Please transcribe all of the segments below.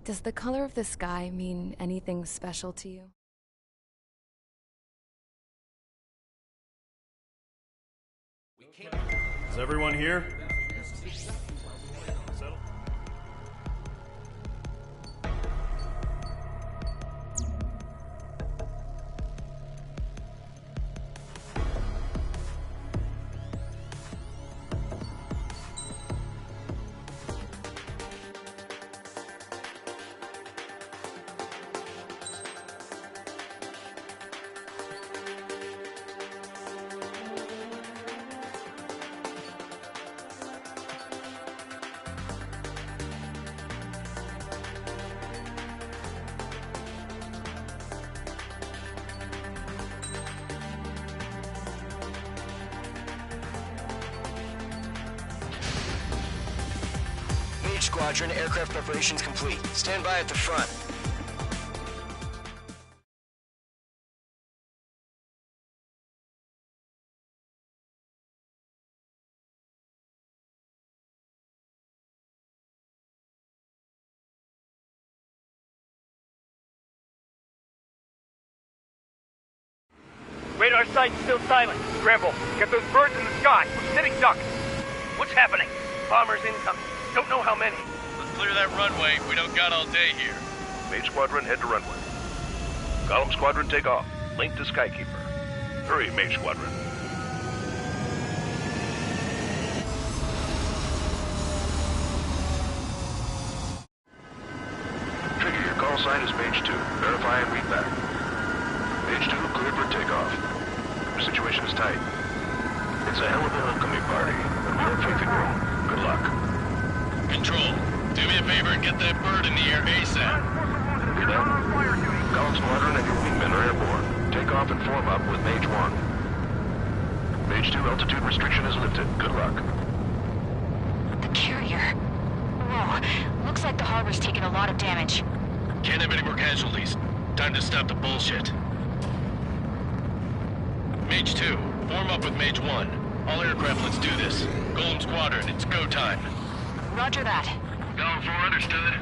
Does the color of the sky mean anything special to you? Is everyone here? Settle. Squadron, aircraft preparations complete. Stand by at the front. Radar site's still silent. Scramble. Get those birds in the sky. We're sitting ducks. What's happening? Bombers incoming. Don't know how many. Let's clear that runway. We don't got all day here. Mage Squadron, head to runway. Column Squadron, take off. Link to Skykeeper. Hurry, Mage Squadron. Trigger, your call sign is Mage 2. Verify and read back. Mage 2, cleared for takeoff. Your situation is tight. It's a hell of a homecoming party, but we have faith in you. Good luck. Control, do me a favor and get that bird in the air ASAP. You done? Column Squadron and your wingmen are airborne. Take off and form up with Mage 1. Mage 2, altitude restriction is lifted. Good luck. The carrier. Whoa, looks like the harbor's taken a lot of damage. Can't have any more casualties. Time to stop the bullshit. Mage 2, form up with Mage 1. All aircraft, let's do this. Golem Squadron, it's go time. Roger that. Going for understood.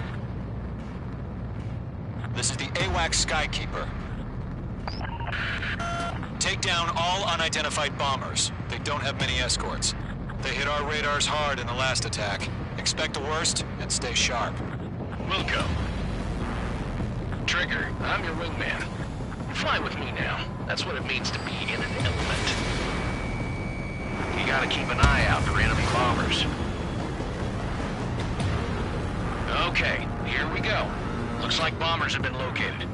This is the AWACS Skykeeper. Take down all unidentified bombers. They don't have many escorts. They hit our radars hard in the last attack. Expect the worst and stay sharp. Wilco. Trigger, I'm your wingman. Fly with me now. That's what it means to be in an element. You gotta keep an eye out for enemy bombers. Okay, here we go. Looks like bombers have been located.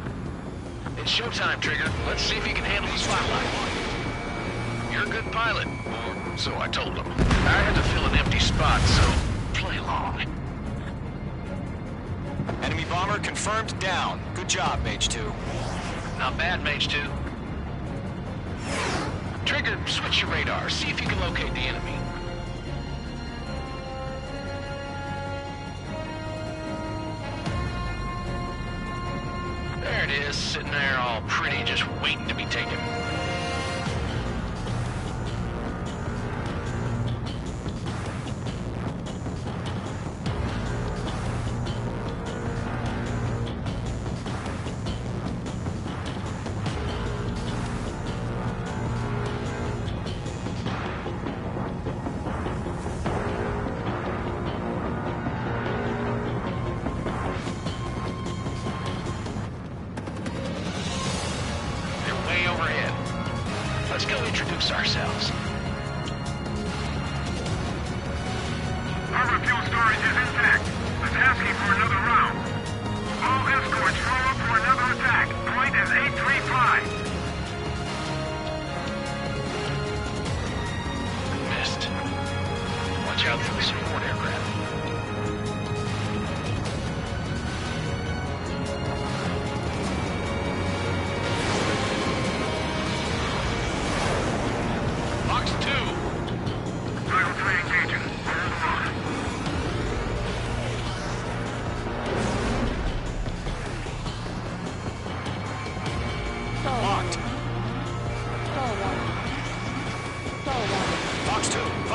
It's showtime, Trigger. Let's see if you can handle the spotlight. You're a good pilot, or so I told them. I had to fill an empty spot, so play along. Enemy bomber confirmed down. Good job, Mage 2. Not bad, Mage 2. Trigger, switch your radar. See if you can locate the enemy. There it is, sitting there all pretty, just waiting to be taken. Let's go introduce ourselves. Harbor fuel storage is intact. Let's asking for another round. All escorts roll up for another attack. Point is 835. Missed. Watch out for the support aircraft.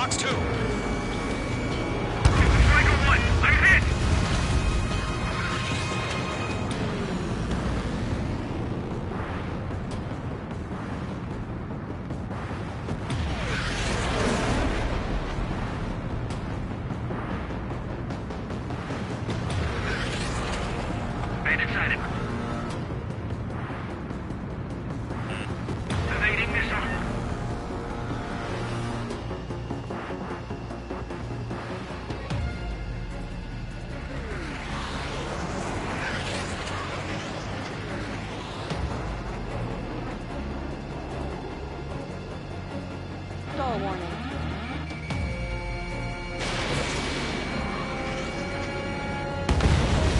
Fox 2. Striker 1, I'm hit! Bandit sighted. Evading missile. Stall warning.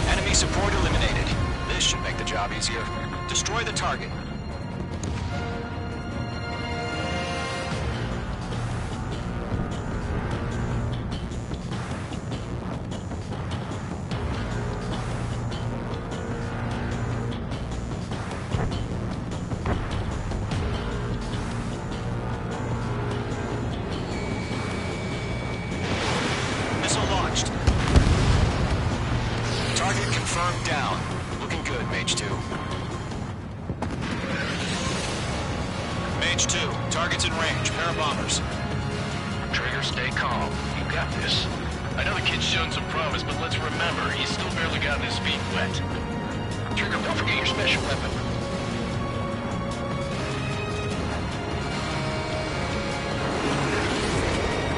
Enemy support eliminated. This should make the job easier. Destroy the target. Missile launched. Target confirmed down. Looking good, Mage 2. Mage 2, target's in range. Pair of bombers. Trigger, stay calm. You got this. I know the kid's shown some promise, but let's remember, he's still barely gotten his feet wet. Trigger, don't forget your special weapon.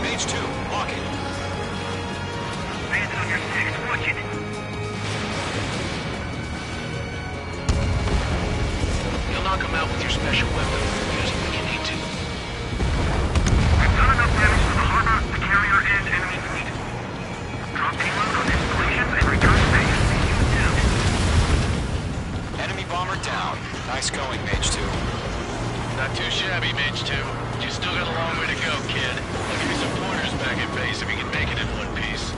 Mage 2, lock it. Bandit on your 6, watch it. You'll knock him out with your special weapon. Use it when you need to. We've done enough damage to the harbor, the carrier, and enemy fleet. Drop payload on installations and return to base. Enemy bomber down. Nice going, Mage 2. Not too shabby, Mage 2. You still got a long way to go, kid. I'll give you some pointers back at base if you can make it in one piece.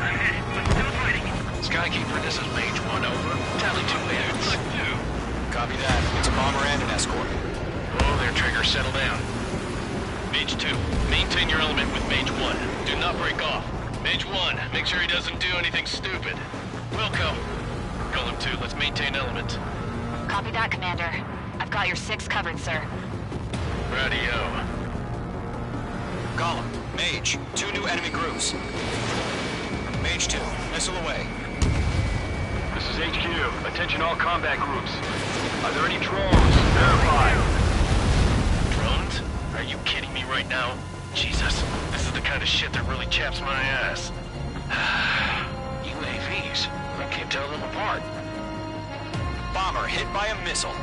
I'm hit, but still fighting. Skykeeper, this is Mage 1, over. Tally 2 hits. Copy that. It's a bomber and an escort. Oh, there, Trigger, settle down. Mage 2, maintain your element with Mage 1. Do not break off. Mage 1, make sure he doesn't do anything stupid. Wilco, Golem 2, let's maintain element. Copy that, Commander. I've got your 6 covered, sir. Radio. Golem, Mage, 2 new enemy groups. Mage 2, missile away. This is HQ. Attention all combat groups. Are there any drones? Verify. Drones? Are you kidding me right now? Jesus, this is the kind of shit that really chaps my ass. UAVs. I can't tell them apart. Bomber hit by a missile.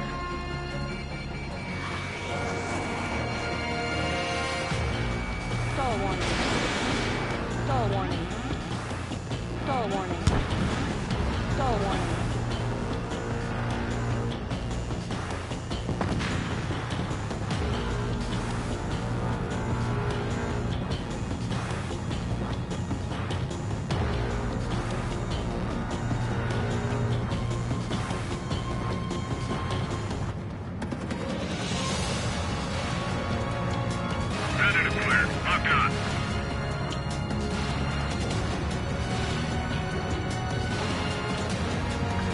Stall warning. Stall warning. Stall warning. Stall warning. Predator clear. Locked on.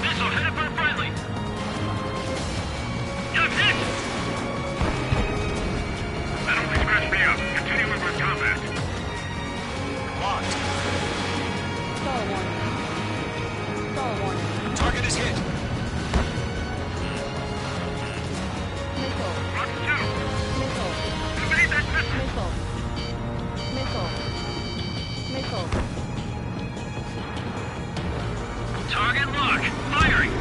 Missile headed for friendly. I'm hit! That only scratched me up. Continuing with combat. Locked. Stall warning. Stall warning. Target is hit. Missile. Fox 2. Missile. Evade that missile. Missile. Missile. Missile. Target lock. Firing.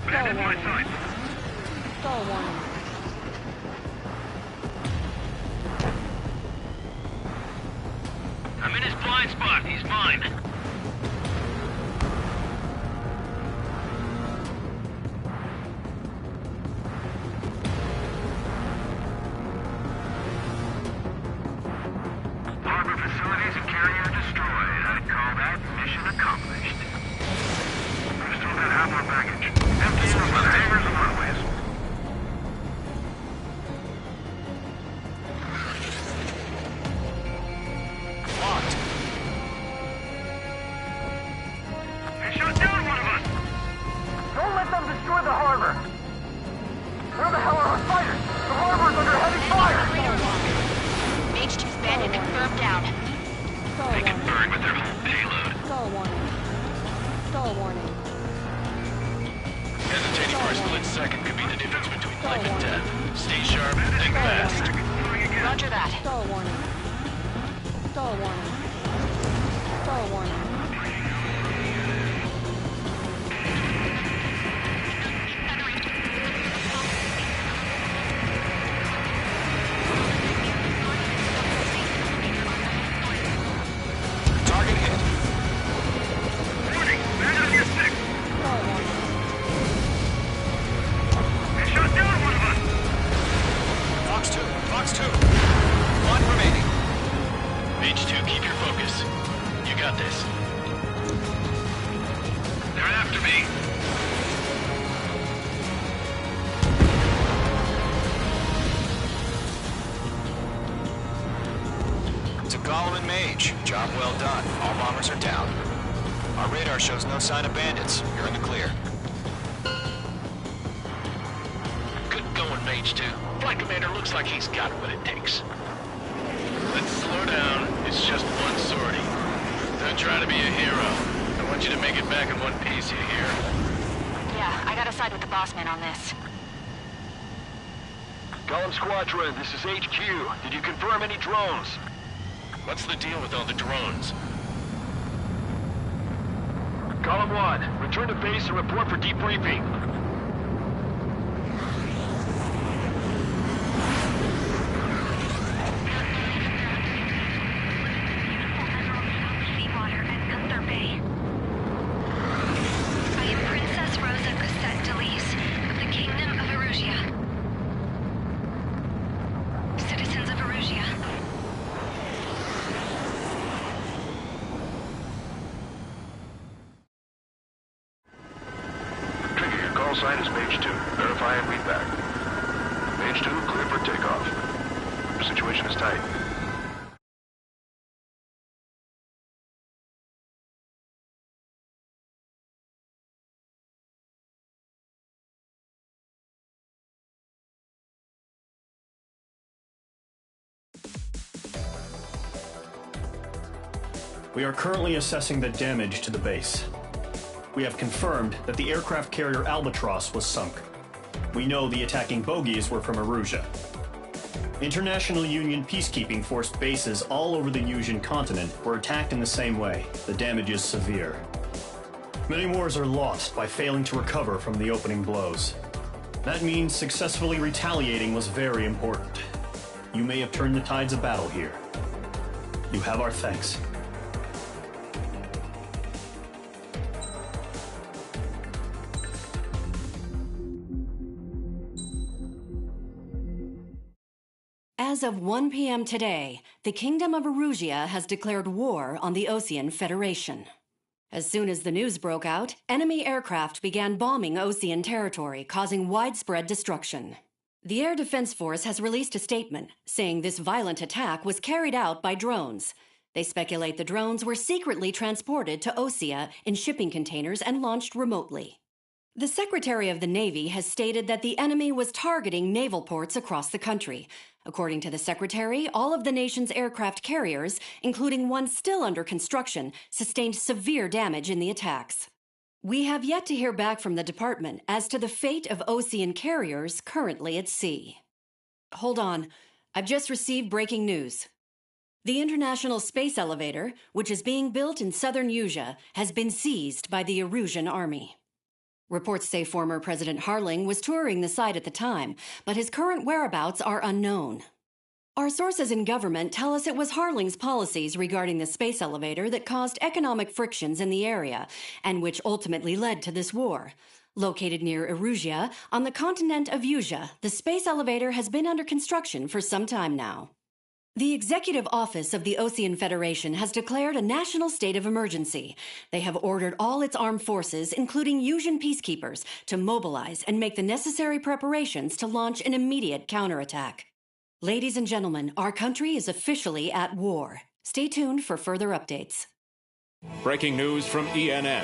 Bandit in my sight. Stall warning. I'm in his blind spot. He's mine. Stall warning. Hesitating for a split second could be the difference between life and death. Stay sharp, think fast. Roger that. Stall warning. Stall warning. Stall warning. Target hit. Warning, man on your six. Stall warning. They shot down one of us. Fox 2, Fox 2. One remaining. H2, keep your focus. You got this. They're after me. To Gollum and Mage, job well done. All bombers are down. Our radar shows no sign of bandits. You're in the clear. Good going, Mage 2. Flight Commander looks like he's got what it takes. Let's slow down. It's just one sortie. Don't try to be a hero. I want you to make it back in one piece, you hear? Yeah, I gotta side with the boss man on this. Gollum Squadron, this is HQ. Did you confirm any drones? What's the deal with all the drones? Column 1, return to base and report for debriefing. Seawater at Gunther Bay. I am Princess Rosa Cassette Delise of the Kingdom of Erusia. Citizens of Erusia. Trigger, your call sign is Mage 2. Verify and read back. Mage 2, clear for takeoff. Situation is tight. We are currently assessing the damage to the base. We have confirmed that the aircraft carrier Albatross was sunk. We know the attacking bogies were from Erusia. International Union peacekeeping force bases all over the Usian continent were attacked in the same way. The damage is severe. Many wars are lost by failing to recover from the opening blows. That means successfully retaliating was very important. You may have turned the tides of battle here. You have our thanks. As of 1 p.m. today, the Kingdom of Erusia has declared war on the Osean Federation. As soon as the news broke out, enemy aircraft began bombing Osean territory, causing widespread destruction. The Air Defense Force has released a statement saying this violent attack was carried out by drones. They speculate the drones were secretly transported to Osea in shipping containers and launched remotely. The Secretary of the Navy has stated that the enemy was targeting naval ports across the country. According to the Secretary, all of the nation's aircraft carriers, including one still under construction, sustained severe damage in the attacks. We have yet to hear back from the department as to the fate of Osean carriers currently at sea. Hold on. I've just received breaking news. The International Space Elevator, which is being built in southern Usia, has been seized by the Erusian army. Reports say former President Harling was touring the site at the time, but his current whereabouts are unknown. Our sources in government tell us it was Harling's policies regarding the space elevator that caused economic frictions in the area, and which ultimately led to this war. Located near Erusia, on the continent of Usia, the space elevator has been under construction for some time now. The Executive Office of the Osean Federation has declared a national state of emergency. They have ordered all its armed forces, including Usian peacekeepers, to mobilize and make the necessary preparations to launch an immediate counterattack. Ladies and gentlemen, our country is officially at war. Stay tuned for further updates. Breaking news from ENN.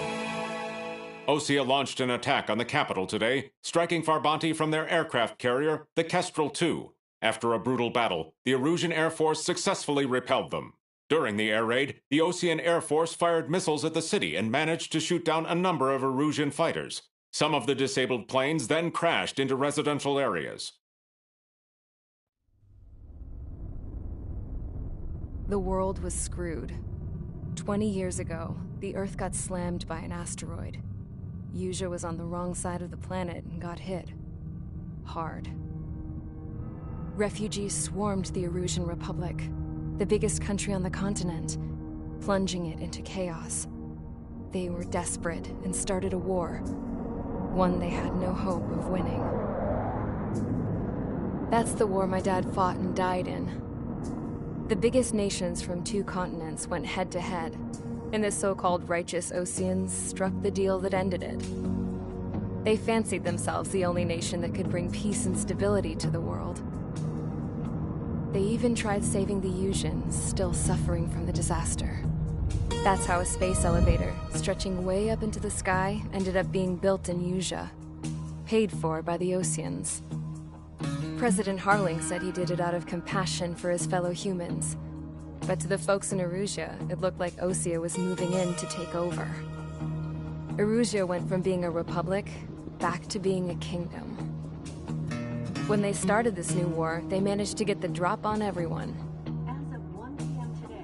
Osea launched an attack on the capital today, striking Farbanti from their aircraft carrier, the Kestrel II. After a brutal battle, the Erusian Air Force successfully repelled them. During the air raid, the Osean Air Force fired missiles at the city and managed to shoot down a number of Erusian fighters. Some of the disabled planes then crashed into residential areas. The world was screwed. 20 years ago, the Earth got slammed by an asteroid. Usha was on the wrong side of the planet and got hit. Hard. Refugees swarmed the Erusian Republic, the biggest country on the continent, plunging it into chaos. They were desperate and started a war, one they had no hope of winning. That's the war my dad fought and died in. The biggest nations from 2 continents went head-to-head, and the so-called righteous Oseans struck the deal that ended it. They fancied themselves the only nation that could bring peace and stability to the world. They even tried saving the Usians, still suffering from the disaster. That's how a space elevator, stretching way up into the sky, ended up being built in Usha, paid for by the Oseans. President Harling said he did it out of compassion for his fellow humans. But to the folks in Erusia, it looked like Osea was moving in to take over. Erusia went from being a republic back to being a kingdom. When they started this new war, they managed to get the drop on everyone.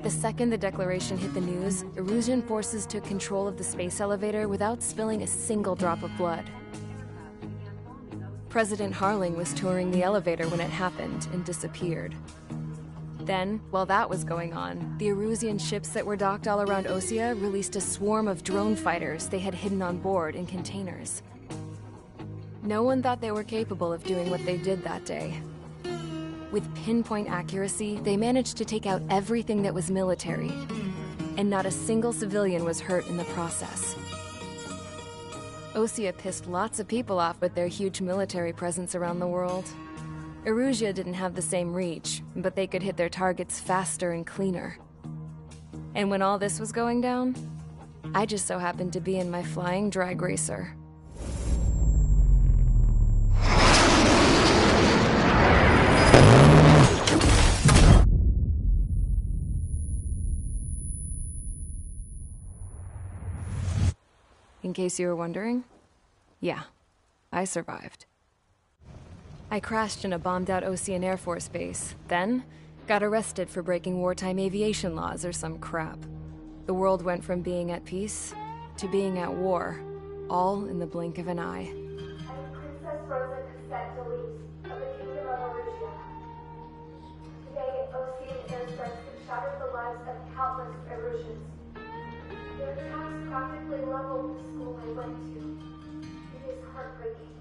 The second the declaration hit the news, Erusian forces took control of the space elevator without spilling a single drop of blood. President Harling was touring the elevator when it happened and disappeared. Then, while that was going on, the Erusian ships that were docked all around Osea released a swarm of drone fighters they had hidden on board in containers. No one thought they were capable of doing what they did that day. With pinpoint accuracy, they managed to take out everything that was military, and not a single civilian was hurt in the process. Osea pissed lots of people off with their huge military presence around the world. Erusia didn't have the same reach, but they could hit their targets faster and cleaner. And when all this was going down, I just so happened to be in my flying drag racer. In case you were wondering, yeah, I survived. I crashed in a bombed-out Osean Air Force base, then got arrested for breaking wartime aviation laws or some crap. The world went from being at peace to being at war, all in the blink of an eye. I'm Princess Rosa Cassette of the Kingdom of Erusia. Today, Osean airstrikes have shattered the lives of countless Erusians. Their attacks practically leveled the school I went to. It is heartbreaking.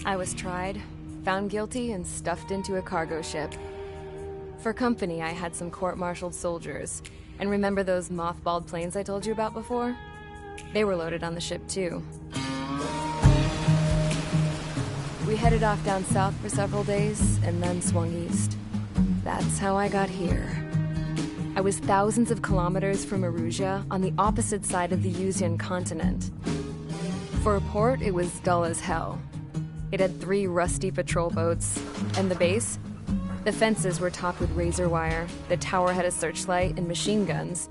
I was tried, found guilty, and stuffed into a cargo ship. For company, I had some court-martialed soldiers. And remember those mothballed planes I told you about before? They were loaded on the ship, too. We headed off down south for several days, and then swung east. That's how I got here. I was thousands of kilometers from Erusia, on the opposite side of the Usian continent. For a port, it was dull as hell. It had 3 rusty patrol boats, and the base? The fences were topped with razor wire, the tower had a searchlight and machine guns,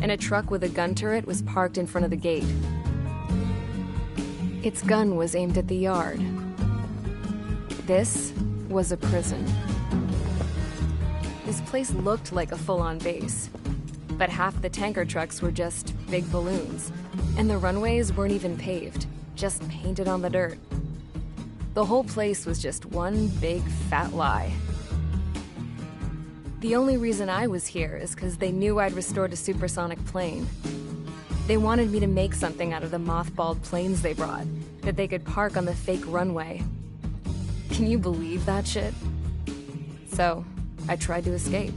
and a truck with a gun turret was parked in front of the gate. Its gun was aimed at the yard. This was a prison. This place looked like a full-on base, but half the tanker trucks were just big balloons, and the runways weren't even paved, just painted on the dirt. The whole place was just one big fat lie. The only reason I was here is because they knew I'd restored a supersonic plane. They wanted me to make something out of the mothballed planes they brought, that they could park on the fake runway. Can you believe that shit? So, I tried to escape.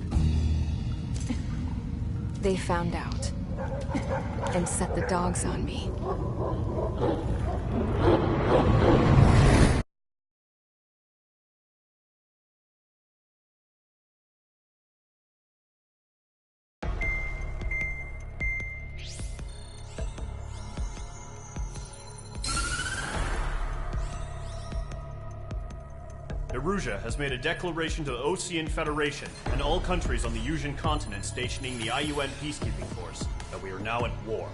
They found out, and set the dogs on me. Erusia has made a declaration to the Ocean Federation and all countries on the Eurasian continent stationing the IUN peacekeeping force that we are now at war.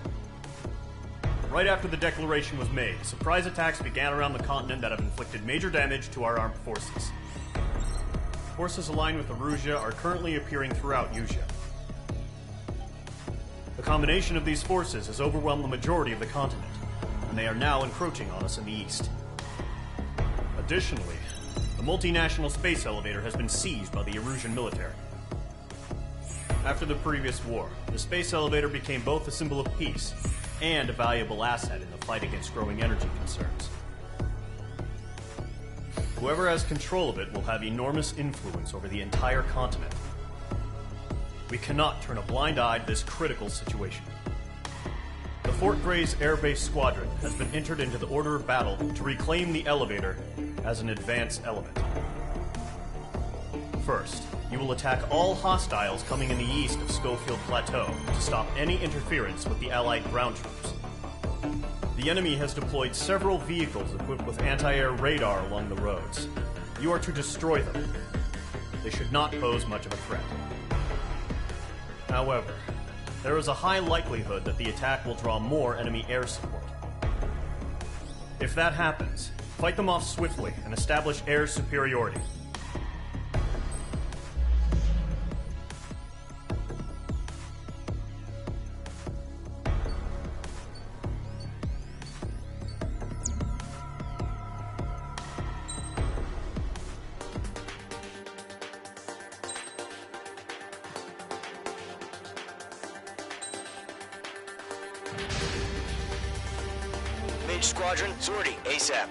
Right after the declaration was made, surprise attacks began around the continent that have inflicted major damage to our armed forces. Forces aligned with Erusia are currently appearing throughout Eurasia. The combination of these forces has overwhelmed the majority of the continent, and they are now encroaching on us in the east. Additionally, the multinational space elevator has been seized by the Erusian military. After the previous war, the space elevator became both a symbol of peace and a valuable asset in the fight against growing energy concerns. Whoever has control of it will have enormous influence over the entire continent. We cannot turn a blind eye to this critical situation. The Fort Gray's Air Base Squadron has been entered into the order of battle to reclaim the elevator as an advance element. First, you will attack all hostiles coming in the east of Schofield Plateau to stop any interference with the Allied ground troops. The enemy has deployed several vehicles equipped with anti-air radar along the roads. You are to destroy them. They should not pose much of a threat. However, there is a high likelihood that the attack will draw more enemy air support. If that happens, fight them off swiftly and establish air superiority. Mage Squadron, sortie, ASAP.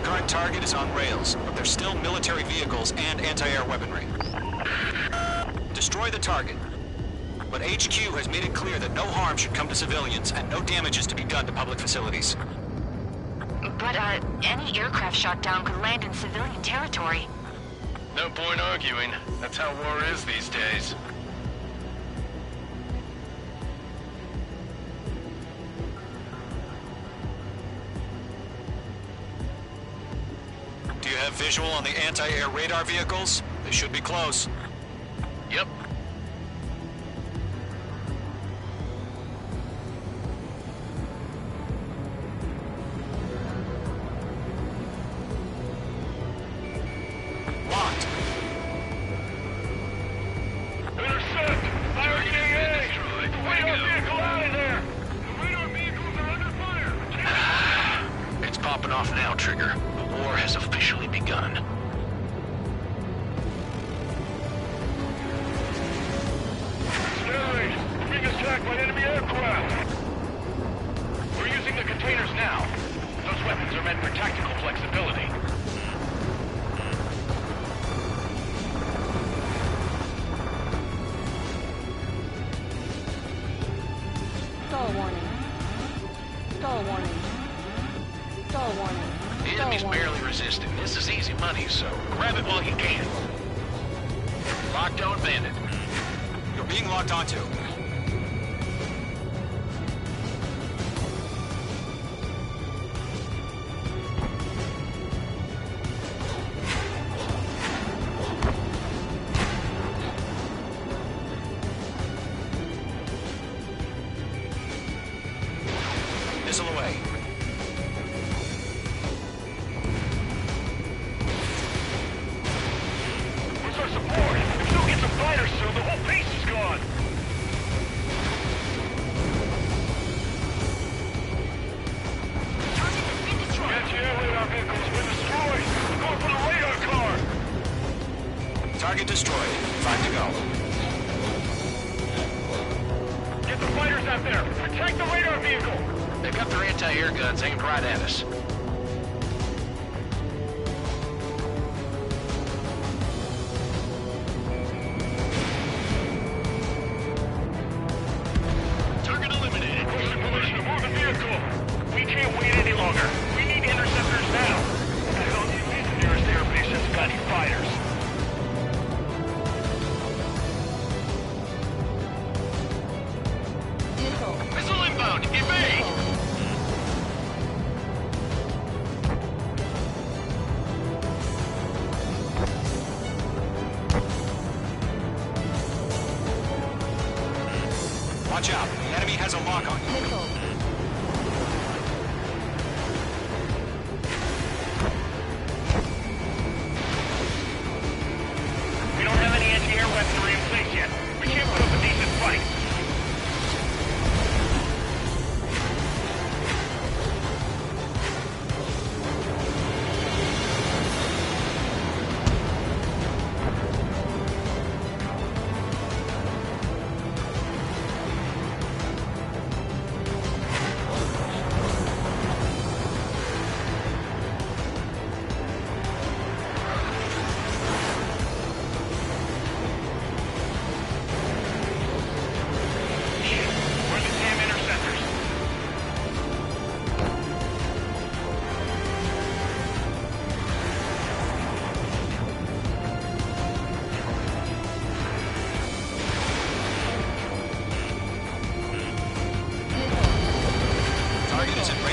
Current target is on rails, but there's still military vehicles and anti-air weaponry. Destroy the target. But HQ has made it clear that no harm should come to civilians and no damage is to be done to public facilities. But, any aircraft shot down could land in civilian territory. No point arguing. That's how war is these days. Do you have visual on the anti-air radar vehicles? They should be close. Yep. Locked. Intercept! Fire KA! Get the radar vehicle out of there! The radar vehicles are under fire! It's popping off now, Trigger. The war has officially begun. Sterling, we're being attacked by enemy aircraft! We're using the containers now. Those weapons are meant for tactical flexibility. Stall warning. Stall warning. Stall warning. The Stall enemy's warning. barely resisting. This is easy money, so grab it while you can. Lockdown bandit. You're being locked onto. Missile away. Where's our support? If you don't get some fighters soon, the whole base is gone! Anti-air radar vehicles have been destroyed! We're going for the radar car! Target destroyed. 5 to go. Get the fighters out there! Protect the radar vehicle! They've got their anti-air guns aimed right at us.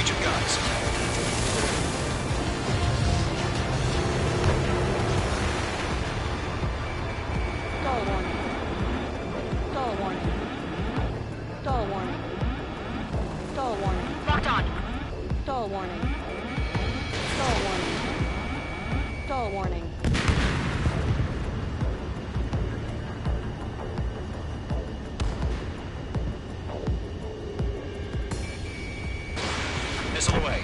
Norwegian guns. Stall warning. Stall warning. Stall warning. Stall warning. Locked on. Stall warning. Stall warning. Stall warning. Missile away.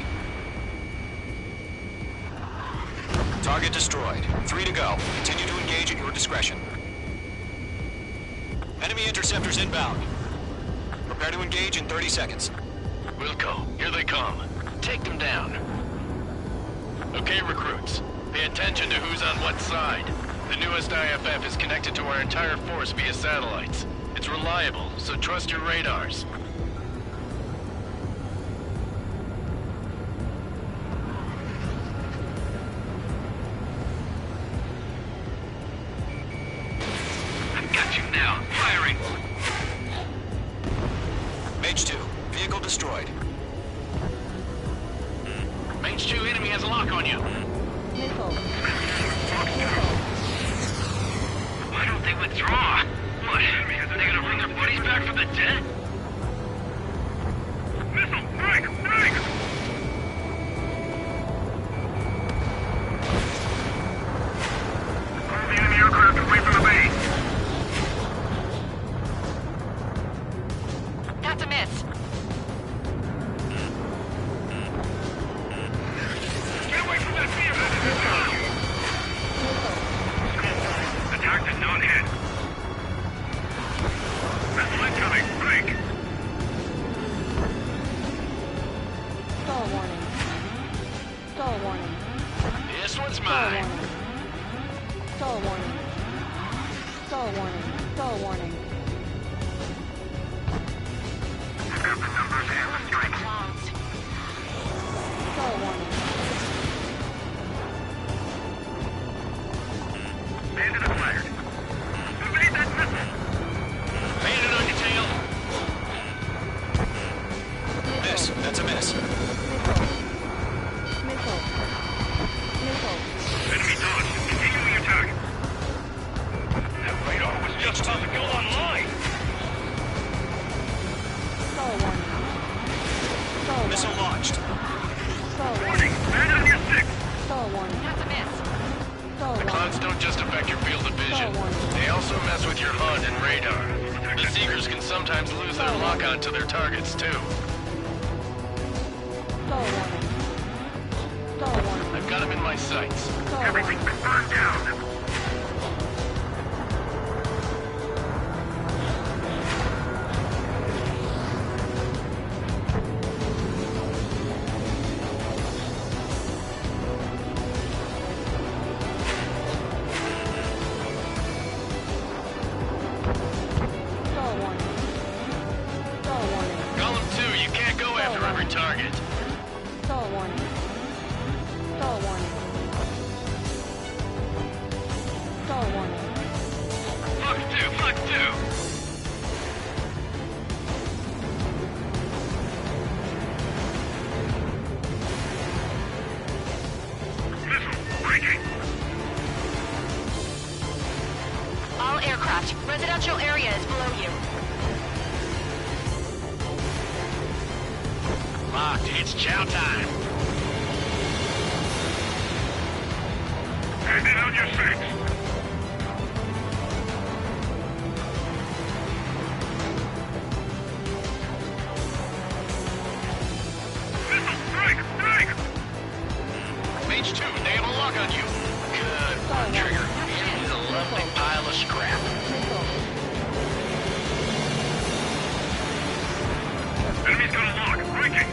Target destroyed. 3 to go. Continue to engage at your discretion. Enemy interceptors inbound. Prepare to engage in 30 seconds. Wilco, here they come. Take them down. Okay, recruits. Pay attention to who's on what side. The newest IFF is connected to our entire force via satellites. It's reliable, so trust your radars. Got you now. Firing. Mage 2, vehicle destroyed. Mage 2 enemy has a lock on you. Missile. Why don't they withdraw? What? They gonna bring their buddies back from the dead? Missile! Break! Break! Pull the enemy aircraft away from the base. That's a miss. Get away from that vehicle! Attack did not hit. Missile incoming! Break! Stall warning. Stall warning. This one's Stall mine. warning. Stall warning. Stall warning. Stall warning. Got the numbers and the strength. Clowns. Stall warning. Bandit acquired. Evade that missile! Bandit on your tail. Miss. That's a miss. Missile. Missile. Enemy dodge. Continue the attack. That radar was just about to go online. Stall warning. Stall Missile warning. launched. Stall warning. Warning! Bandit on your six! Stall warning. That's a miss. Stall The warning. clouds don't just affect your field of vision. They also mess with your HUD and radar. The Seekers can sometimes lose their lock-on to their targets, too. Stall warning. Stall warning. I've got them in my sights. Stall warning. Everything's been burned down. Stall warning. Stall warning. Column 2, you can't go after every target. Stall warning. Stall warning. Stall warning. Fox 2, Fox 2! Missile, breaking! All aircraft. Residential area is below you. Locked, it's chow time. Bandit on your six! Missile, break! Break! Mage 2, they have a lock on you. Good one, Trigger. He's a lovely pile of scrap. Missile. Enemy's got a lock! Breaking!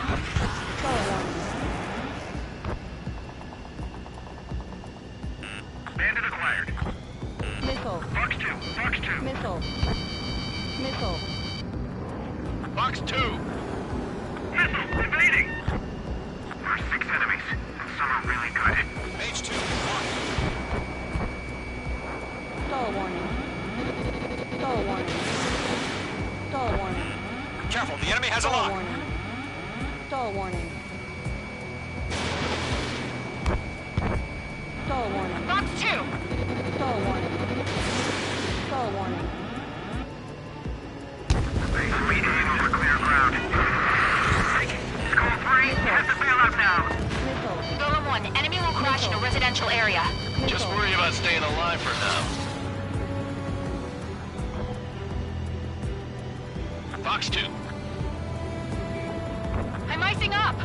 Star warning. Bandit acquired. Missile. Fox 2. Fox 2. Missile. Missile. Fox 2. Missile evading. There's 6 enemies. Some are really good. Mage 2, Star warning. Star warning. Star warning. careful, the enemy has a Star lock. warning. Star warning. Star warning. Fox 2! Star warning. Star warning. Immediately over clear ground. Skull 3, have to bail out now. Missile. Golem 1, enemy will crash in a residential area. Just worry about staying alive for now. Fox 2. I'm icing up!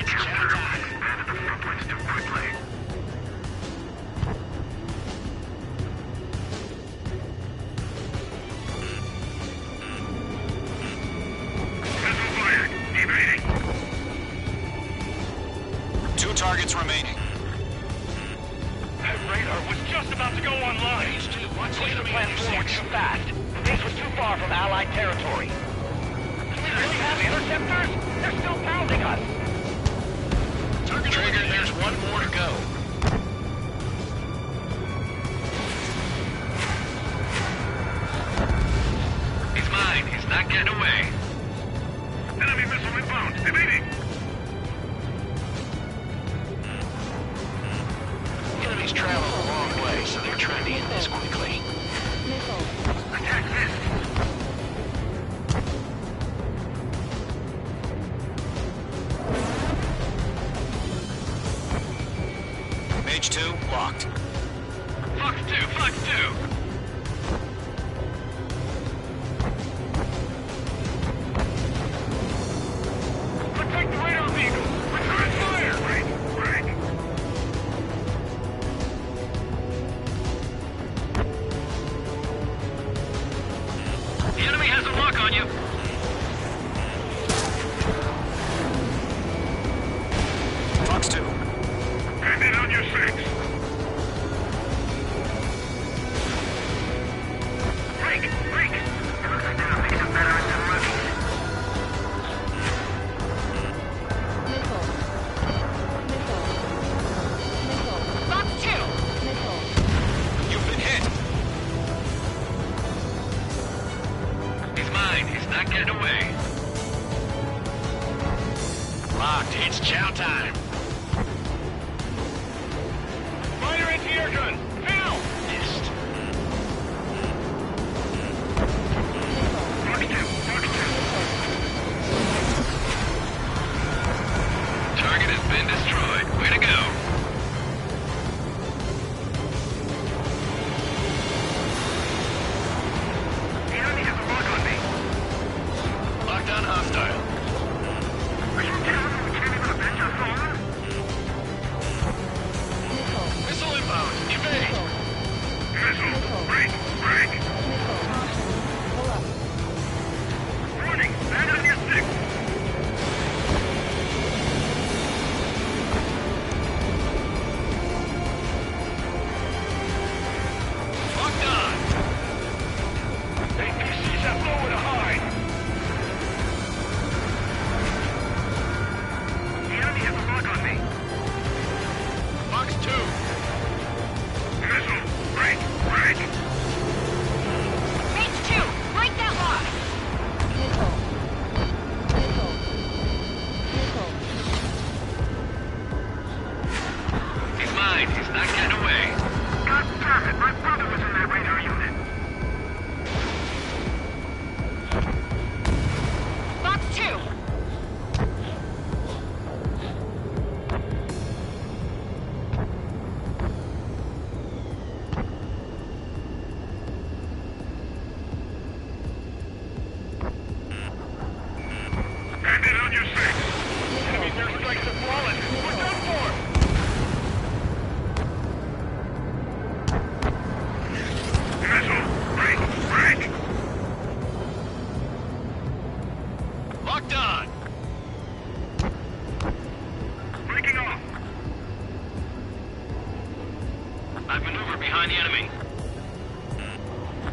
It's chow time. Bandit the front lines too quickly. Missile fired. Evading. 2 targets remaining. That radar was just about to go online. Mage 2, watch the Push the enemy plan forward intersection. too fast. This was too far from Allied territory. Do we really have interceptors? They're still pounding us. Trigger, there's one more to go. He's mine. He's not getting away. Enemy missile inbound. Evading. Enemies travel a long way, so they're trying to end this quickly. Missile. Attack missed. Mage 2, locked. Fox 2. Fox 2. Protect the radar vehicle! Return fire! Right. The enemy has a lock on you. Fox 2. Bandit on your 6. Break! Break! It looks like they're a mix of veterans and rookies. Missile. Missile. Missile. Fox 2! Missile. You've been hit. He's mine. He's not getting away. Locked. It's chow time. Fire anti-air gun! Now! Missed. Fox 2. Fox 2. Target has been destroyed. Way to go. The enemy has a lock on me. Locked on hostile. Are you telling me we can't even avenge our own? Missile. Missile inbound. Evade.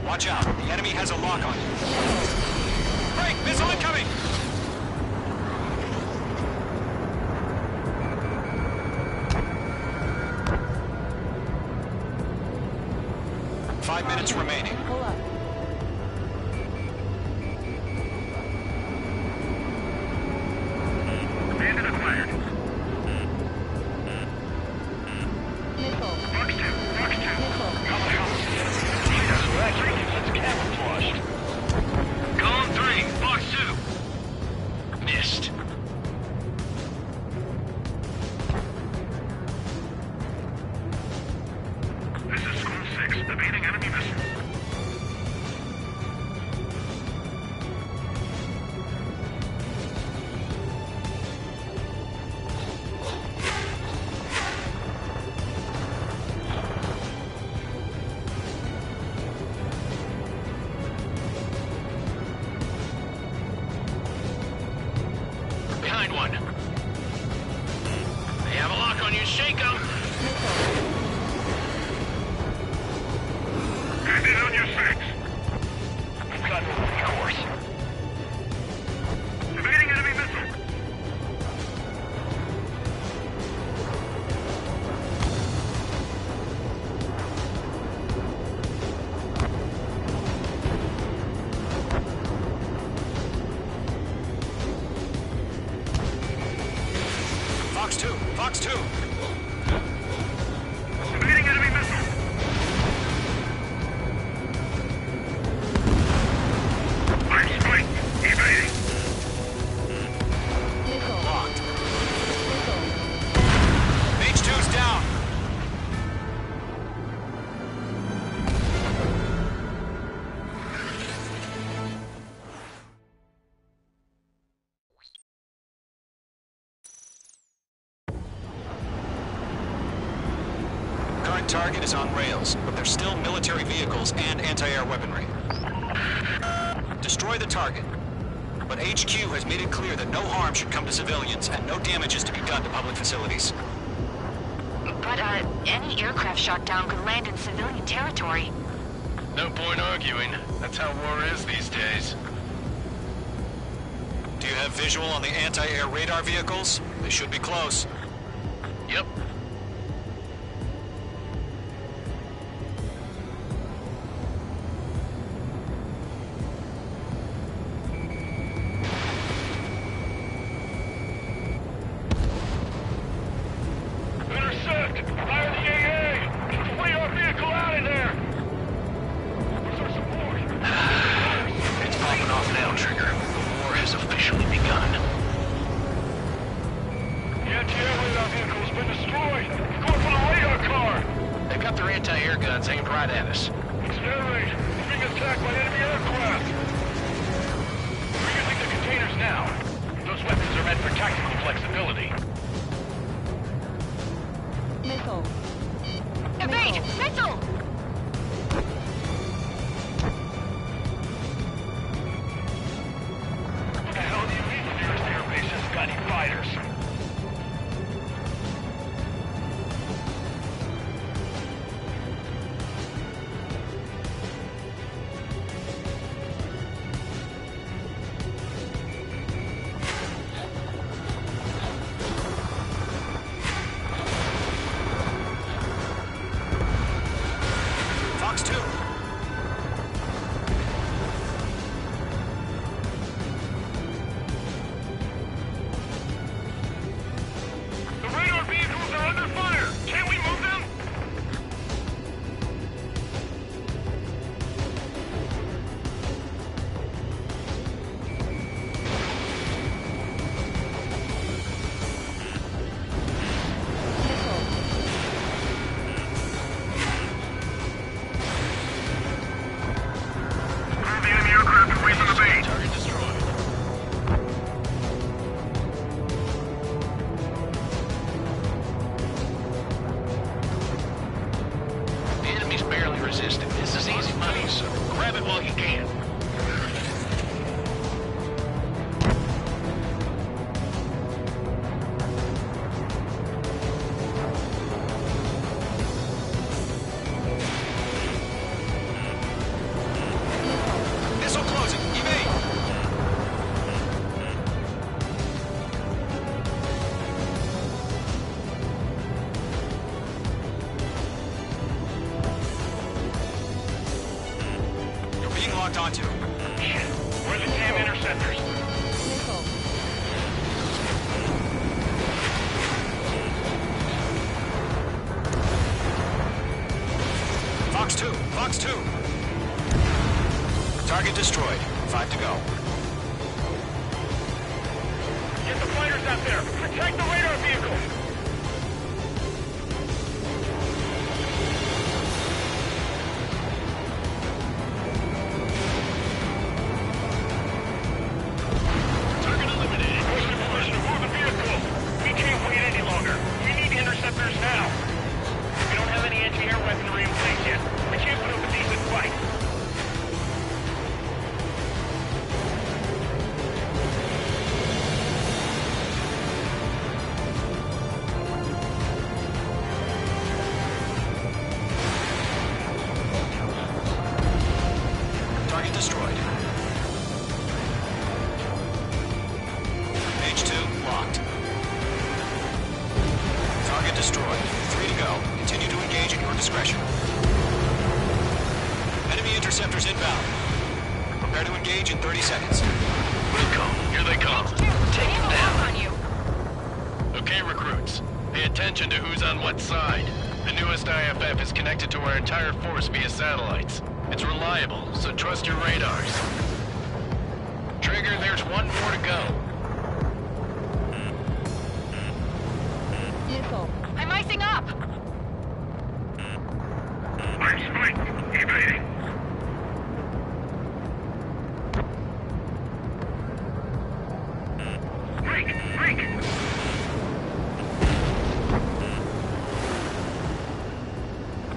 Watch out. The enemy has a lock on you. Break! Missile incoming! Five minutes remaining. Pull up. Bandit acquired. Missile. Fox 2. Fox 2. Missile. That's right. It's camouflaged. Column 3. Fox 2. Missed. This is School 6. Evading enemy missiles. Behind one. They have a lock on you. Shake them. Bandit on your 6. We've got no recourse. Evading enemy missile. Fox 2. Fox 2. Evading enemy missile. I'm strike. Evading. Missile. Locked. Missile. Mage 2's down. Current target is on rails, but there's still military vehicles and anti-air weaponry. Destroy the target. But HQ has made it clear that no harm should come to civilians and no damage is to be done to public facilities. But, any aircraft shot down could land in civilian territory. No point arguing. That's how war is these days. Do you have visual on the anti-air radar vehicles? They should be close. Yep. Intercept! Fire the AA! Flee our vehicle out of there! Where's our support? It's popping off now, Trigger. The war has officially begun. The anti-air radar vehicle's been destroyed! Going for the radar car! They've got their anti-air guns aimed right at us. Accelerate! We're being attacked by enemy aircraft! We're using the containers now. Those weapons are meant for tactical flexibility. Missile. Evade! Missile! What the hell do you mean the nearest airbase hasn't got any fighters? Fox 2. The radar vehicles are under fire! Can't we move them? Move the enemy aircraft away from the base! Target destroyed. The enemy's barely resisting. This is easy money, so grab it while you can. being locked onto. Shit. Where are the damn interceptors? Missile. Fox 2, Fox 2. Target destroyed. 5 to go. Get the fighters out there! Protect the radar vehicle! Target eliminated. Push the position, move the vehicle! We can't wait any longer. We need interceptors now. We don't have any anti-air weaponry in place yet. We can't put up a decent fight. Target destroyed. H2 locked. Target destroyed. 3 to go. Continue to engage at your discretion. Enemy interceptors inbound. Prepare to engage in 30 seconds. Wilco, here they come. Take them down. On you. Okay, recruits. Pay attention to who's on what side. The newest IFF is connected to our entire force via satellites. It's reliable, so trust your radars. Trigger, there's one more to go. Missile. I'm icing up. I'm spiked. Evading. Break! Break!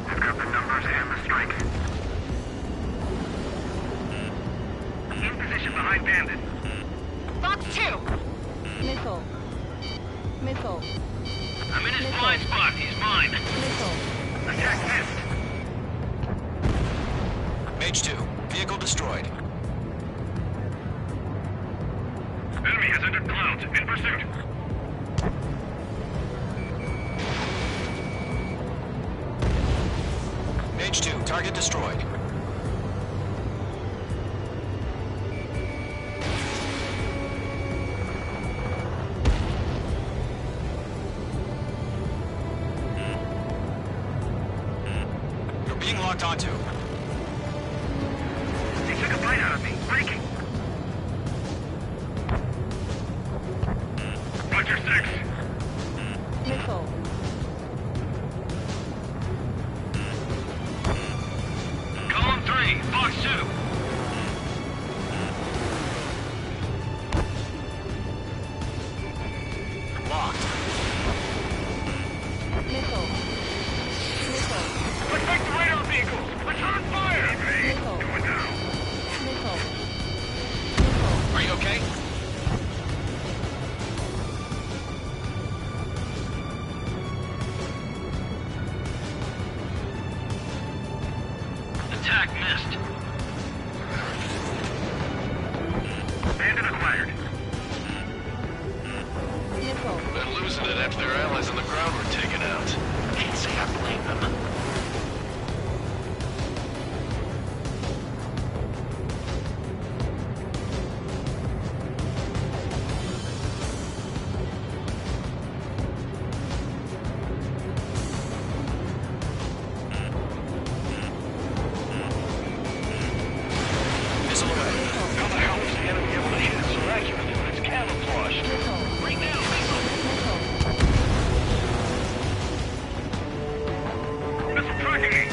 I've got the numbers and the strike. In position behind Bandit. Fox 2. Missile. Missile. I'm in his blind spot. He's mine. Missile. Attack missed. Mage 2, vehicle destroyed. Enemy has entered clouds. In pursuit. Mage 2, target destroyed. You're being locked onto. He took a bite out of me. Breaking. Roger 6. Missile. Column 3, Fox 2. Locked. Missile. Missile. Protect the radar vehicles! Return fire! Missile. Going down. Missile. Are you okay? Attack missed. Bandit acquired. Missile. They're losing it after their allies on the ground were taken out. Can't say I blame them. Missile away. How the hell is the enemy able to hit it so accurately when it's camouflaged? Right now, missile! Missile tracking me.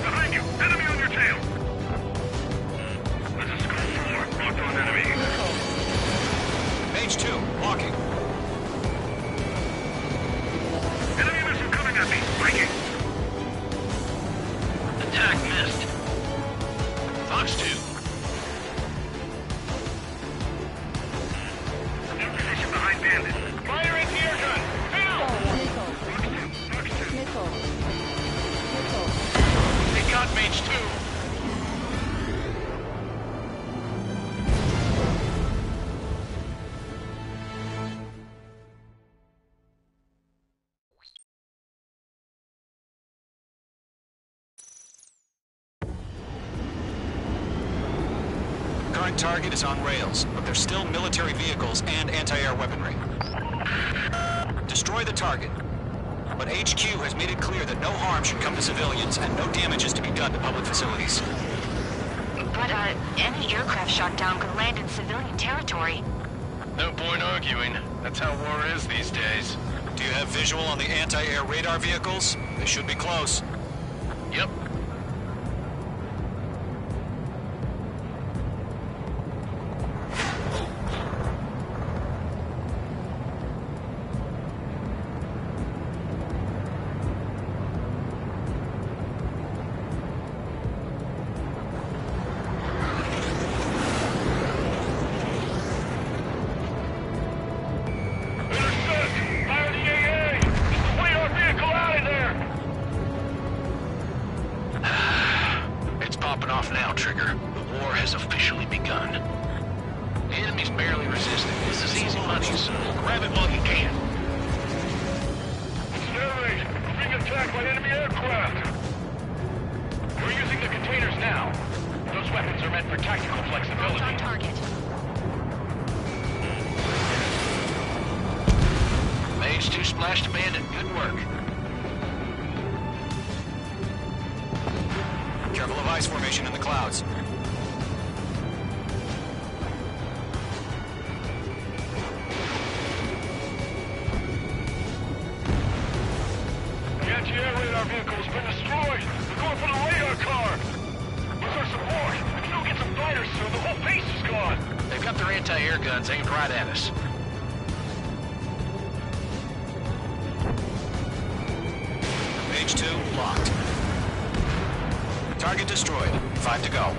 Behind you. Enemy on your tail. This is Skull 4. Locked on enemy. Mage 2, walking. Enemy missile coming at me. Breaking. Attack missed. Fox 2. In position behind Bandit. Fire anti-air gun! Now! Missile. Fox 2. Fox 2. Missile. Missile. They got Mage 2. Current target is on rails, but there's still military vehicles and anti-air weaponry. Destroy the target. But HQ has made it clear that no harm should come to civilians and no damage is to be done to public facilities. But, any aircraft shot down could land in civilian territory. No point arguing. That's how war is these days. Do you have visual on the anti-air radar vehicles? They should be close. Yep. Popping off now, Trigger. The war has officially begun. The enemy's barely resisting. This is easy money, so grab it while you can. Sterling, we're being attacked by enemy aircraft. We're using the containers now. Those weapons are meant for tactical flexibility. On target. Mage 2 splashed abandoned. Good work. Careful of ice formation in the clouds. The anti-air radar vehicle has been destroyed. We're going for the radar car. Where's our support? If we don't get some fighters soon, the whole base is gone. They've got their anti-air guns aimed right at us. Mage 2 locked. Target destroyed. 5 to go.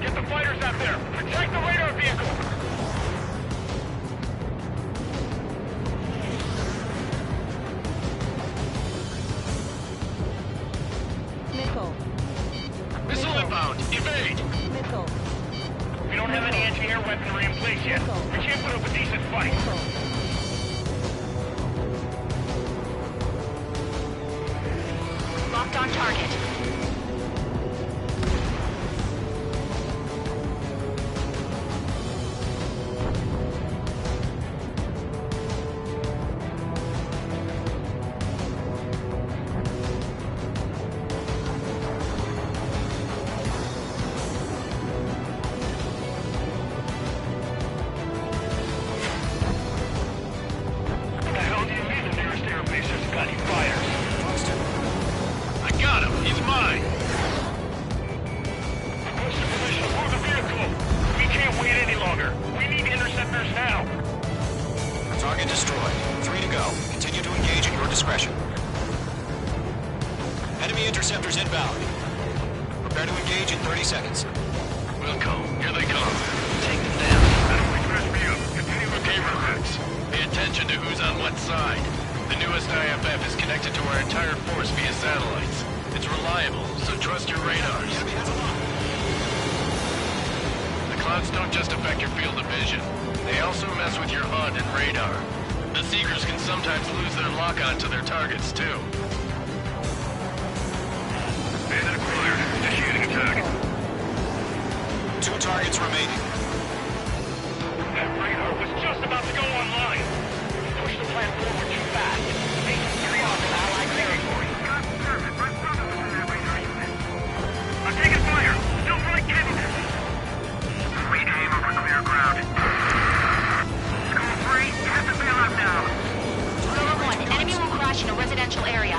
Get the fighters out there. Protect the radar vehicle. Missile. Missile inbound. Evade. Missile. We don't have any anti-air weaponry in place yet. We can't put up a decent fight. Locked on target. What the hell do you mean the nearest air base hasn't got any fighters? I got him. He's mine. Request permission to move the vehicle. We can't wait any longer. We need interceptors now. Target destroyed. 3 to go. Continue to engage at your discretion. Enemy interceptors inbound. Prepare to engage in 30 seconds. Wilco, here they come. Take them down. Okay, recruits. Pay attention to who's on what side. The newest IFF is connected to our entire force via satellites. It's reliable, so trust your radars. The clouds don't just affect your field of vision. They also mess with your HUD and radar. The Seekers can sometimes lose their lock-on to their targets, too. Bandit acquired. Initiating attack. 2 targets remaining. That radar was just about to go online. Push the plan forward too fast. Make it carry on to Allied territory. I'm taking fire. Still trying to get it. Rename over clear ground. School 3, you have to bail out now. Number 1, enemy will crash in a residential area.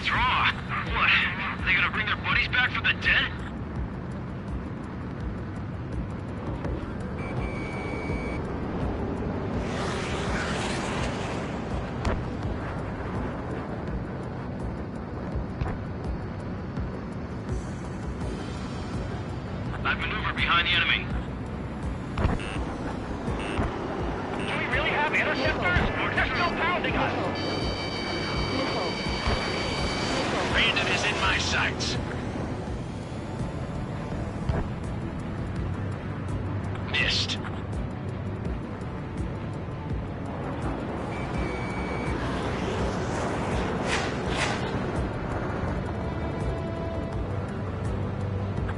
withdraw? What? They gonna bring their buddies back from the dead? I've maneuvered behind the enemy. Do we really have interceptors? They're still pounding us. Bandit is in my sights. Missed.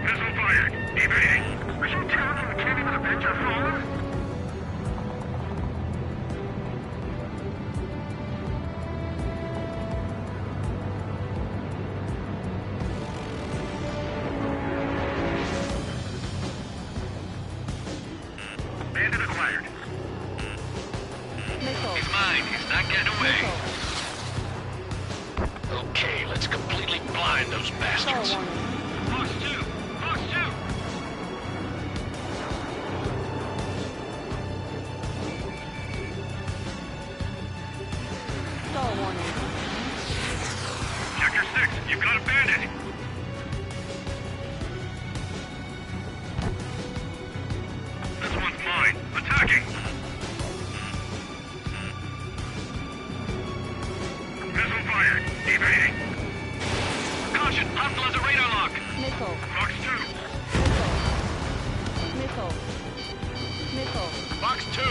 Missile fired. Evading. Are you telling me we can't even avenge our fallen? Bandit acquired. He's mine. He's not getting away. Okay, let's completely blind those bastards. Fox 2! Fox 2! Sector 6, you've got a bandit. This one's mine. Attacking. Missile fired. Evading. Caution! Hostile has a radar lock! Fox 2. Fox 2!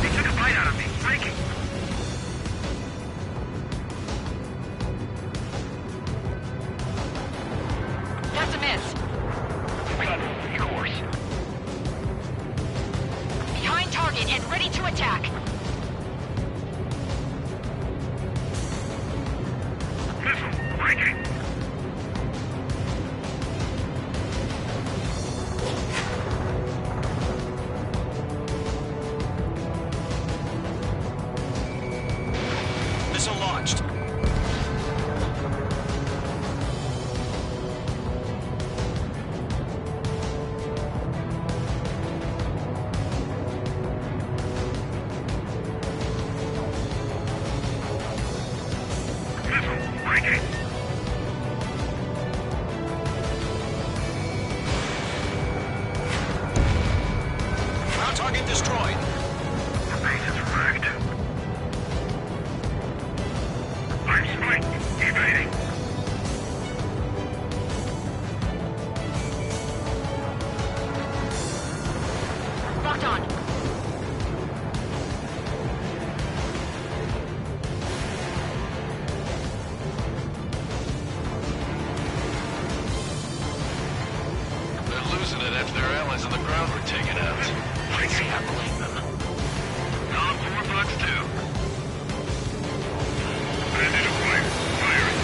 They took a bite out of me. Breaking. That's a miss. Cut. Course. Behind target and ready to attack. Missile. Breaking. Missile launched. Missile. Breaking. Ground target destroyed. The base is wrecked. I'm spiked. Evading. Locked on. They're losing it after their allies on the ground were taken out. Can't say I blame them. Down 4 Fox 2. Bandit acquired. Firing.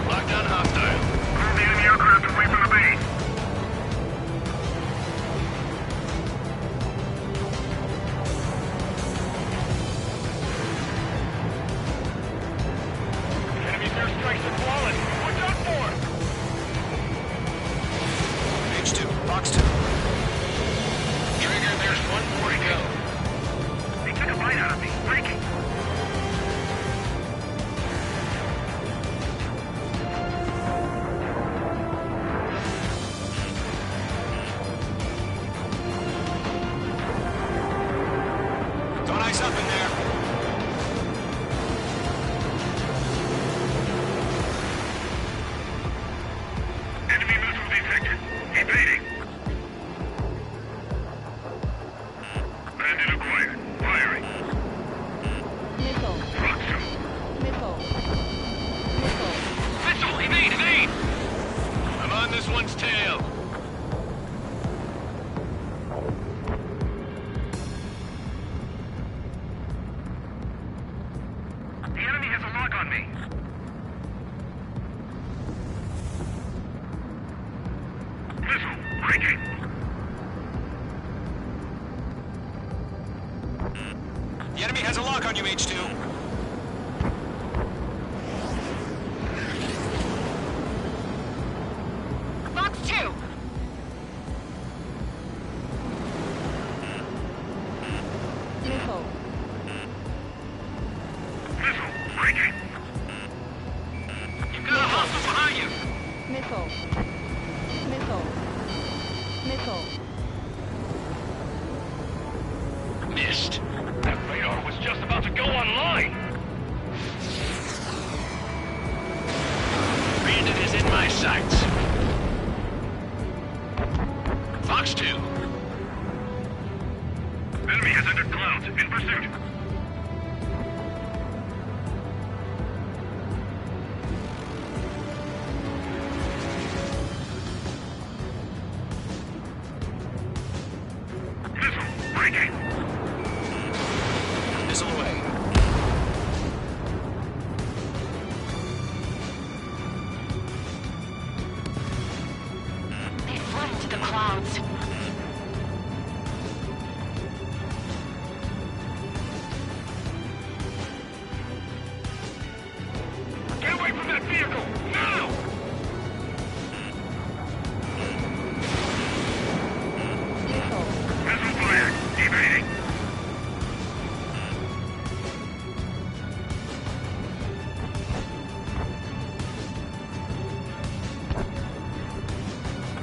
Lockdown hostile. Call the enemy aircraft away from the base. Enemy airstrikes are flawless. We're done for! H2, Fox 2. Trigger, there's one more to go. They took a bite out of me. Breaking. Don't ice up in there. Enemy missile detected. Evading. Bandit acquired. Firing. Fox 2. Missile! Evade! Evade! I'm on this one's tail. The enemy has a lock on me. Missile. Breaking. The enemy has a lock on you, H2. that vehicle! Now! Missile fired! Evading!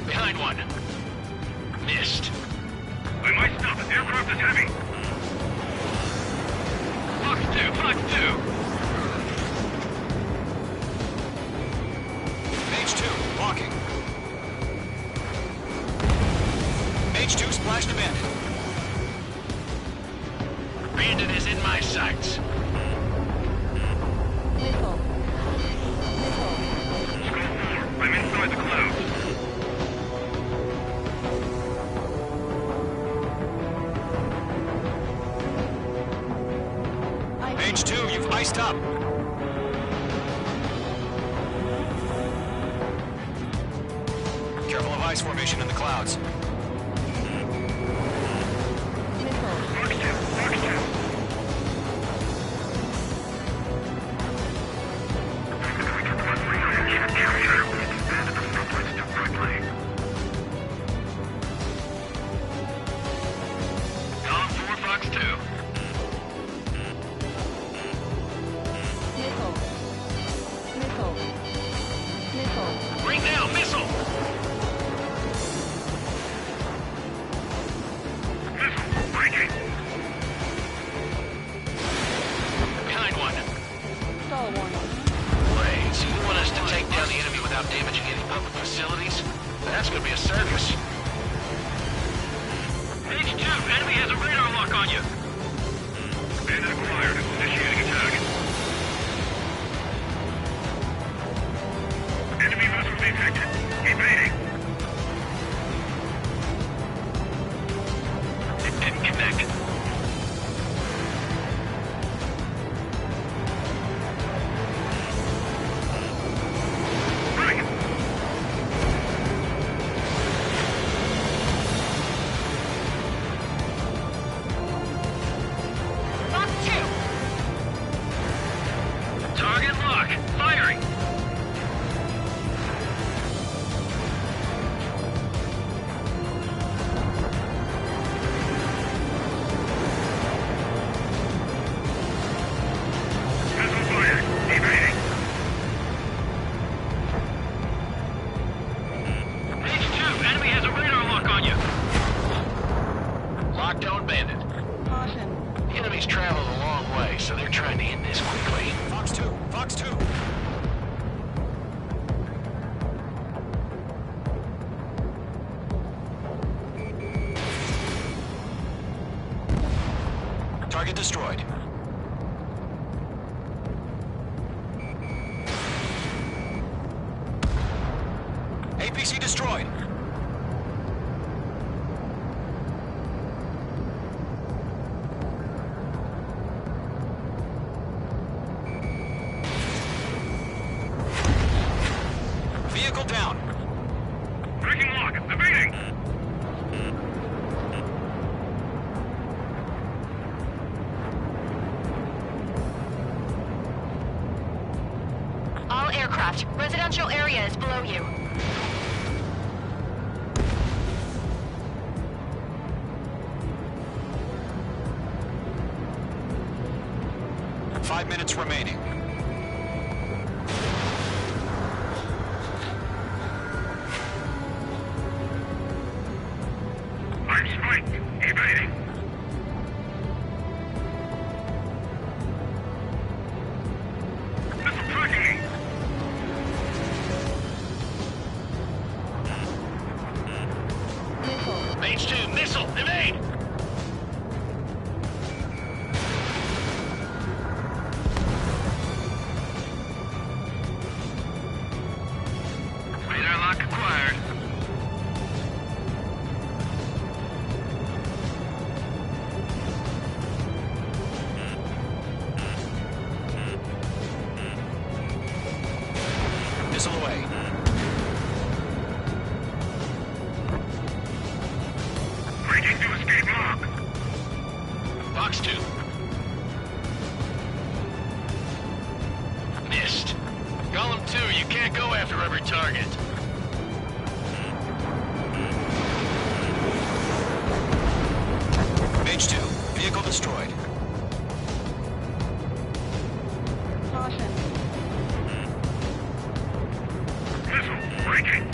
Behind one. Missed. I might stop. The aircraft is heavy. Fox 2, Fox 2. Mage 2, walking. Mage 2 splashed a bandit. Bandit is in my sights. Missile. Missile. Skull 4. I'm inside the clouds. Mage 2, you've iced up. Careful of ice formation in the clouds. Missile. Fox 2. Fox 2. Tom 4, Fox 2. Missile. Missile. Missile. Bring down missile. Missile. Breaking. Behind one. Stall warning. Wait, so you want us to take down the enemy without damaging any public facilities? That's gonna be a circus. Mage 2, enemy has a radar lock on you. Bandit acquired. Initiating attack. Enemy vessel detected. Evading. It didn't connect. Bring. Fox 2. Target lock. Firing. Missile fired. Evading. Mage 2, enemy has a radar lock on you. Lockdown bandit. Caution. The enemy's traveled a long way, so they're trying to end this quickly. Fox 2, Fox 2. Target destroyed. APC destroyed. Vehicle down. Breaking lock. Evading. All aircraft. Residential area is below you. Five minutes remaining. I'm spiked. Evading. Missile tracking me. Missile. Mage 2, missile, evade! can't go after every target. Mage 2, vehicle destroyed. Caution. Missile breaking.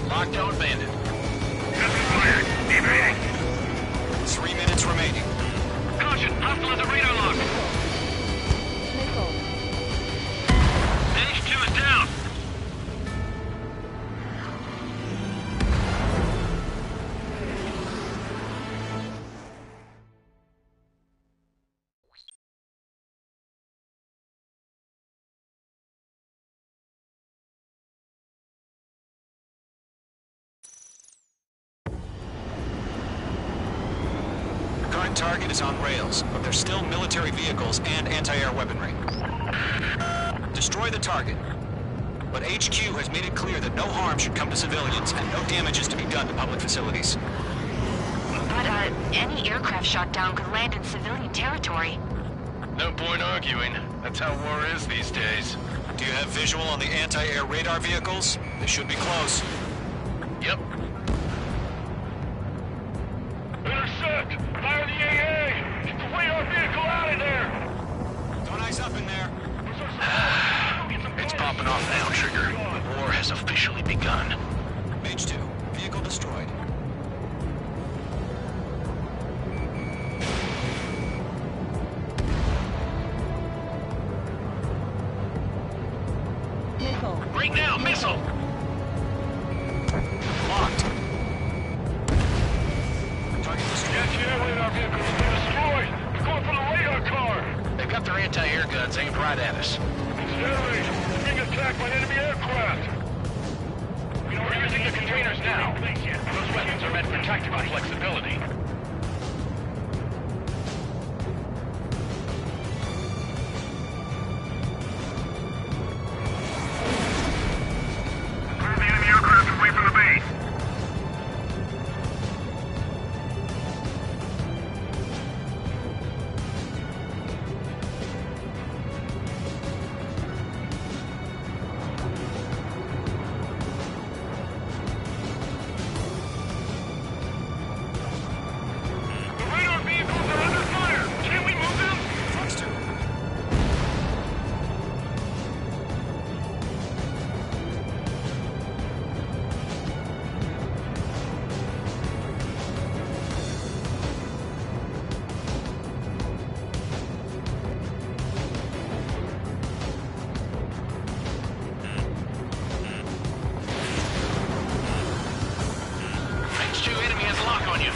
Lockdown bandit. Missile fired. Evading. 3 minutes remaining. Caution, hostile has a radar lock. Missile. Mage 2 is down. Current target is on rails, but there's still military vehicles and anti-air weaponry. Destroy the target. But HQ has made it clear that no harm should come to civilians and no damage is to be done to public facilities. But, any aircraft shot down could land in civilian territory. No point arguing. That's how war is these days. Do you have visual on the anti-air radar vehicles? They should be close. Yep. Intercept! Fire the AA! Get the radar vehicle out of there! Don't eyes up in there. It's popping off now, Trigger. The war has officially begun. Mage 2, vehicle destroyed. Missile. Right now, missile! Locked. Target destroyed. Anti-air radar vehicle has been destroyed! We're going for the radar car! They've got their anti-air guns aimed right at us. Stanley, we're being attacked by enemy aircraft! We're using the containers now. Those weapons are meant for tactical flexibility. Clear the enemy aircraft away from the base! The radar vehicles are under fire! Can we move them? Fox 2. Mage 2 enemy has a lock on you.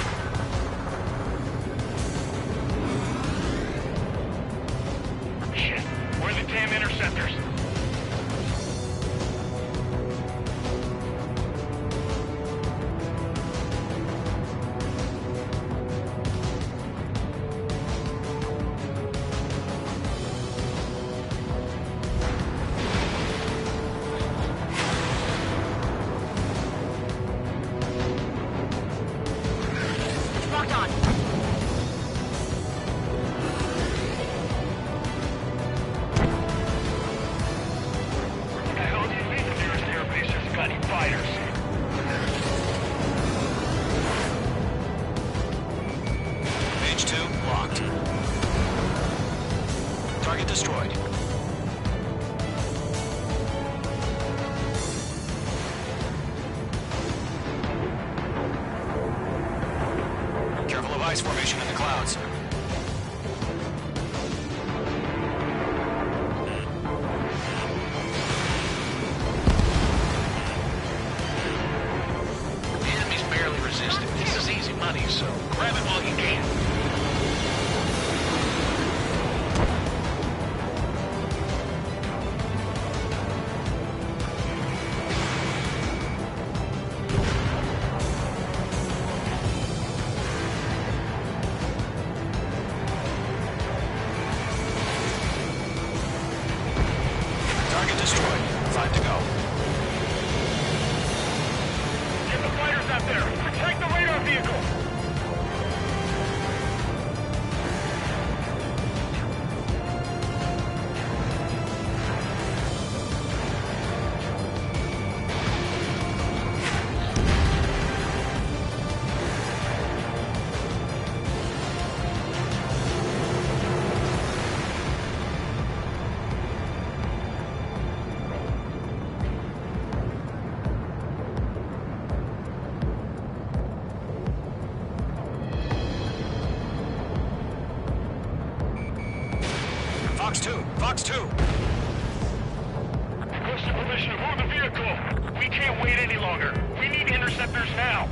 Shit. Where are the damn interceptors? Locked on. What the hell do you mean the nearest airbase hasn't got any fighters? Mage 2, locked. Target destroyed. Careful of ice formation in the clouds. The enemy's barely resisting. This is easy money, so grab it while you can. Fox 2! Fox 2! Requesting permission to move the vehicle. We can't wait any longer. We need interceptors now.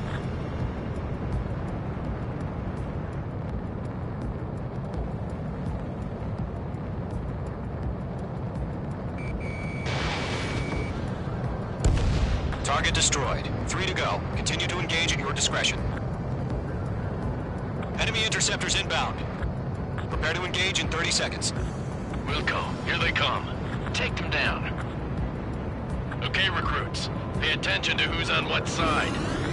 Target destroyed. 3 to go. Continue to engage at your discretion. Enemy interceptors inbound. Prepare to engage in 30 seconds. We'll go. Here they come. Take them down. Okay, recruits. Pay attention to who's on what side.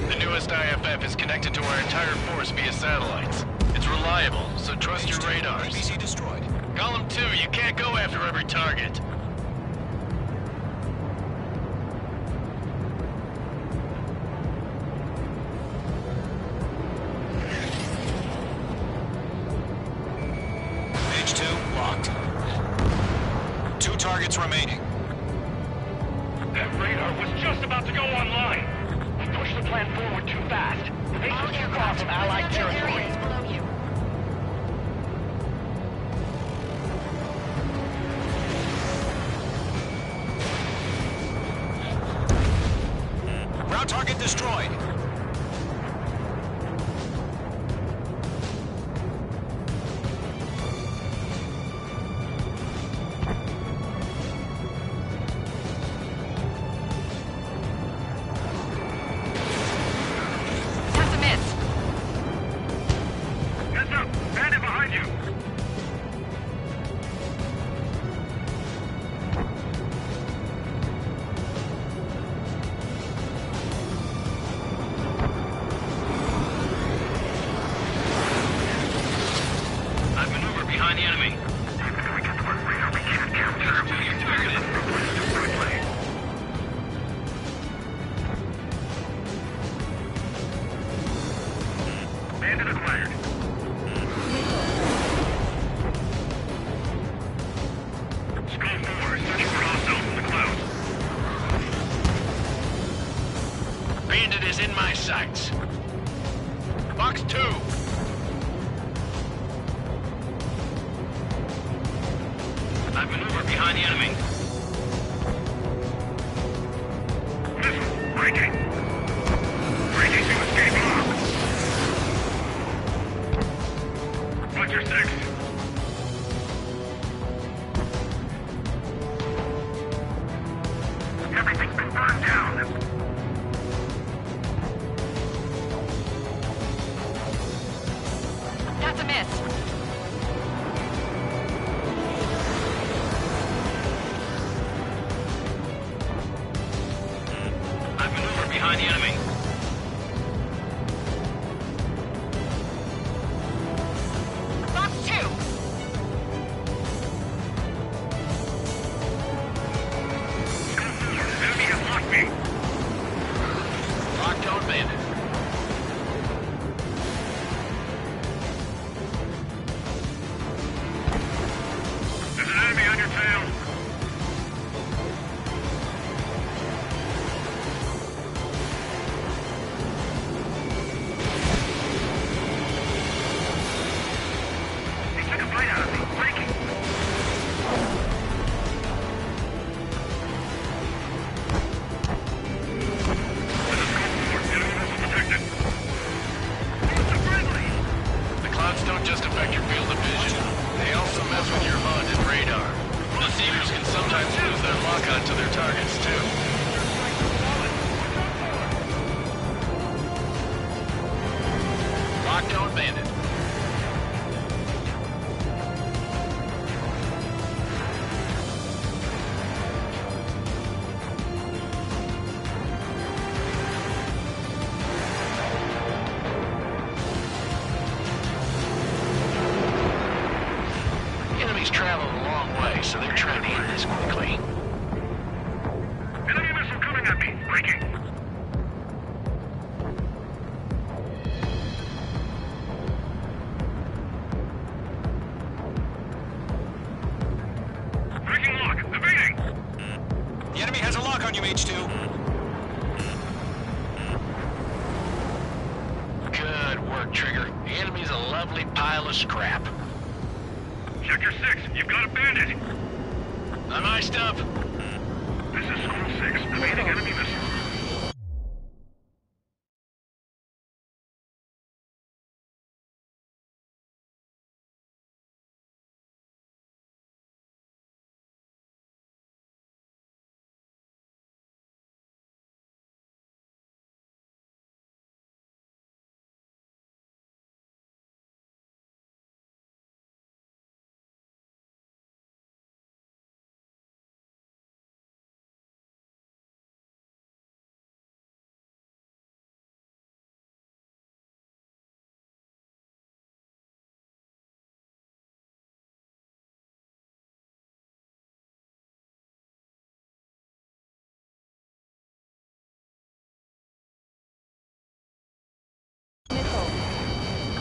The newest IFF is connected to our entire force via satellites. It's reliable, so trust your radars. ABC destroyed. Column 2, you can't go after every target. H2 locked. 2 targets remaining. That radar was just about to go online. We pushed the plan forward too fast. They All took you aircraft from in Allied residential territory. areas below you. Ground target destroyed. That's a miss. Heads up! Bandit behind you! I've maneuvered behind the enemy. We get the one radar we can't capture. You're targeted. Quickly. Bandit acquired. Skull 4 is searching for hostiles in the clouds. Bandit is in my sights. Fox 2. I've maneuvered behind the enemy. Missile, breaking. Breaking to escape lock. Roger 6. Everything's been burned down. That's a miss. I've maneuvered behind the enemy. Fox 2. Skull 4, enemy has locked me. Locked on Bandit. There's an enemy on your tail. He took a bite out of me. Breaking. There's a Skull 4. Enemy missile detected. It's a friendly. The clouds don't just affect your field of vision. They also mess with your HUD and radar. Deceivers can sometimes lose their lock-on to their targets, too. Locked on Bandit. Enemies traveled a long way, so they're trying to end this quickly. Enemy missile coming at me. Breaking. Breaking lock. Evading. The enemy has a lock on you, H2. Good work, Trigger. The enemy's a lovely pile of scrap. Sector 6, you've got a bandit. I'm iced up. This is School 6, evading enemy missile.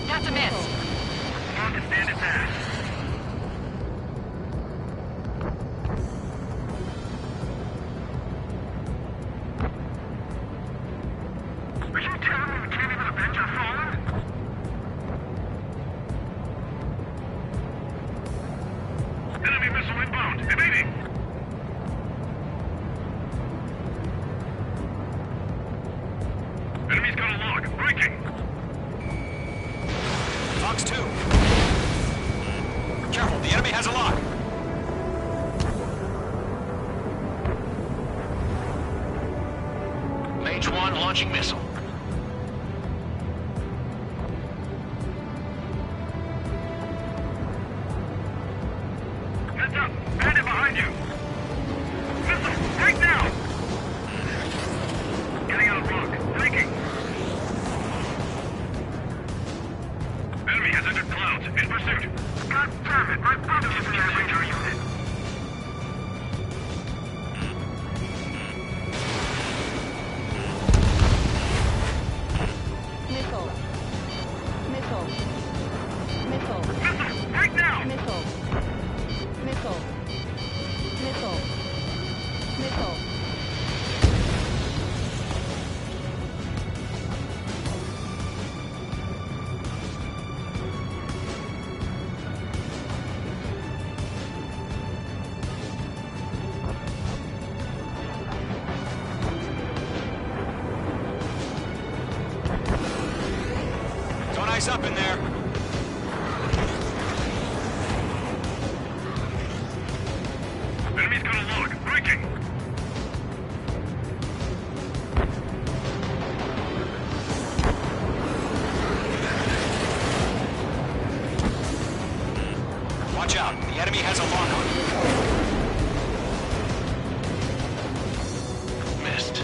That's a miss. On to bandit pass. Are you telling me we can't even avenge our fallen? Enemy missile inbound. Evading. Enemy's got a log. Breaking. Fox 2. Careful, the enemy has a lock. Mage 1 launching missile. Heads up! Bandit behind you! Missile! Right now! Getting out of rock. Breaking. Enemy has entered clouds. In pursuit. God damn it! My brother was in that radar unit. Missile. Missile. Missile. Missile! Right now! Missile. Missile. Missile. Missile. Don't ice up in there. Enemy's got a log. Breaking. Watch out, the enemy has a lock on you. Missed.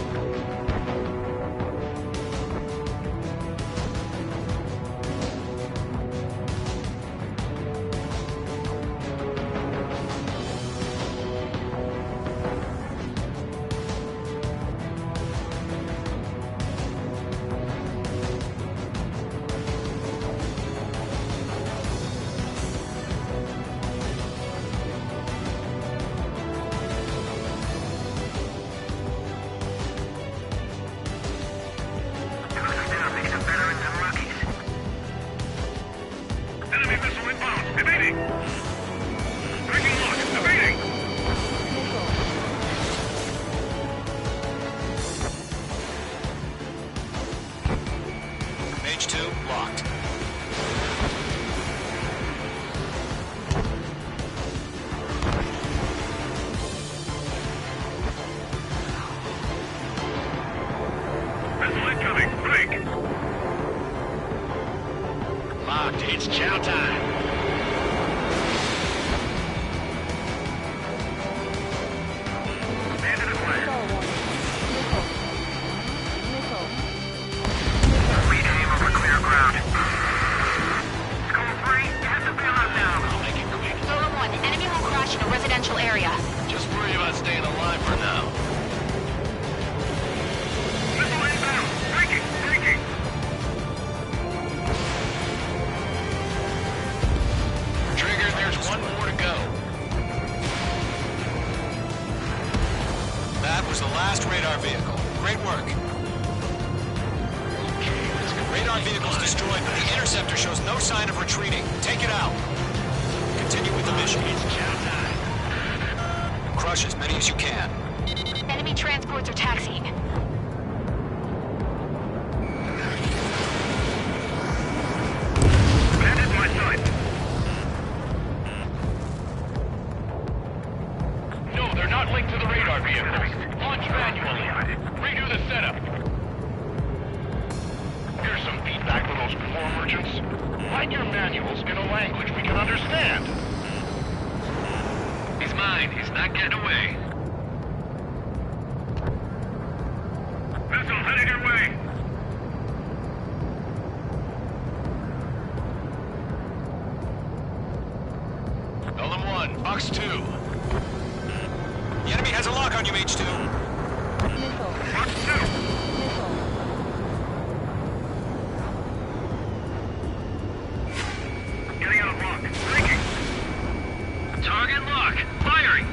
Enemy missile inbound. Evading. Breaking lock. Evading. Mage 2, locked. Missile incoming. Break. Locked. It's chow time. Bandit away. Missile. Reclaim over clear ground. School 3, you have to bail out now. I'll make it quick. Solo 1, enemy will crash in a residential area. Just worry about staying alive for now. Missile inbound. Breaking. Breaking. Trigger, there's one more to go. That was the last radar vehicle. Great work. Okay, let's go. Radar vehicle's destroyed, but the interceptor shows no sign of retreating. Take it out. Continue with the mission. Crush as many as you can. Enemy transports are taxiing. Bandit my sight. No, they're not linked to the radar vehicles. Launch manually. Redo the setup. Here's some feedback for those core merchants. Write your manuals in a language we can understand. He's mine. He's not getting away. Missile headed your way. LM1, Box 2. The enemy has a lock on you, H2. Missile. Box 2. Missile. Getting out of lock. Breaking. Target lock. Firing.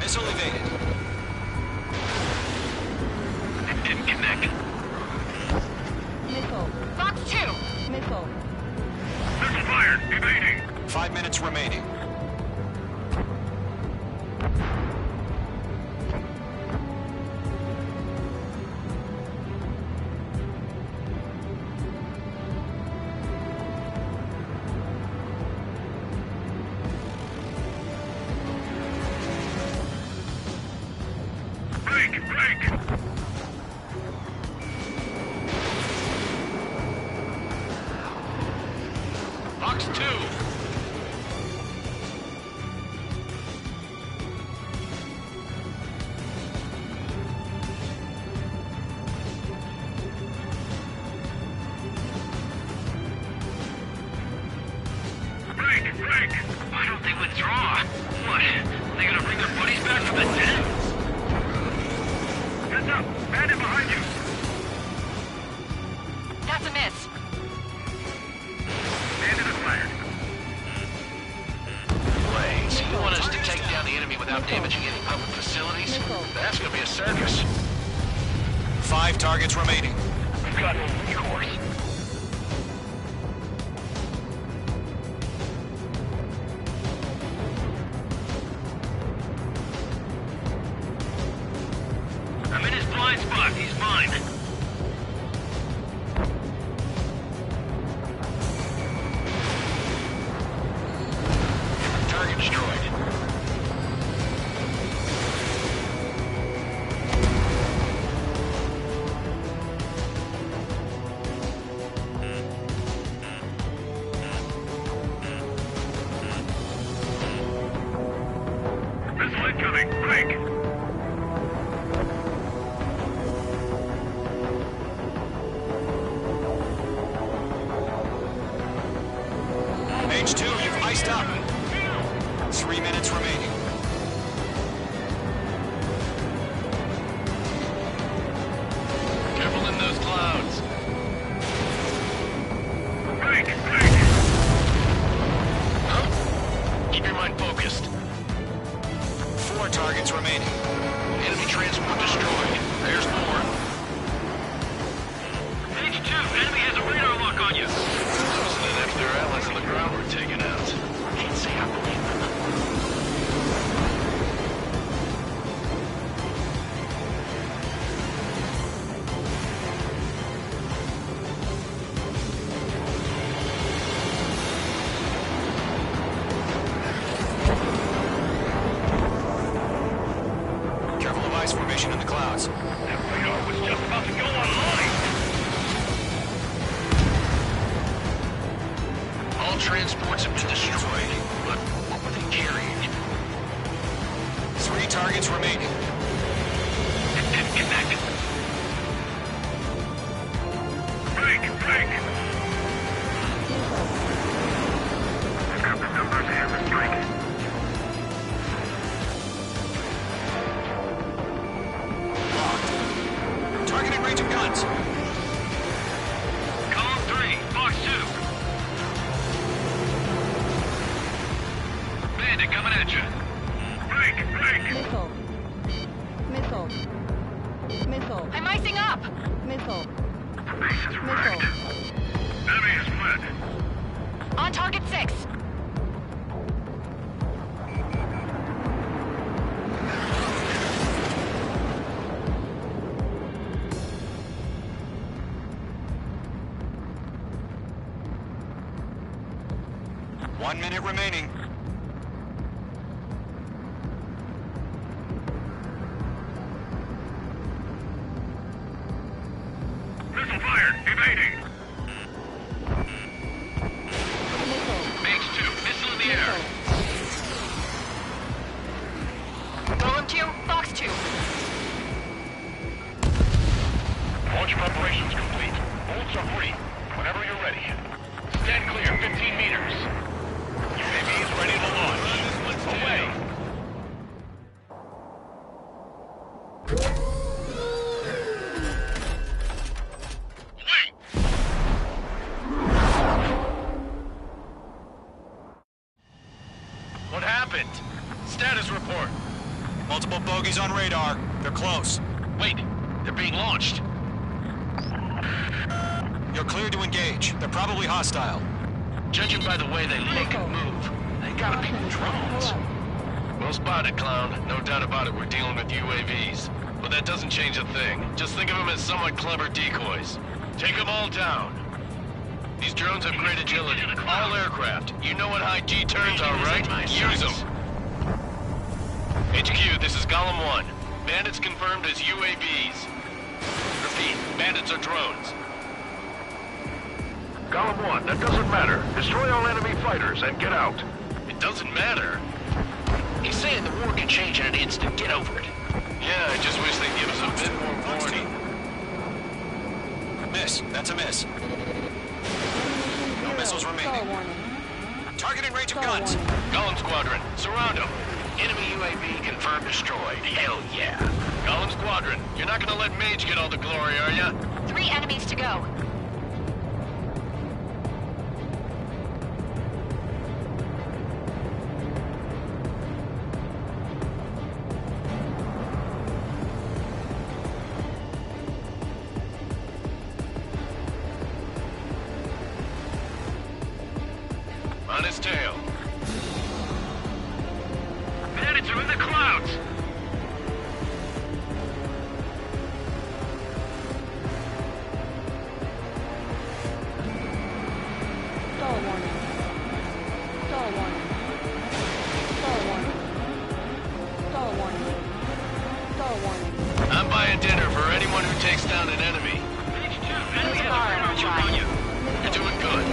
Missile evaded. It didn't connect. Missile. Box 2! Missile. Missile fired. Evading. 5 minutes remaining. Break. Break. Box 2. Break. Break. Why don't they withdraw? What? They gonna bring their buddies back from the dead? Heads up. Bandit behind you. That's a miss. Bandit acquired. Blaze, you want us to take down the enemy without damaging any public facilities? Missile. That's gonna be a circus. 5 targets remaining. We've got no recourse. I'm in his blind spot. He's mine. Target destroyed. Missile incoming. Break. H2, you've iced up. 3 minutes remaining. Careful in those clouds. Break. Break. Huh? Keep your mind focused. 4 targets remaining. Enemy transport destroyed. There's more. H2, enemy has a radar lock on you. Those are the next their allies on the ground were taken out. Can't say I believe them. Careful of ice formation in the clouds. That radar was just about to go online. All transports have been destroyed, but what were they carrying? 3 targets remaining. It didn't connect. Break. Break. I've got the numbers and the strike. Locked. Targeting range of guns. Column 3, Box 2. Bandit coming at you. Break. Break. Missile. Missile. Missile. I'm icing up! Missile. The base is wrecked. Missile. Enemy has fled. On target 6. 1 minute remaining. Missile fired. Evading. Missile. Mage 2, missile in the air. Golem 2, Fox 2. Launch preparations complete. Bolts are free. Whenever you're ready. Stand clear, 15 meters. UAV is ready to launch. Away. Wait! What happened? Status report. Multiple bogies on radar. They're close. Wait, they're being launched. You're cleared to engage. They're probably hostile. Judging by the way they look and move, they gotta be drones. Well spotted, clown. No doubt about it, we're dealing with UAVs. But that doesn't change a thing. Just think of them as somewhat clever decoys. Take them all down. These drones have great agility. All aircraft. You know what high G turns are, right? Use them. HQ, this is Golem 1. Bandits confirmed as UAVs. Repeat, bandits are drones. Golem 1, that doesn't matter. Destroy all enemy fighters and get out. It doesn't matter. He's saying the war can change in an instant. Get over it. Yeah, I just wish they'd give us a bit more warning. Miss. That's a miss. No missiles remaining. Targeting range of guns. Golem Squadron, surround them. Enemy UAV confirmed destroyed. Hell yeah. Golem Squadron, you're not gonna let Mage get all the glory, are ya? 3 enemies to go. On his tail. Bandits are in the clouds. Stall warning. Stall warning. Stall warning. Stall warning. Stall warning. I'm buying dinner for anyone who takes down an enemy. You're doing good.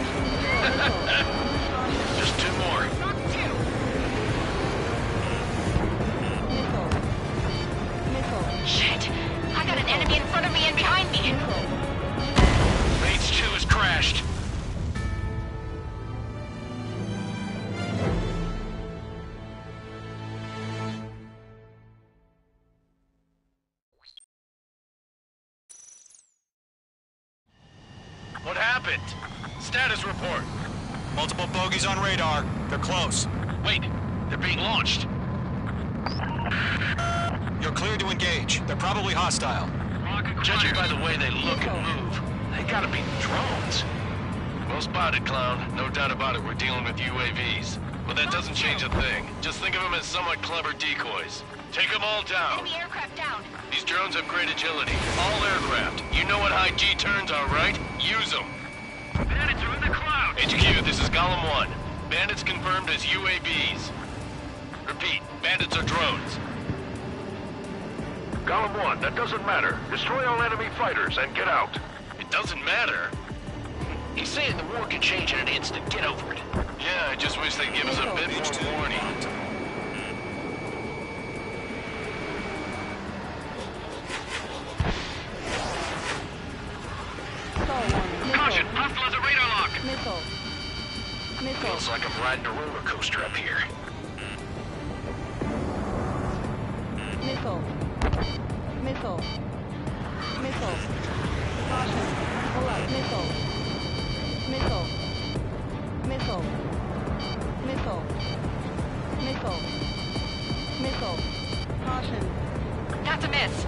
Just 2 more. Missile. Missile. Shit! I got an enemy in front of me and behind me! Mage 2 has crashed. What happened? Status report. Multiple bogies on radar. They're close. Wait, they're being launched. You're cleared to engage. They're probably hostile. Judging by the way they look and move, they gotta be drones. Well spotted, clown. No doubt about it, we're dealing with UAVs. But that doesn't change a thing. Just think of them as somewhat clever decoys. Take them all down. Enemy aircraft down. These drones have great agility. All aircraft. You know what high G turns are, right? Use them. Bandits are in the clouds. HQ, this is Golem 1. Bandits confirmed as UAVs. Repeat, bandits are drones. Golem 1, that doesn't matter. Destroy all enemy fighters and get out. It doesn't matter. He's saying the war can change in an instant. Get over it. Yeah, I just wish they'd give us a bit more warning. Stall warning. Caution, hostile has a radar lock. Missile. Missile. Feels like I'm riding a roller coaster up here. Missile. Missile. Missile. Caution. Pull up. Missile. Missile. Missile. Missile. Missile. Missile. Caution. That's a miss.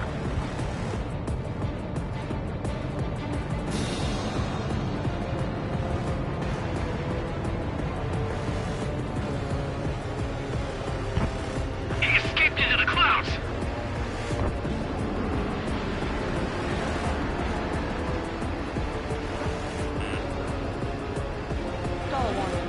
He escaped into the clouds. Stall warning.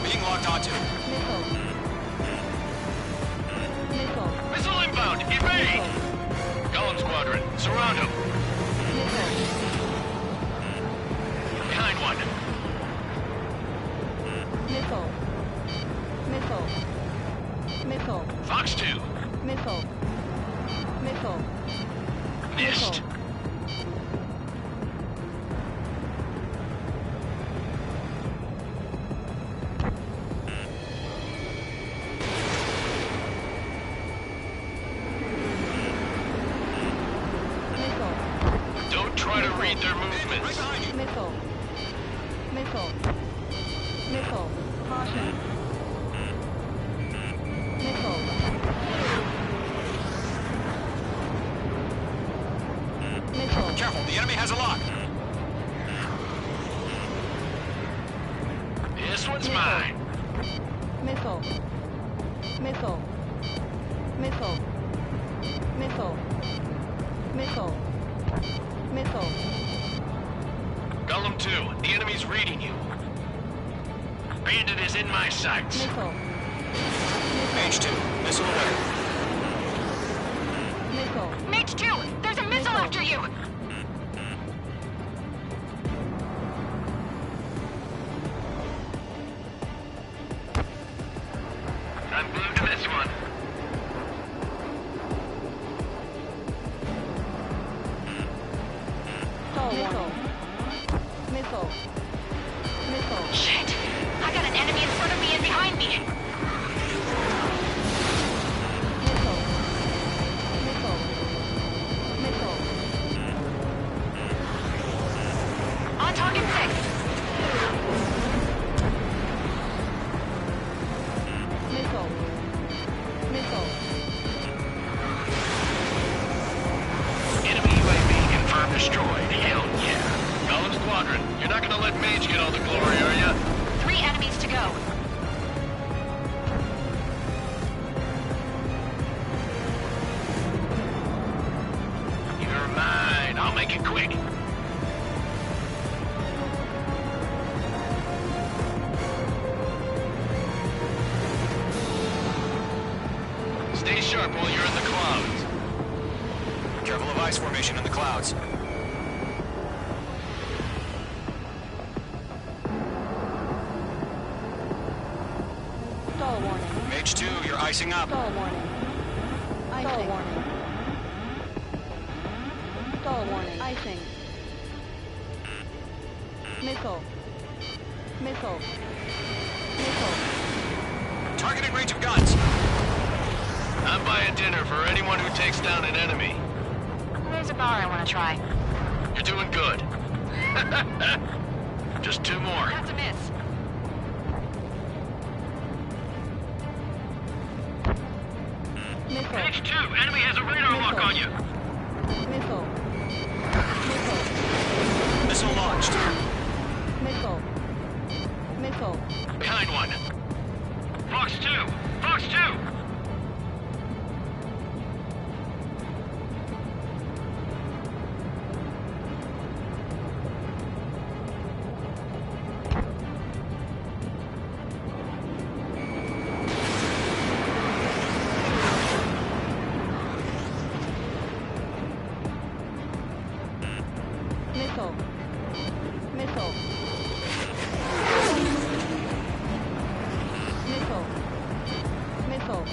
being locked onto. Missile. Missile. Missile inbound! Evade! Golem Squadron, surround him! Missile. Behind one. Missile. Missile. Missile. Fox 2. Missile. Missile. Missed. Don't try to read their movements. Missile. Missile. Missile. Caution. Missile. Missile. Careful, the enemy has a lock. This one's mine. Missile. Missile. Missile. Missile. Missile. Missile. Golem 2, the enemy's reading you. Bandit is in my sights. Missile. Mage 2, missile away. Missile. Mage 2, there's a missile after you! I'm glued to this one. Missile. Missile. Missile. Shit! I got an enemy in front of me and behind me! Missile. Missile. Missile. On target 6! Missile. Missile. Enemy UAV confirmed destroyed. Hell yeah. Golem Squadron, you're not gonna let Mage get all the glory, are ya? 3 enemies to go. You're mine. I'll make it quick. Stay sharp while you're in the clouds. Careful of ice formation in the clouds. Stall warning. Mage 2, you're icing up. Stall warning. Stall warning. Stall warning. Icing. Missile. Missile. Missile. Targeting range of guns. I'm buying dinner for anyone who takes down an enemy. There's a bar I want to try. You're doing good. Just 2 more. That's a miss. Missile. Mage 2, enemy has a radar lock on you. Missile. Missile. Missile launched. Missile. Missile. Behind one. Fox 2! Fox 2! Missile. Missile. Missile. Missile.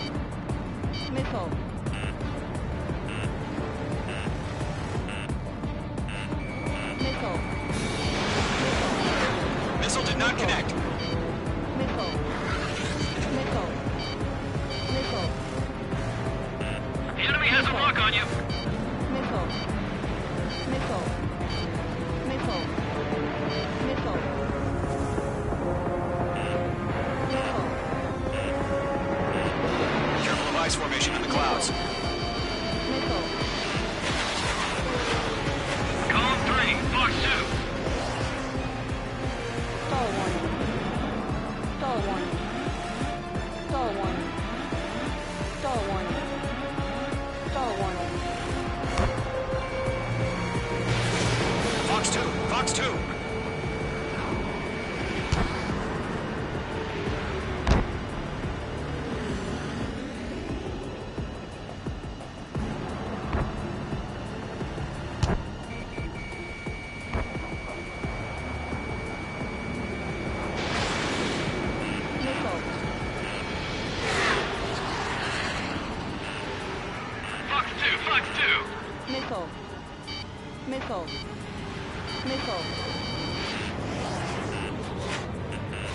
Missile. Missile.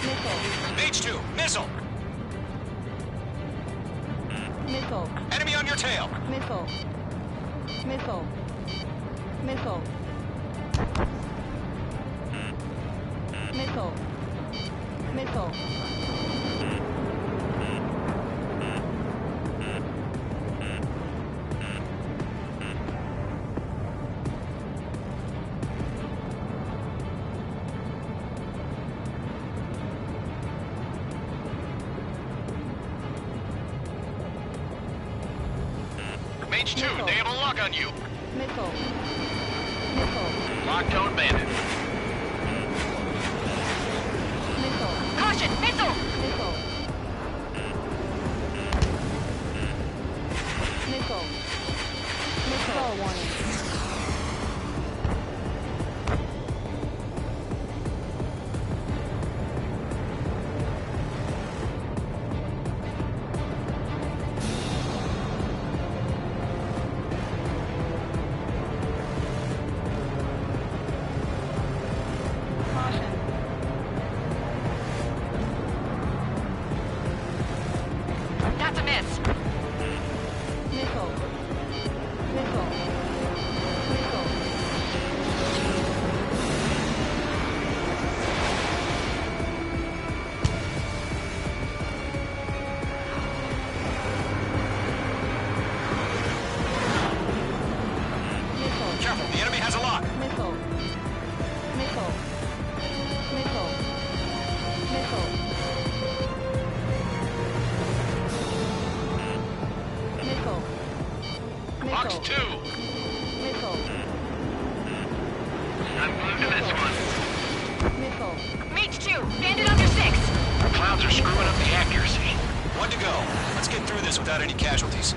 Missile. H2, missile! Missile. Enemy on your tail! Missile. Missile. Missile. Missile. Missile. H2, they have a lock on you. Missile. Missile. Lockdown bandit. Missile. Caution! Missile! Missile. Missile. Missile warning. Caution. That's a miss. Missile. Missile. Missile. Missile. Careful, the enemy has a lock! Missile. Missile. Missile. Missile. Missile. Box Missile. 2. Missile. I'm glued to this one. Missile. Mage 2, bandit under 6. Our clouds are screwing up the accuracy. One to go. Let's get through this without any casualties.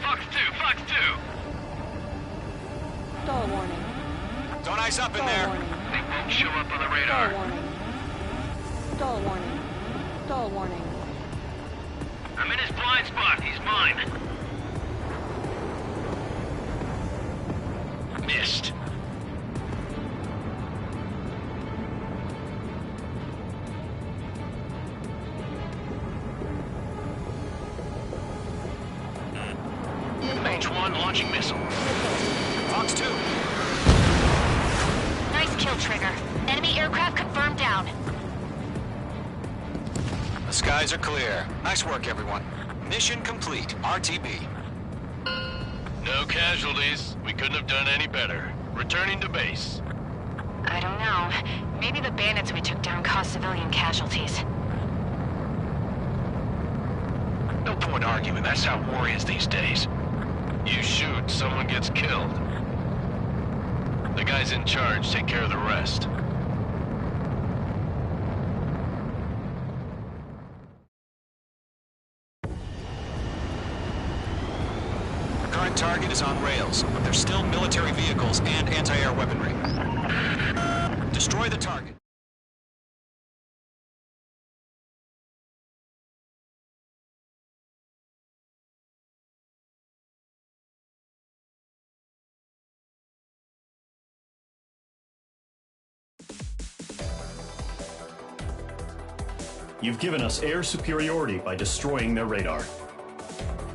Fox 2, Fox 2. Stall warning. Don't ice up in Stall there. warning. They won't show up on the Stall radar. warning. Stall warning. Stall warning. I'm in his blind spot. He's mine. Missed. Mage 1 launching missile. Fox 2. Nice kill, Trigger. Enemy aircraft confirmed down. The skies are clear. Nice work, everyone. Mission complete. RTB. No casualties. We couldn't have done any better. Returning to base. I don't know. Maybe the bandits we took down caused civilian casualties. No point arguing. That's how war is these days. You shoot, someone gets killed. The guys in charge take care of the rest. Current target is on rails, but there's still military vehicles and anti-air weaponry. Destroy the target. You've given us air superiority by destroying their radar.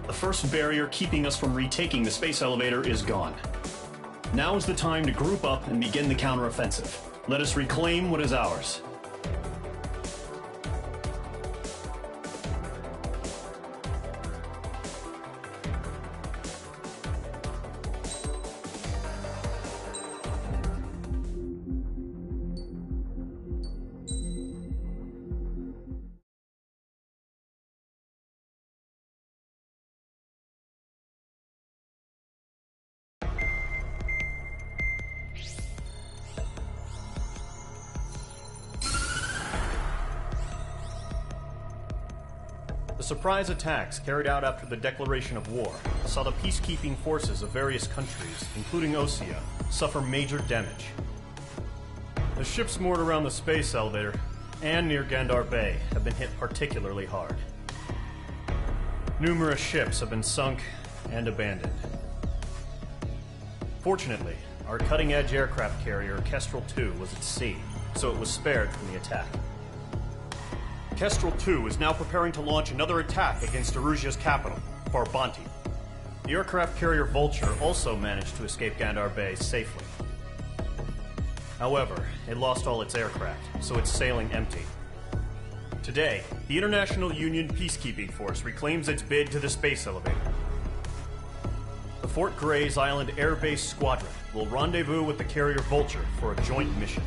The first barrier keeping us from retaking the space elevator is gone. Now is the time to group up and begin the counteroffensive. Let us reclaim what is ours. The surprise attacks carried out after the declaration of war saw the peacekeeping forces of various countries, including Osea, suffer major damage. The ships moored around the space elevator and near Gandar Bay have been hit particularly hard. Numerous ships have been sunk and abandoned. Fortunately, our cutting-edge aircraft carrier Kestrel 2 was at sea, so it was spared from the attack. Kestrel 2 is now preparing to launch another attack against Erusia's capital, Farbanti. The aircraft carrier Vulture also managed to escape Gandar Bay safely. However, it lost all its aircraft, so it's sailing empty. Today, the International Union Peacekeeping Force reclaims its bid to the space elevator. The Fort Gray's Island Air Base Squadron will rendezvous with the carrier Vulture for a joint mission.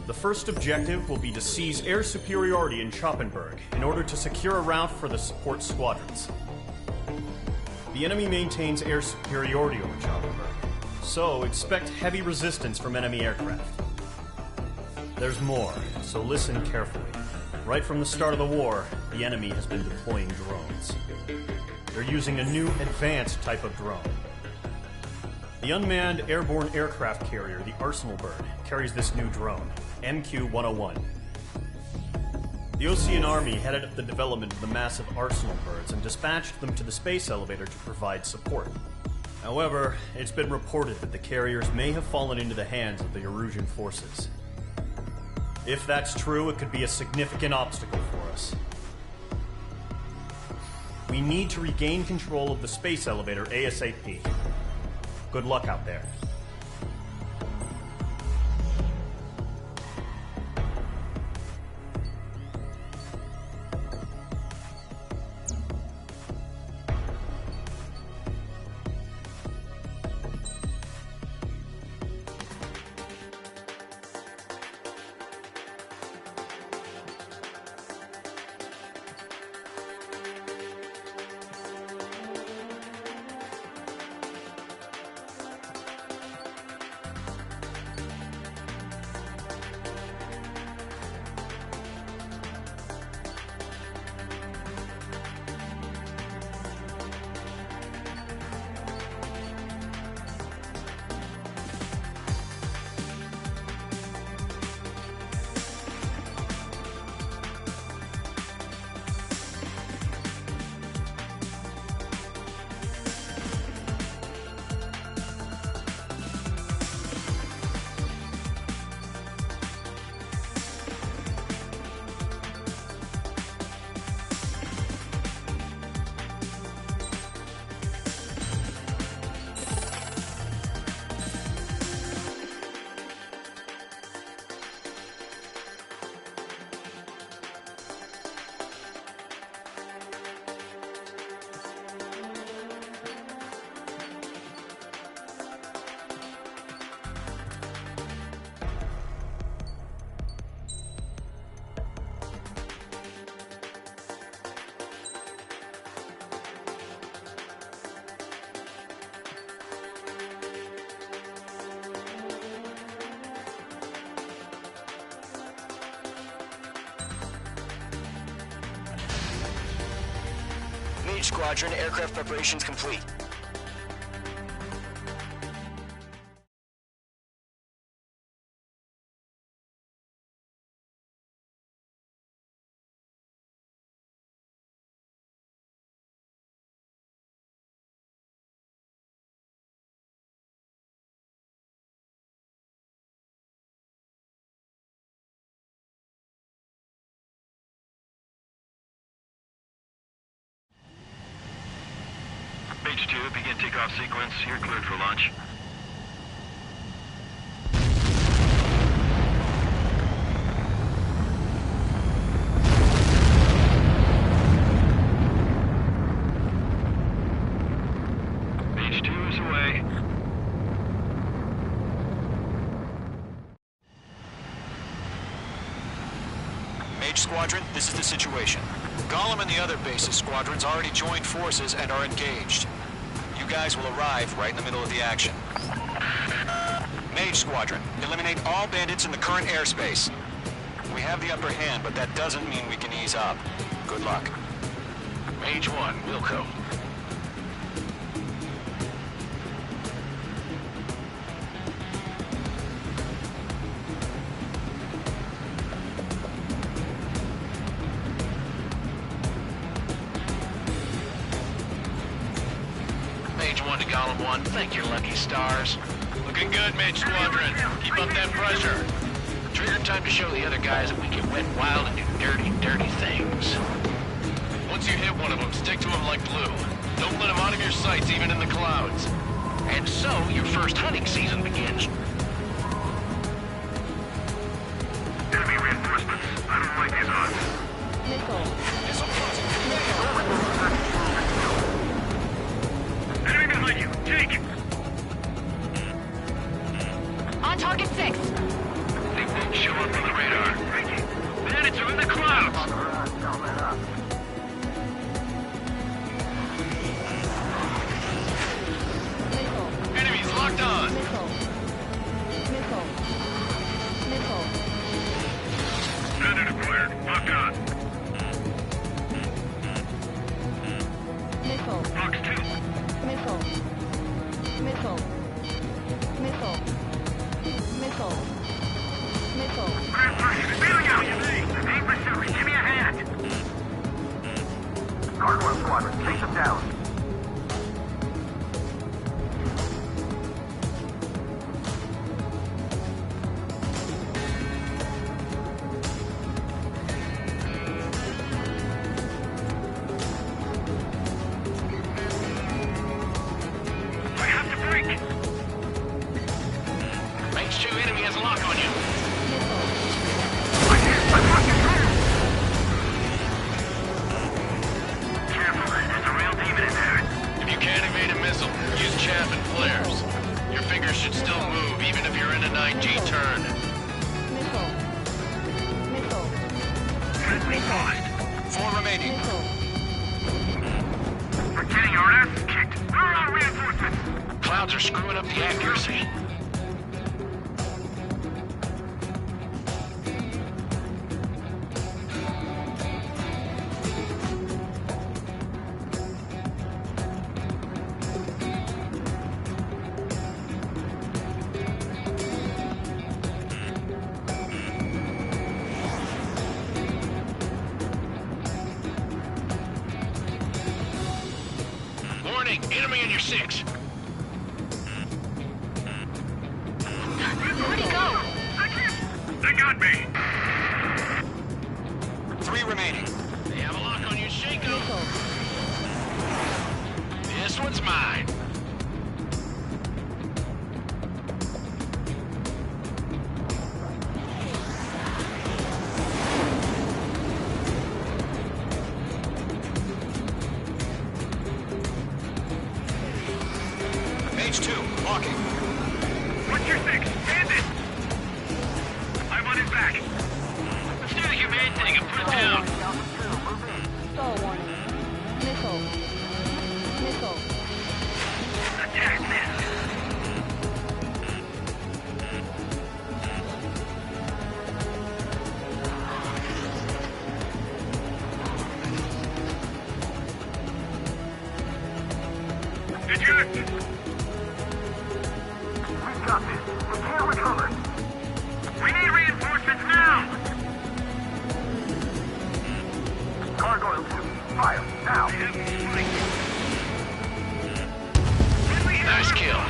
The first objective will be to seize air superiority in Schoppenberg in order to secure a route for the support squadrons. The enemy maintains air superiority over Schoppenberg, so expect heavy resistance from enemy aircraft. There's more, so listen carefully. Right from the start of the war, the enemy has been deploying drones. They're using a new advanced type of drone. The unmanned airborne aircraft carrier, the Arsenal Bird, carries this new drone, MQ-101. The Ocean Army headed up the development of the massive Arsenal Birds and dispatched them to the space elevator to provide support. However, it's been reported that the carriers may have fallen into the hands of the Erusian forces. If that's true, it could be a significant obstacle for us. We need to regain control of the space elevator ASAP. Good luck out there. Mage Squadron, aircraft preparations complete. Mage 2, begin takeoff sequence. You're cleared for launch. Mage 2 is away. Mage Squadron, this is the situation. Gollum and the other bases squadrons already joined forces and are engaged. You guys will arrive right in the middle of the action. Mage Squadron, eliminate all bandits in the current airspace. We have the upper hand, but that doesn't mean we can ease up. Good luck. Mage 1, Wilco. Mage 1 to Golem 1, thank your lucky stars. Looking good, Mage Squadron. Keep up that pressure. Trigger, time to show the other guys that we can wet wild and do dirty, dirty things. Once you hit one of them, stick to them like glue. Don't let them out of your sights, even in the clouds. And so, your first hunting season begins. Enemy reinforcements. I don't like these odds. Missile. Enemy behind you. Jake! On target 6. They won't show up on the radar. Bandits are in the clouds! Missile. Enemies locked on! Missile. Missile. Missile. Bandit acquired. Locked on. Missile. Box 2. Missile. Missile. Missile. Missile. Missile. Feeling out! Aim pursuit. Give me a hand! Gargoyle Squadron, chase them down. I have to break! Mage 2 enemy has a lock on you. Careful, there's a real demon in there. If you can't evade a missile, use chaff and flares. Your fingers should still move, even if you're in an IG turn. Missile. Missile. Enemy lost. 4 remaining. Missile. We're getting our asses kicked. Where are our reinforcements? Clouds are screwing up the accuracy. Warning, enemy in your 6. Where'd he go? They got me. 3 remaining. They have a lock on you, Shaco. This one's mine. Mage 2, walking. What's your 6? Bandit! I'm on his back. Let's do the humane thing and put it down. Stall warning. Missile. Missile. Attack this. Eject! We got this. We can't recover. We need reinforcements now! Gargoyle 2, fire, now! Nice kill.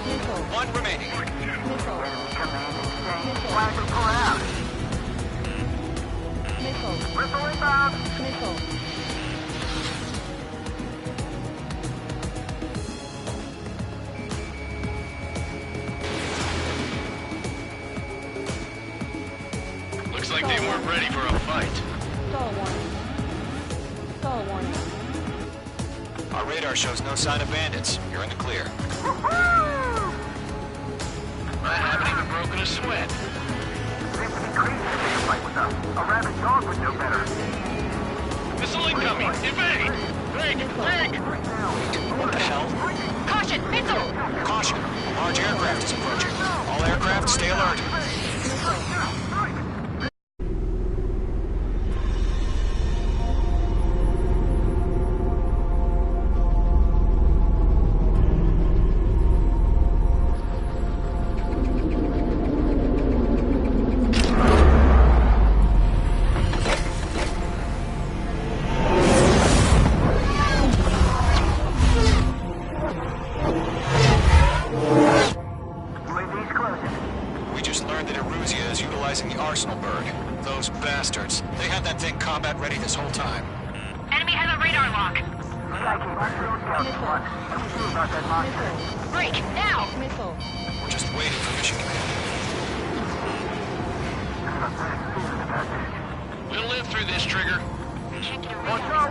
Missile. 1 remaining. Missile. Flag and pull out! Missile. Whistle inbound! Missile. Looks like they weren't ready for a fight. Stall warning. Stall warning. Our radar shows no sign of bandits. You're in the clear. I haven't even broken a sweat. Seems to be crazy to fight with us. A rabid dog would know better. Missile incoming! Evade! Break! Break! What the hell? Caution! Missile! Caution! A large aircraft is approaching. All aircraft, stay alert. neutralizing the Arsenal bird. Those bastards. They had that thing combat ready this whole time. Enemy has a radar lock. Break, now! Missile. We're just waiting for mission command. We'll live through this, Trigger. Can't get a radar.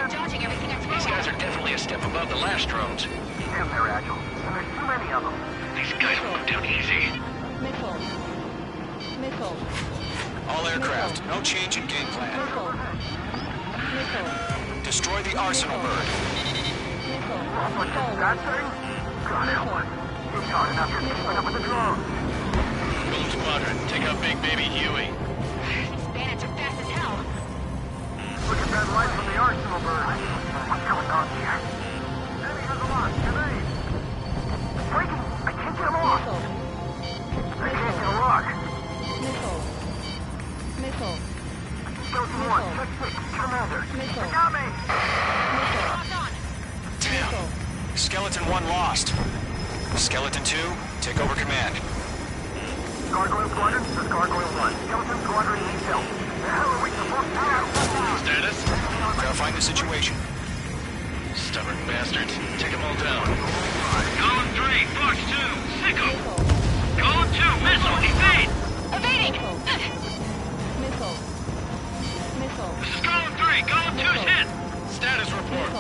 Dodging everything I throw. These guys are definitely a step above the last drones. Damn, they're agile. And there's too many of them. These guys will go down easy. Missile. Missile. All aircraft, no change in game plan. Missile. Missile. Destroy the Arsenal bird. Missile. That thing? God help us. It's hard enough just keeping up with the drone. Gold Squadron, take out Big Baby Huey. These bandits are fast as hell. Look at that light from the Arsenal bird. What's going on here? Enemy has a lock. Grenade. Breaking. I can't get him off. Missile. I can't get a lock. Missile. Missile. Skeleton 1, check 6, Commander. Missile. They got me. Missile. Damn. Skeleton 1 lost. Skeleton 2, take over command. Gargoyle Squadron, this is Gargoyle 1. Skeleton Squadron needs help. The hell are we supposed to do? Status? Verifying the situation. Stubborn bastards. Take them all down. Column 3, Fox 2, Sicko. Column 2, missile, evade. Evading! Missile. Missile. This is column 3, column 2's hit. Status report.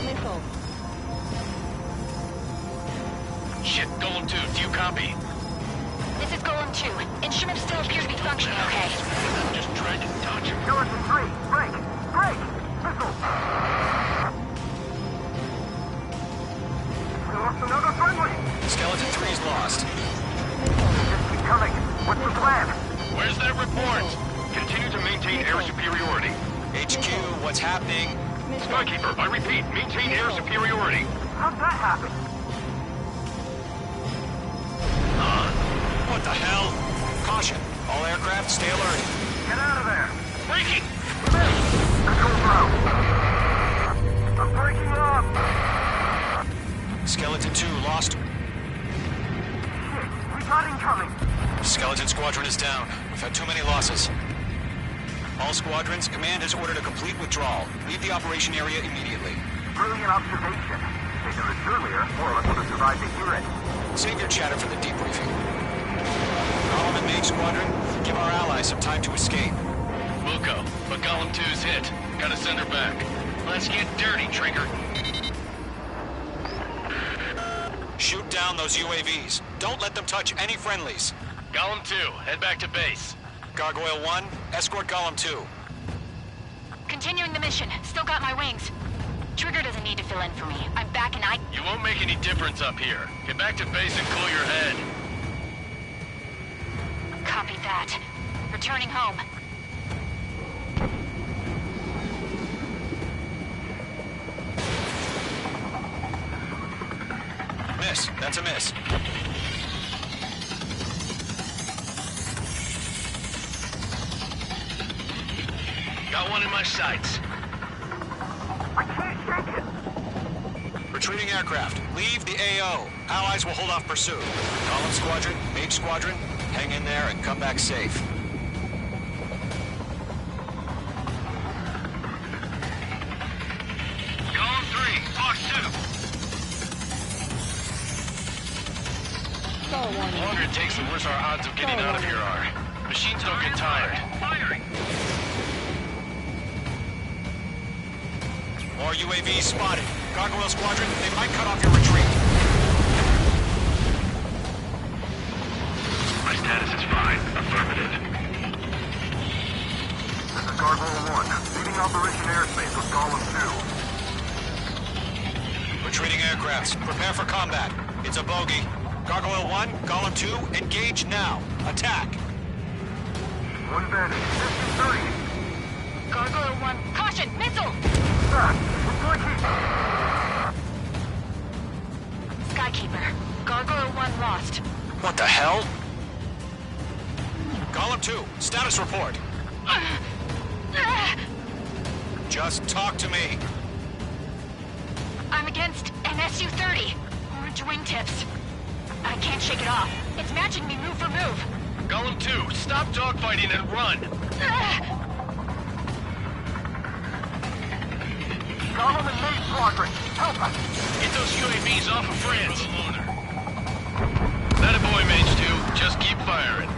Missile. Shit, Golem 2, do you copy? This is Golem 2. Instruments still appear to be functioning okay. Just tried to dodge him. Skeleton 3, break! Break! Missile! We lost another friendly! Skeleton 3's lost. Just keep coming. What's the plan? Where's that report? Continue to maintain air superiority. HQ, what's happening? Skykeeper, I repeat, maintain air superiority. How'd that happen? What the hell? Caution. All aircraft, stay alert. Get out of there! Breaking! Control ground. I'm breaking up! Skeleton 2 lost. Shit, we got incoming! Skeleton Squadron is down. We've had too many losses. All squadrons, command has ordered a complete withdrawal. Leave the operation area immediately. Brilliant observation. If they'd done this earlier, more of us would have survived to hear it. Save your chatter for the debriefing. Column and Mage Squadron, give our allies some time to escape. We'll go, but Golem 2's hit. Gotta send her back. Let's get dirty, Trigger. Shoot down those UAVs. Don't let them touch any friendlies. Golem 2, head back to base. Gargoyle 1, escort Golem 2. Continuing the mission. Still got my wings. Trigger doesn't need to fill in for me. I'm back and I... You won't make any difference up here. Get back to base and cool your head. Copy that. Returning home. Miss. That's a miss. Got one in my sights. I can't shake it! Retreating aircraft, leave the AO. Allies will hold off pursuit. Column Squadron, Mage Squadron, hang in there and come back safe. Column 3, Fox 2. The longer it takes, the worse our odds of getting out of here are. Machines don't get tired. Firing. More UAVs spotted. Gargoyle Squadron, they might cut off your retreat. My status is fine. Affirmative. This is Gargoyle 1, leading Operation Airspace with Golem 2. Retreating aircrafts, prepare for combat. It's a bogey. Gargoyle 1, Golem 2, engage now. Attack. One bandit, distance 30. Gargoyle 1, caution! Missile! Skykeeper. Gargoyle 1 lost. What the hell? Golem 2, status report. Just talk to me. I'm against an Su-30. Orange wingtips. I can't shake it off. It's matching me move for move. Golem 2, stop dogfighting and run! Golem and Maid Squadron, help us! Get those UAVs off of France! That a boy, Mage 2. Just keep firing.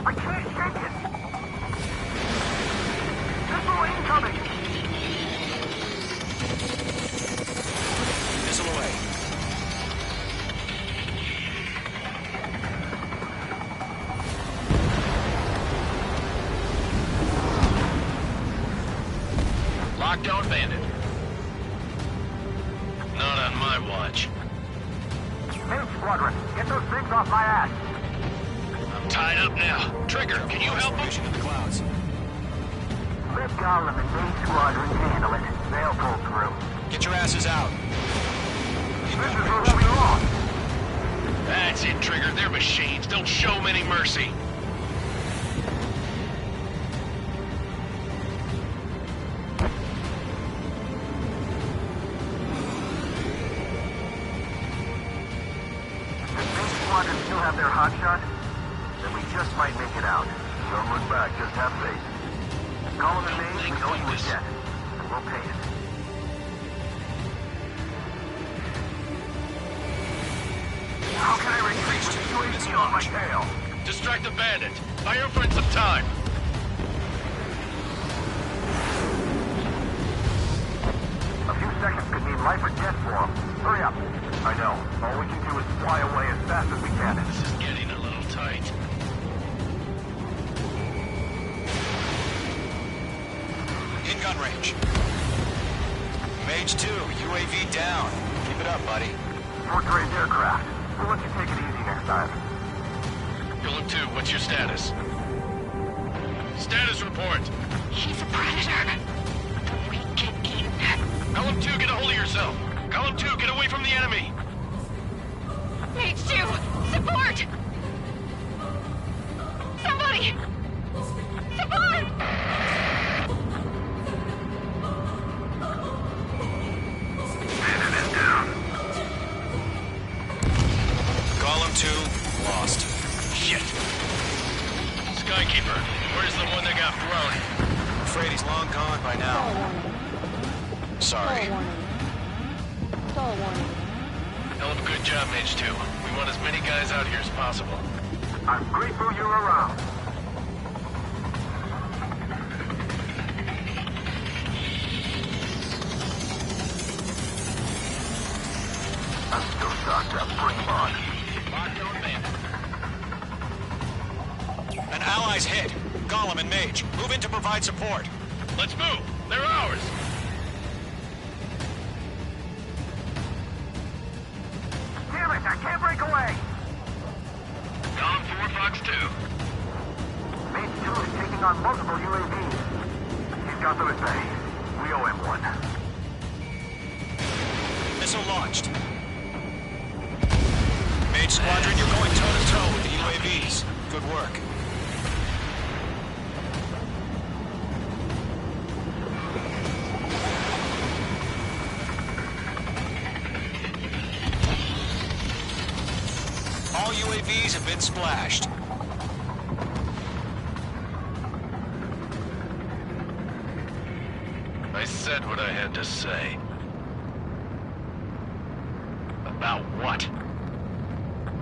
I can't shake it! Missile incoming! Missile away. Lockdown bandit. Not on my watch. Maid Squadron, get those things off my ass! I'm tied up now. Trigger, can you help him? Vision in the clouds. Let Golem and Maid Squadron handle it. They'll pull through. Get your asses out. This is where we belong. That's it, Trigger. They're machines. Don't show them any mercy. If Maid Squadron still have their hotshot, then we just might make it out. Don't look back, just have faith. Golem and Maid, we know you a debt, and we'll pay it. How can I retreat with the UAV on my tail? Distract the bandit. Buy your friend some time. A few seconds could mean life or death for him. Hurry up. I know. All we can do is fly away as fast as we can. This is getting a little tight. In gun range. Mage 2, UAV down. Keep it up, buddy. Fourth-grade aircraft. We'll let you take it easy next time. Golem 2, what's your status? Status report. He's a predator. We get eaten. Golem 2, get a hold of yourself. Golem 2, get away from the enemy. Mage 2, support! Somebody! Support! Bandit is down. Golem 2, lost. Shit. Skykeeper, where's the one that got thrown? I'm afraid he's long gone by now. Sorry. Hell of a good job, Mage 2. We want as many guys out here as possible. I'm grateful you're around. I'm still shocked up. Bring him on. Lockdown bandit. An ally's hit. Golem and Mage, move in to provide support. Let's move. They're ours. Damn it! I can't break away! Golem 4, Fox 2. Mage 2 is taking on multiple UAVs. He's got them at bay. We owe him one. Missile launched. Mage Squadron, you're going toe-to-toe with the UAVs. Good work. All UAVs have been splashed. I said what I had to say. About what?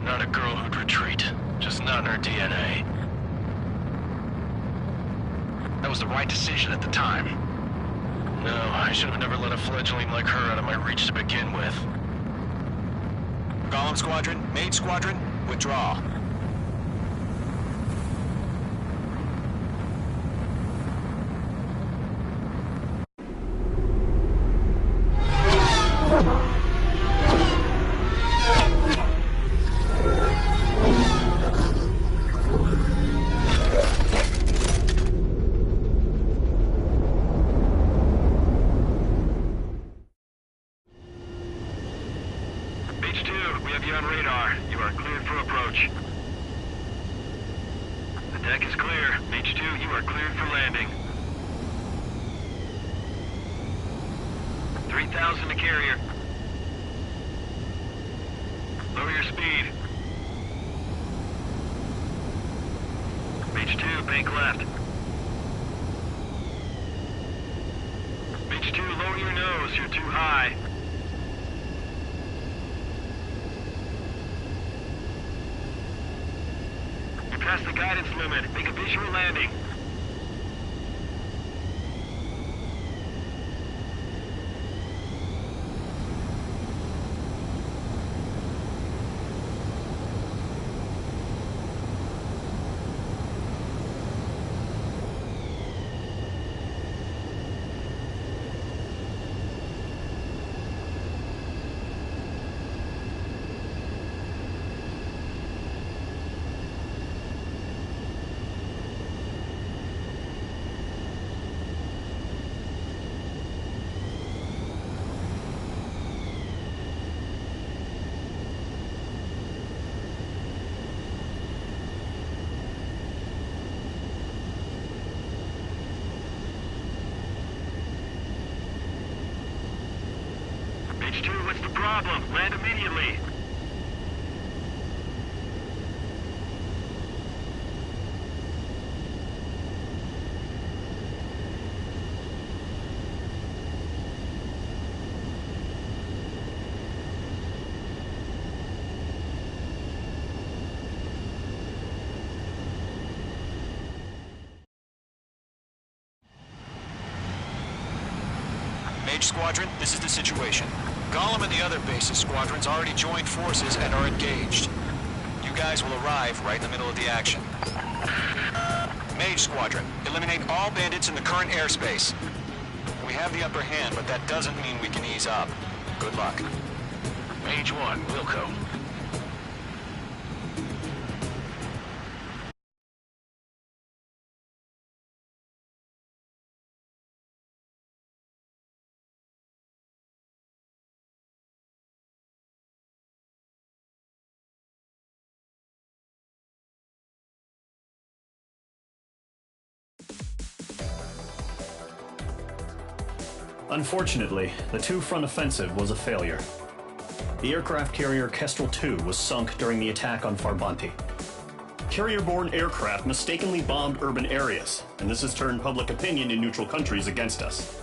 Not a girl who'd retreat. Just not in her DNA. That was the right decision at the time. No, I should have never let a fledgling like her out of my reach to begin with. Golem Squadron, Mage Squadron, withdraw. H2, we have you on radar. You are cleared for approach. The deck is clear. H2, you are cleared for landing. 3,000 to carrier. Lower your speed. H2, bank left. H2, lower your nose, you're too high. You're past the guidance limit. Make a visual landing. H2, what's the problem? Land immediately. Mage Squadron, this is the situation. Gollum and the other bases squadrons already joined forces and are engaged. You guys will arrive right in the middle of the action. Mage Squadron, eliminate all bandits in the current airspace. We have the upper hand, but that doesn't mean we can ease up. Good luck. Mage 1, Wilco. Unfortunately, the two-front offensive was a failure. The aircraft carrier Kestrel II was sunk during the attack on Farbanti. Carrier-borne aircraft mistakenly bombed urban areas, and this has turned public opinion in neutral countries against us.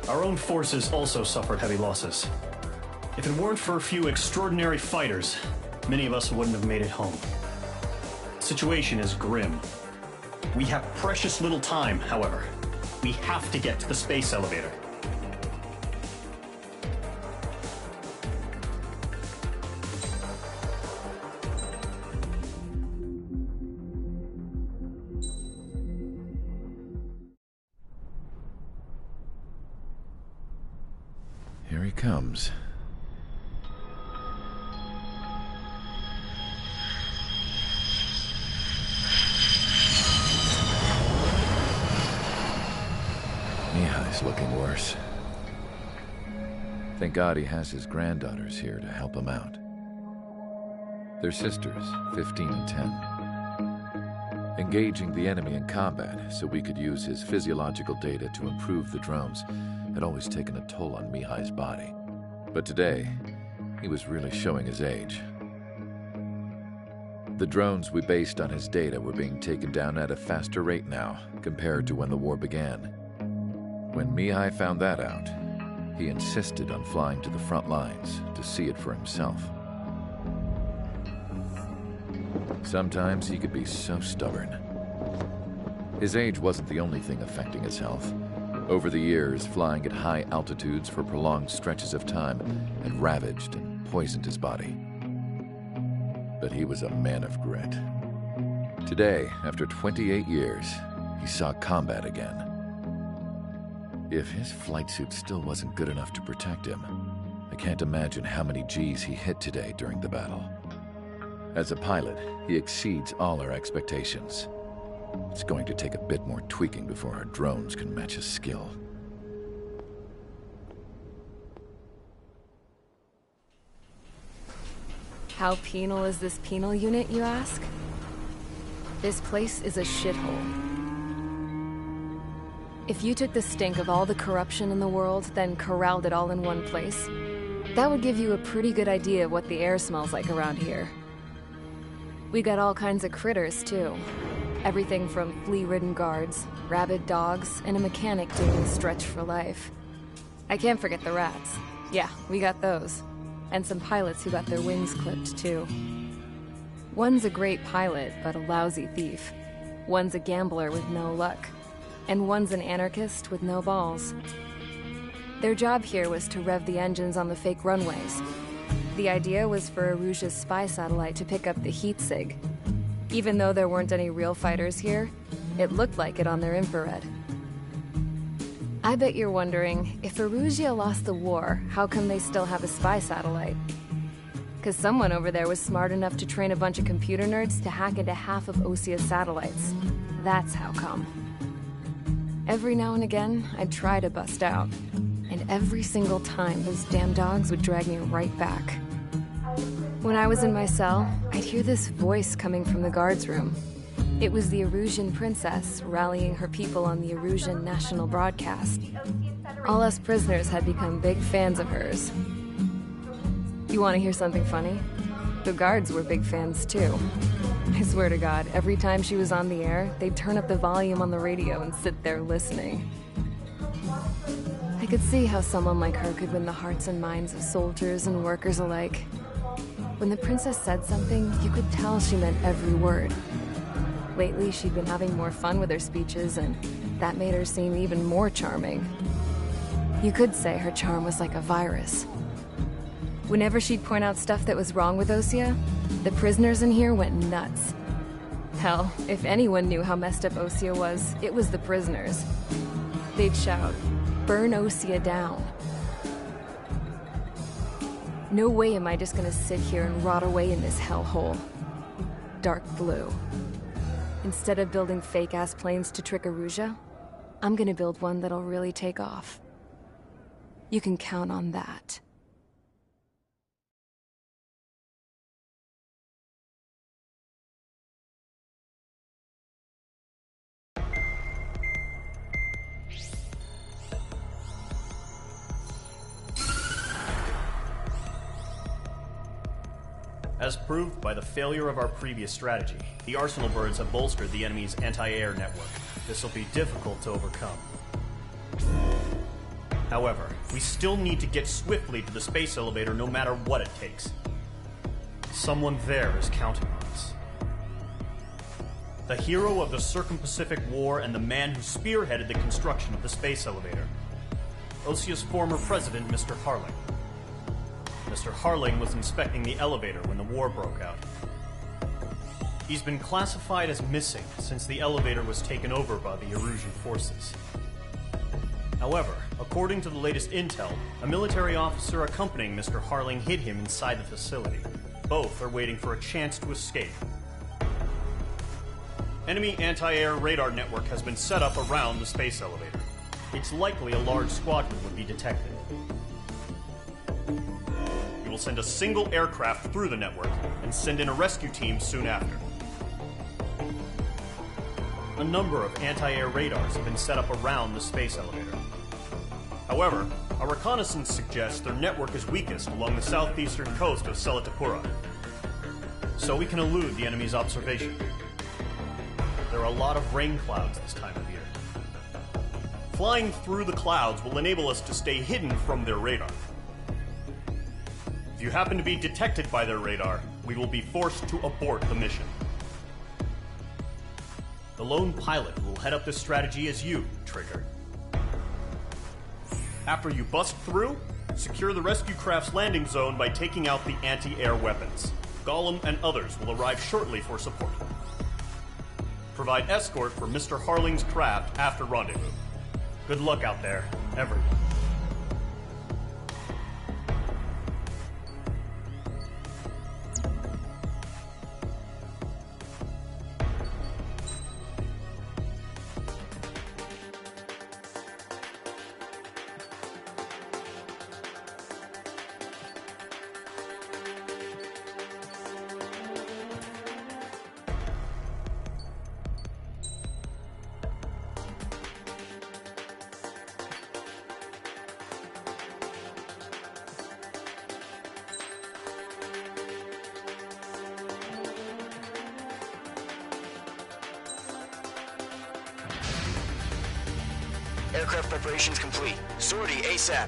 Our own forces also suffered heavy losses. If it weren't for a few extraordinary fighters, many of us wouldn't have made it home. The situation is grim. We have precious little time, however. We have to get to the space elevator. Here he comes. Mihai's looking worse. Thank God he has his granddaughters here to help him out. They're sisters, 15 and 10. Engaging the enemy in combat so we could use his physiological data to improve the drones had always taken a toll on Mihai's body. But today, he was really showing his age. The drones we based on his data were being taken down at a faster rate now compared to when the war began. When Mihai found that out, he insisted on flying to the front lines to see it for himself. Sometimes he could be so stubborn. His age wasn't the only thing affecting his health. Over the years, flying at high altitudes for prolonged stretches of time had ravaged and poisoned his body. But he was a man of grit. Today, after 28 years, he saw combat again. If his flight suit still wasn't good enough to protect him, I can't imagine how many Gs he hit today during the battle. As a pilot, he exceeds all our expectations. It's going to take a bit more tweaking before our drones can match his skill. How penal is this penal unit, you ask? This place is a shithole. If you took the stink of all the corruption in the world, then corralled it all in one place, that would give you a pretty good idea of what the air smells like around here. We got all kinds of critters, too. Everything from flea-ridden guards, rabid dogs, and a mechanic doing a stretch for life. I can't forget the rats. Yeah, we got those. And some pilots who got their wings clipped, too. One's a great pilot, but a lousy thief. One's a gambler with no luck. And one's an anarchist with no balls. Their job here was to rev the engines on the fake runways. The idea was for Erusia's spy satellite to pick up the heat sig. Even though there weren't any real fighters here, it looked like it on their infrared. I bet you're wondering, if Erusia lost the war, how come they still have a spy satellite? Because someone over there was smart enough to train a bunch of computer nerds to hack into half of Osia's satellites. That's how come. Every now and again, I'd try to bust out. And every single time, those damn dogs would drag me right back. When I was in my cell, I'd hear this voice coming from the guards room. It was the Erusian princess rallying her people on the Erusian national broadcast. All us prisoners had become big fans of hers. You want to hear something funny? The guards were big fans too. I swear to God, every time she was on the air, they'd turn up the volume on the radio and sit there listening. I could see how someone like her could win the hearts and minds of soldiers and workers alike. When the princess said something, you could tell she meant every word. Lately, she'd been having more fun with her speeches, and that made her seem even more charming. You could say her charm was like a virus. Whenever she'd point out stuff that was wrong with Osia, the prisoners in here went nuts. Hell, if anyone knew how messed up Osia was, it was the prisoners. They'd shout, "Burn Osia down." No way am I just gonna sit here and rot away in this hellhole. Dark blue. Instead of building fake-ass planes to trick Erusia, I'm gonna build one that'll really take off. You can count on that. As proved by the failure of our previous strategy, the Arsenal birds have bolstered the enemy's anti-air network. This will be difficult to overcome. However, we still need to get swiftly to the space elevator no matter what it takes. Someone there is counting on us. The hero of the Circum-Pacific War and the man who spearheaded the construction of the space elevator. Osia's former president, Mr. Harling. Mr. Harling was inspecting the elevator when the war broke out. He's been classified as missing since the elevator was taken over by the Erusian forces. However, according to the latest intel, a military officer accompanying Mr. Harling hid him inside the facility. Both are waiting for a chance to escape. Enemy anti-air radar network has been set up around the space elevator. It's likely a large squadron would be detected. We will send a single aircraft through the network and send in a rescue team soon after. A number of anti-air radars have been set up around the space elevator. However, our reconnaissance suggests their network is weakest along the southeastern coast of Selatapura, so we can elude the enemy's observation. There are a lot of rain clouds this time of year. Flying through the clouds will enable us to stay hidden from their radar. If you happen to be detected by their radar, we will be forced to abort the mission. The lone pilot who will head up this strategy is you, Trigger. After you bust through, secure the rescue craft's landing zone by taking out the anti-air weapons. Gollum and others will arrive shortly for support. Provide escort for Mr. Harling's craft after rendezvous. Good luck out there, everyone. Aircraft preparations complete. Sortie ASAP.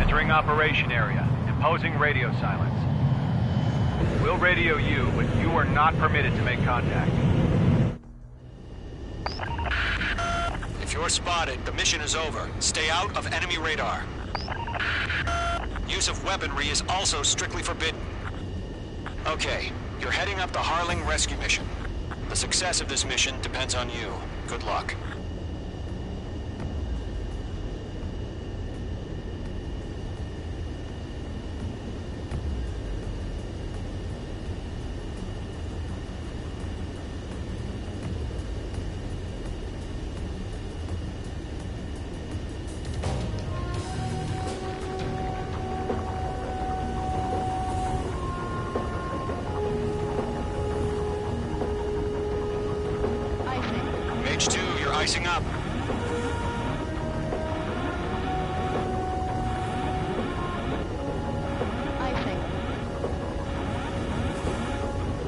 Entering operation area. Imposing radio silence. We'll radio you, but you are not permitted to make contact. If you're spotted, the mission is over. Stay out of enemy radar. Use of weaponry is also strictly forbidden. Okay, you're heading up the Harling rescue mission. The success of this mission depends on you. Good luck. H2, you're icing up. Icing.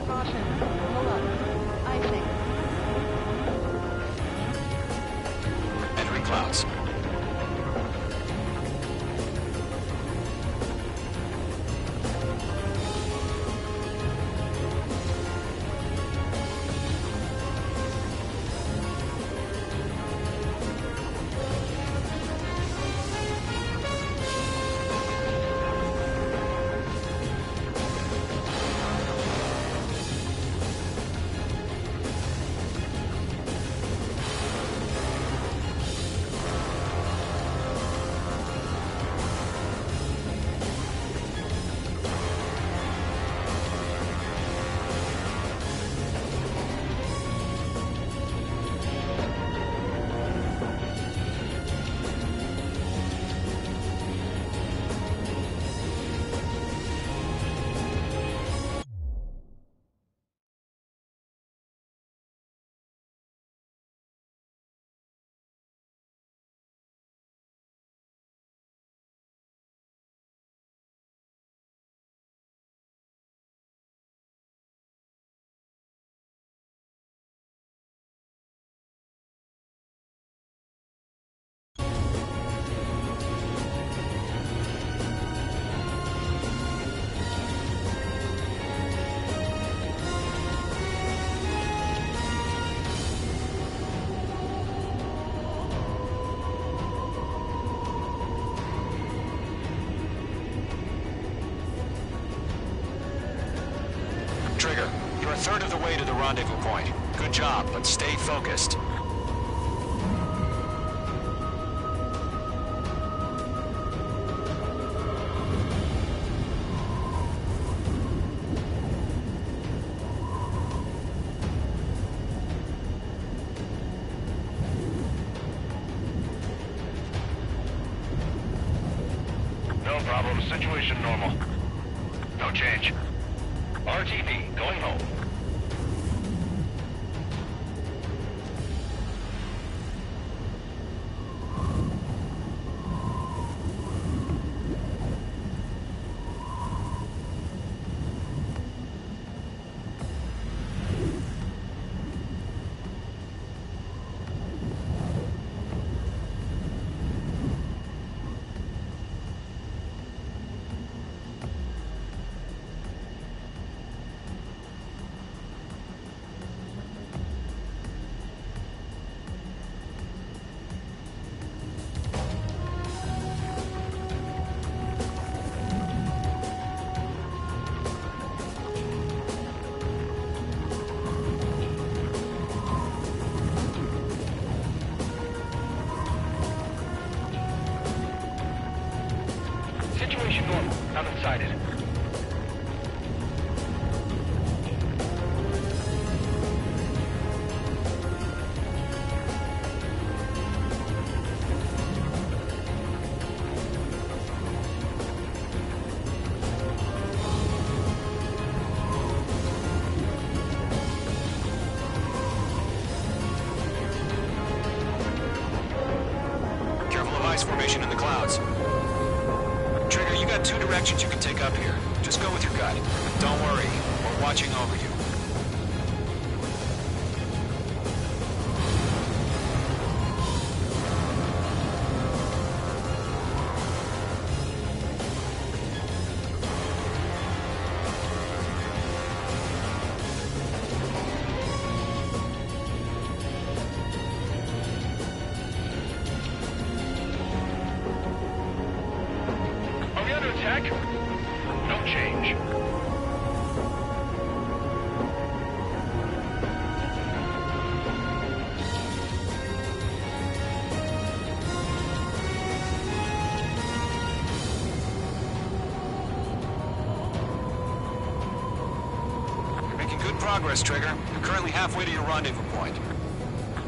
Caution. Pull up. Icing. Entering clouds. Trigger, you're a third of the way to the rendezvous point. Good job, but stay focused. No problem. Situation normal. No change. RTB, going home. Situation normal. Nothing sighted. formation in the clouds. Trigger, you got two directions you can take up here. Just go with your gut. Don't worry, we're watching over you. No change. You're making good progress, Trigger. You're currently halfway to your rendezvous point.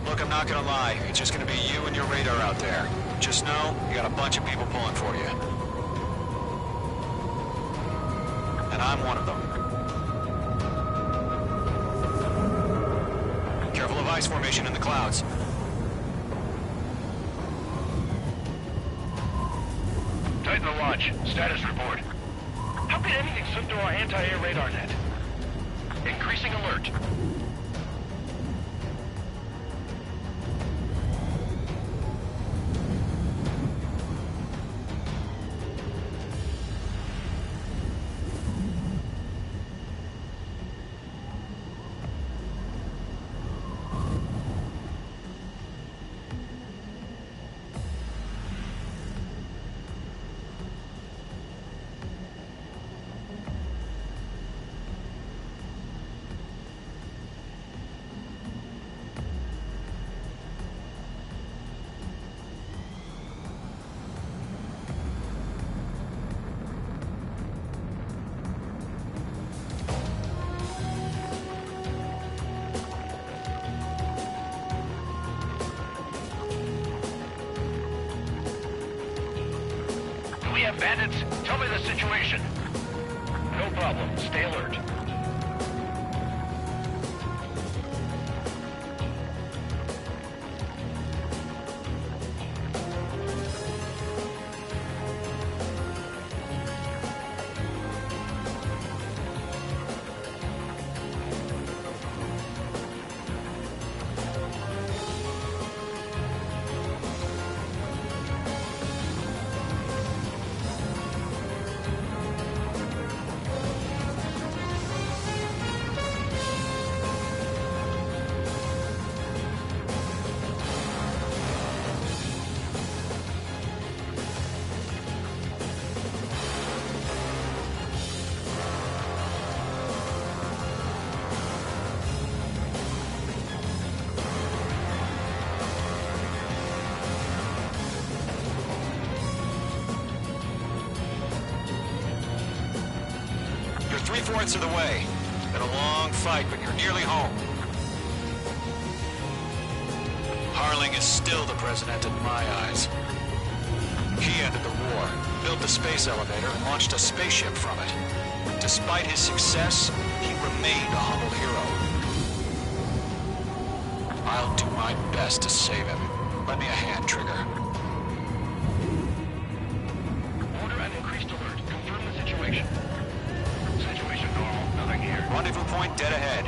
Look, I'm not gonna lie. It's just gonna be you and your radar out there. Just know, you got a bunch of people pulling for you. And I'm one of them. Careful of ice formation in the clouds. Titan the launch. Status report. How could anything slip through our anti-air radar net? Increasing alert. We have bandits? Tell me the situation. No problem. Stay alert. You're 3/4 of the way. Been a long fight, but you're nearly home. Harling is still the president in my eyes. He ended the war, built the space elevator, and launched a spaceship from it. Despite his success, he remained a humble hero. I'll do my best to save him. Lend me a hand, Trigger. Order and increased alert. Confirm the situation. Situation normal. Nothing here. Rendezvous point dead ahead.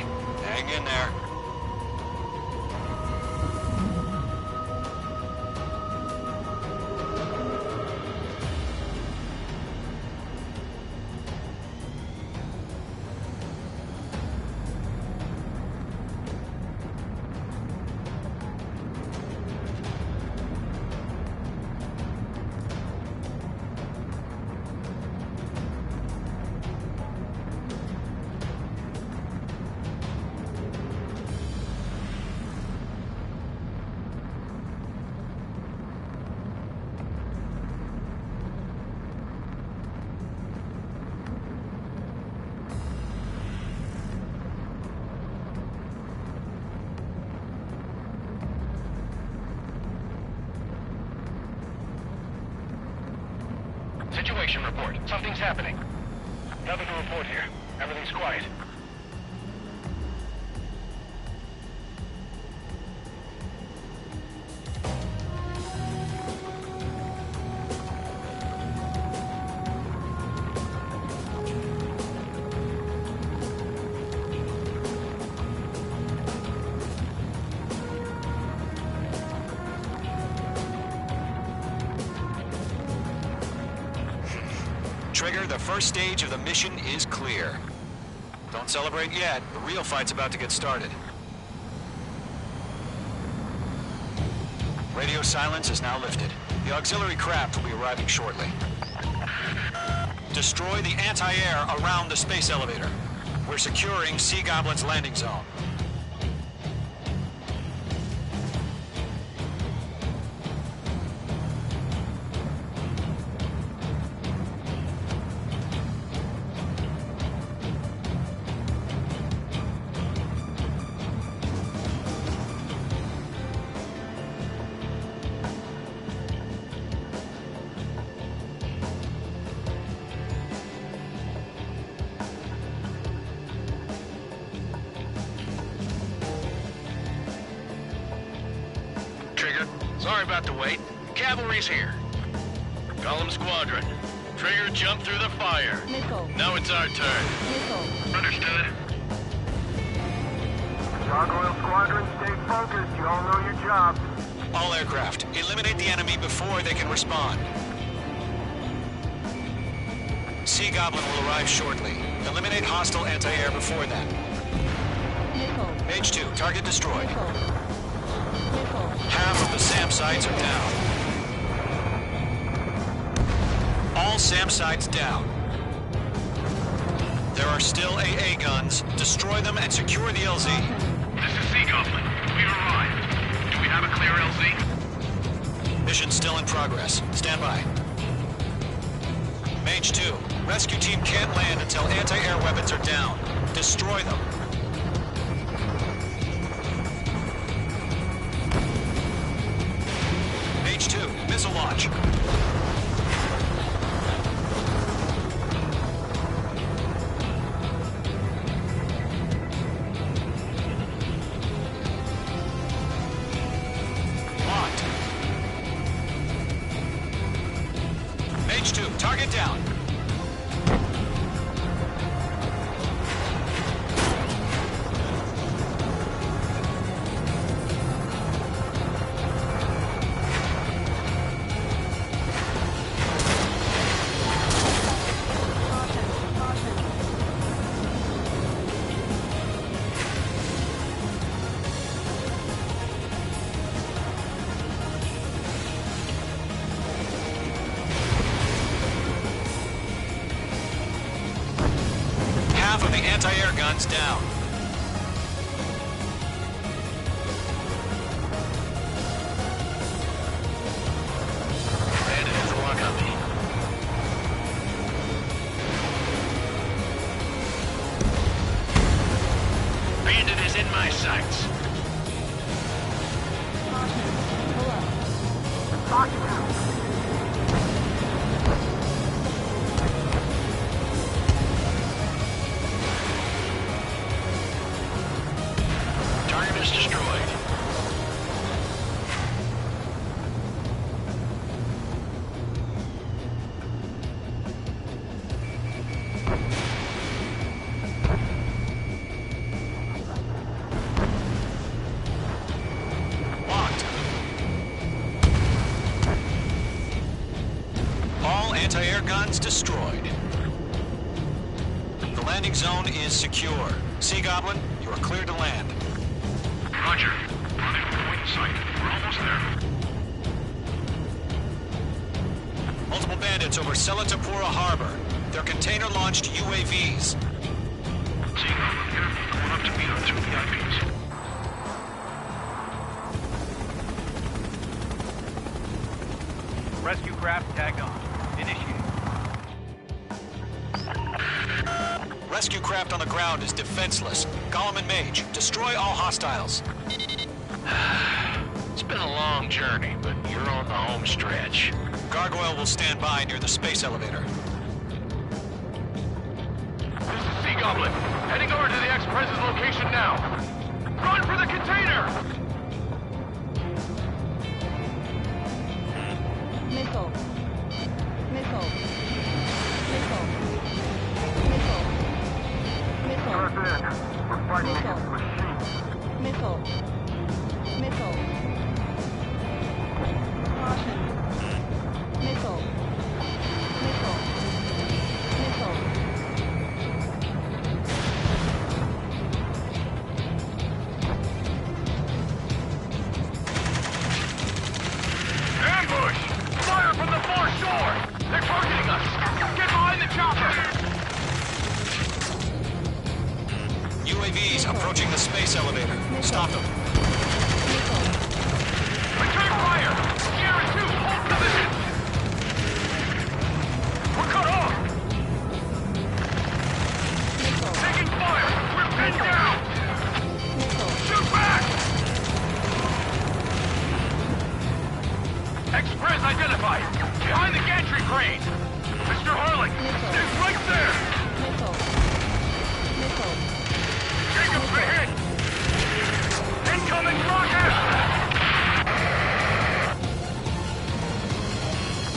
Hang in there. Situation report. Something's happening. Nothing to report here. Everything's quiet. Trigger, the first stage of the mission is clear. Don't celebrate yet. The real fight's about to get started. Radio silence is now lifted. The auxiliary craft will be arriving shortly. Destroy the anti-air around the space elevator. We're securing Sea Goblin's landing zone. Sorry about the wait. Cavalry's here. Column Squadron. Trigger jumped through the fire. Missile. Now it's our turn. Missile. Understood. Gargoyle Squadron, stay focused. You all know your job. All aircraft, eliminate the enemy before they can respond. Sea Goblin will arrive shortly. Eliminate hostile anti-air before then. Missile. Mage 2, target destroyed. Missile. Half of the SAM sites are down. All SAM sites down. There are still AA guns. Destroy them and secure the LZ. This is Sea Goblin. We've arrived. Do we have a clear LZ? Mission still in progress. Stand by. Mage 2, rescue team can't land until anti-air weapons are down. Destroy them. Mage 2, missile launch. Locked. Mage 2, target down. Half of the anti-air guns down. Bandit has a lock on me. Bandit is in my sights. Target is destroyed. Locked. All anti-air guns destroyed. The landing zone is secure. Sea Goblin, you are cleared to land. Roger. Rendezvous point in sight. We're almost there. Multiple bandits over Selatapura Harbor. They're container-launched UAVs. Sea Goblin, careful. Going up to meet our two VIPs. Rescue craft tagged on. Initiate. Rescue craft on the ground is defenseless. Gollum and Mage, destroy all hostiles. It's been a long journey, but you're on the home stretch. Gargoyle will stand by near the space elevator. This is Sea Goblin. Heading over to the ex-Prez's location now. Run for the container! Missile. Missile. Missile. Missile. Missile. We're fighting against machines. Missile. Missile. Caution. Missile. Missile. chopper! UAVs approaching the space elevator. Stop them. Return fire! Sierra 2, hold position! We're cut off! Taking fire! We're pinned down! Shoot back! Express identified! Behind the gantry crane! Mr. Harling! It's right there! Jacob's been hit! Incoming rocket!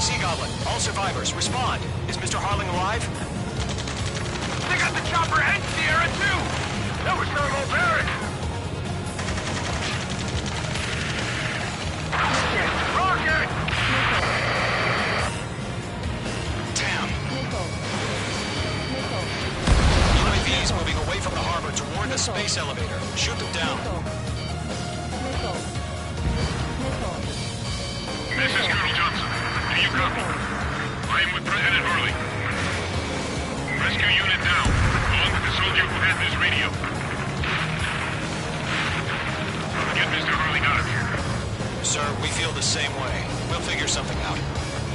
Sea Goblin, all survivors, respond. Is Mr. Harling alive? They got the chopper and Sierra too! That was thermobaric! Rocket! Damn. UAVs moving away from the harbor toward the space elevator. Shoot them down. This is Colonel Johnson. Do you copy? I am with President Hurley. Rescue unit down, along with the soldier who has this radio. Get Mr. Hurley out of here. Sir, we feel the same way. We'll figure something out.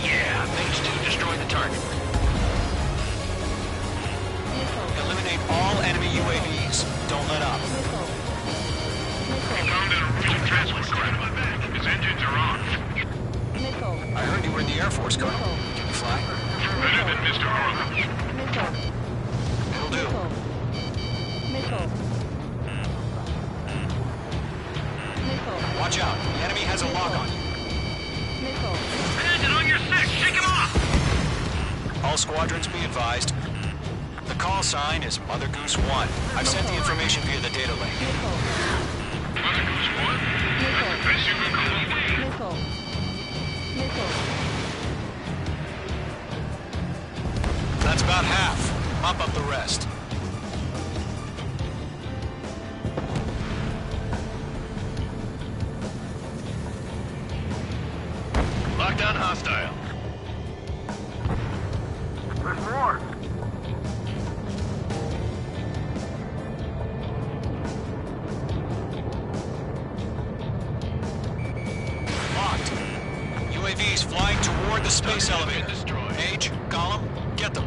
Yeah, Phase 2 destroyed the target. Eliminate all enemy UAVs. Don't let up. We found an Norwegian transport craft. His engines are on. I heard you were in the Air Force, Colonel. Can you fly? Better than Mr. Harley. It'll do. Watch out. The enemy has a lock on you. Bandit on your 6! Shake him off! All squadrons be advised. The call sign is Mother Goose 1. I've sent the information via the data link. Mother Goose 1? That's the best you can call me. That's about half. Mop up the rest. Lockdown hostile. There's more! Locked. UAVs flying toward the space elevator. Age, Gollum, get them.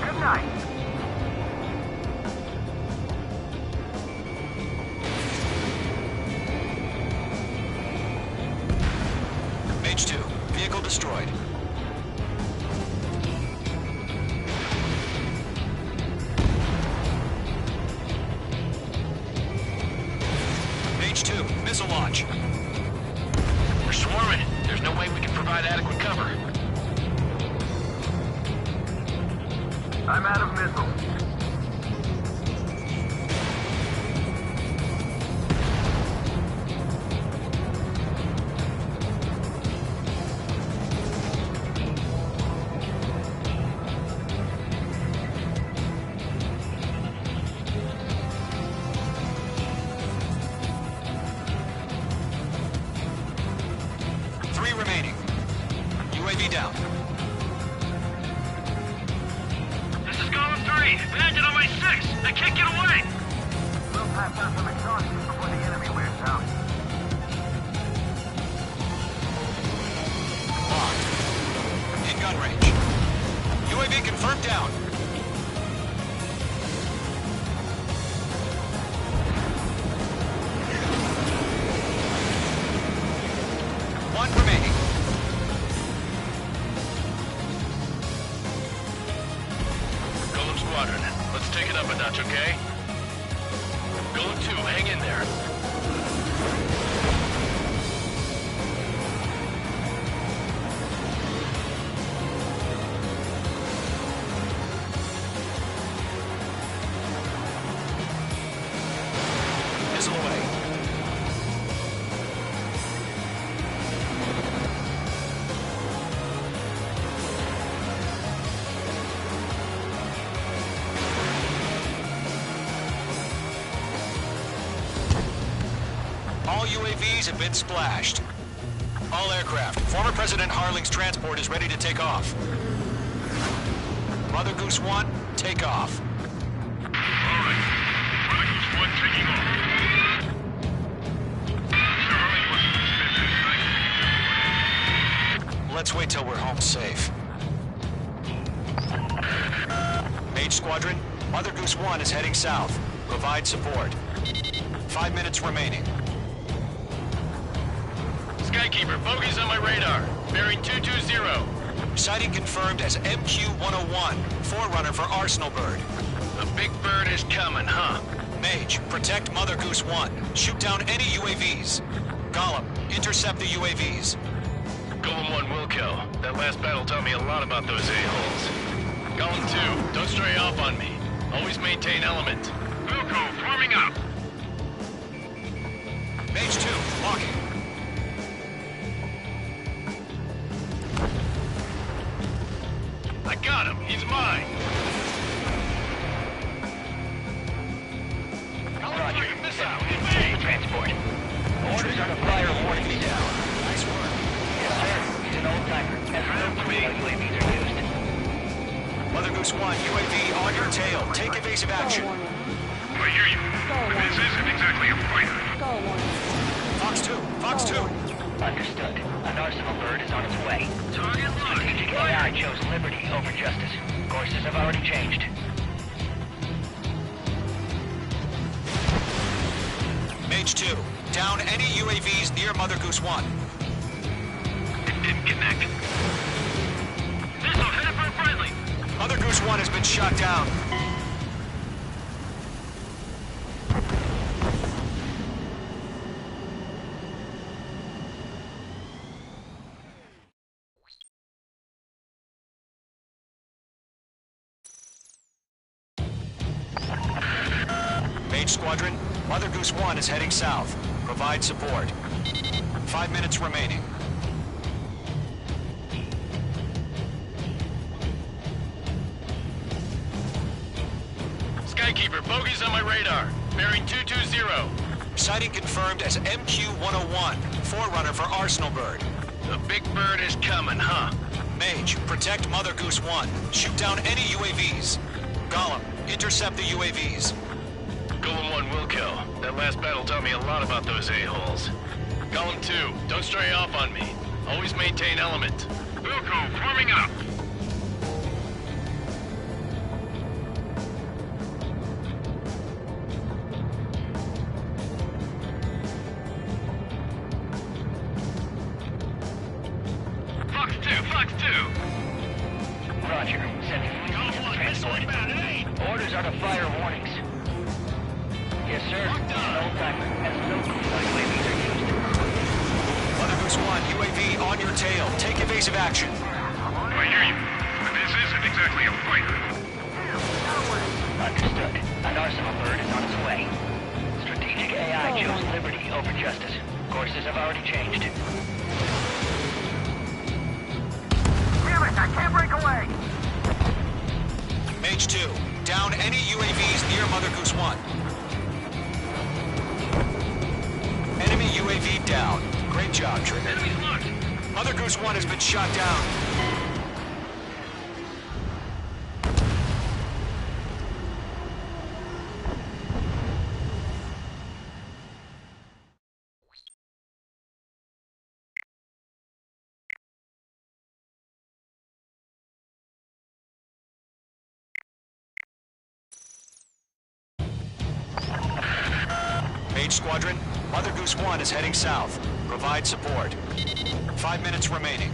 Good night. Mage 2, vehicle destroyed. Mage 2, missile launch. We're swarming. There's no way we can provide adequate cover. I'm out of missiles. Three remaining. UAV down. This is Column 3. Bandit on my 6. They can't get away. We'll pass out some exhaustion before the enemy wears out. Locked. In gun range. UAV confirmed down. One remaining. Golem Squadron, let's take it up a notch, okay? Golem 2, hang in there. Missile away. UAVs have been splashed. All aircraft, former President Harling's transport is ready to take off. Mother Goose 1, take off. All right. Mother Goose 1 taking off. Mr. Harling was suspicious. Let's wait till we're home safe. Mage Squadron, Mother Goose 1 is heading south. Provide support. 5 minutes remaining. Skykeeper, bogeys on my radar. Bearing 220. Sighting confirmed as MQ-101, forerunner for Arsenal Bird. The big bird is coming, huh? Mage, protect Mother Goose 1. Shoot down any UAVs. Gollum, intercept the UAVs. Golem 1 will kill. That last battle taught me a lot about those a-holes. Golem 2, don't stray off on me. Always maintain element. Wilco, forming up. Mage 2, locking. I got him. He's mine. Roger. Transport. Orders are to fire warning down. Nice work. Yes, sir. He's an old-timer. Has no clue how UAVs are used. Mother Goose 1, UAV on your tail. Take evasive action. I hear you. But this isn't exactly a fighter. Fox 2, Fox 2. Understood. An Arsenal Bird is on its way. Target locked. Strategic AI chose liberty over justice. Courses have already changed. Mage 2, down any UAVs near Mother Goose 1. It didn't connect. Missile headed for a friendly. Mother Goose 1 has been shot down. Mage Squadron, Mother Goose 1 is heading south. Provide support. 5 minutes remaining. Skykeeper, bogeys on my radar. Bearing 220. Sighting confirmed as MQ-101, forerunner for Arsenal Bird. The big bird is coming, huh? Mage, protect Mother Goose 1. Shoot down any UAVs. Gollum, intercept the UAVs. Golem 1 will kill. That last battle taught me a lot about those a-holes. Golem 2, don't stray off on me. Always maintain element. Wilco, forming up. Fox 2, Fox 2. Roger. Sending UAV to the transport. Orders are to fire warnings. Yes, sir. An old-timer. Has no clue how UAVs are used. Mother Goose 1, UAV on your tail. Take evasive action. I hear you. But this isn't exactly a fighter. Understood. An Arsenal Bird is on its way. Strategic AI chose liberty over justice. Courses have already changed. Damn it, I can't break away. Mage 2, down any UAVs near Mother Goose 1. Enemy UAV down. Great job, Trigger. Enemy's locked. Mother Goose 1 has been shot down. Mage Squadron, Mother Goose 1 is heading south. Provide support. 5 minutes remaining.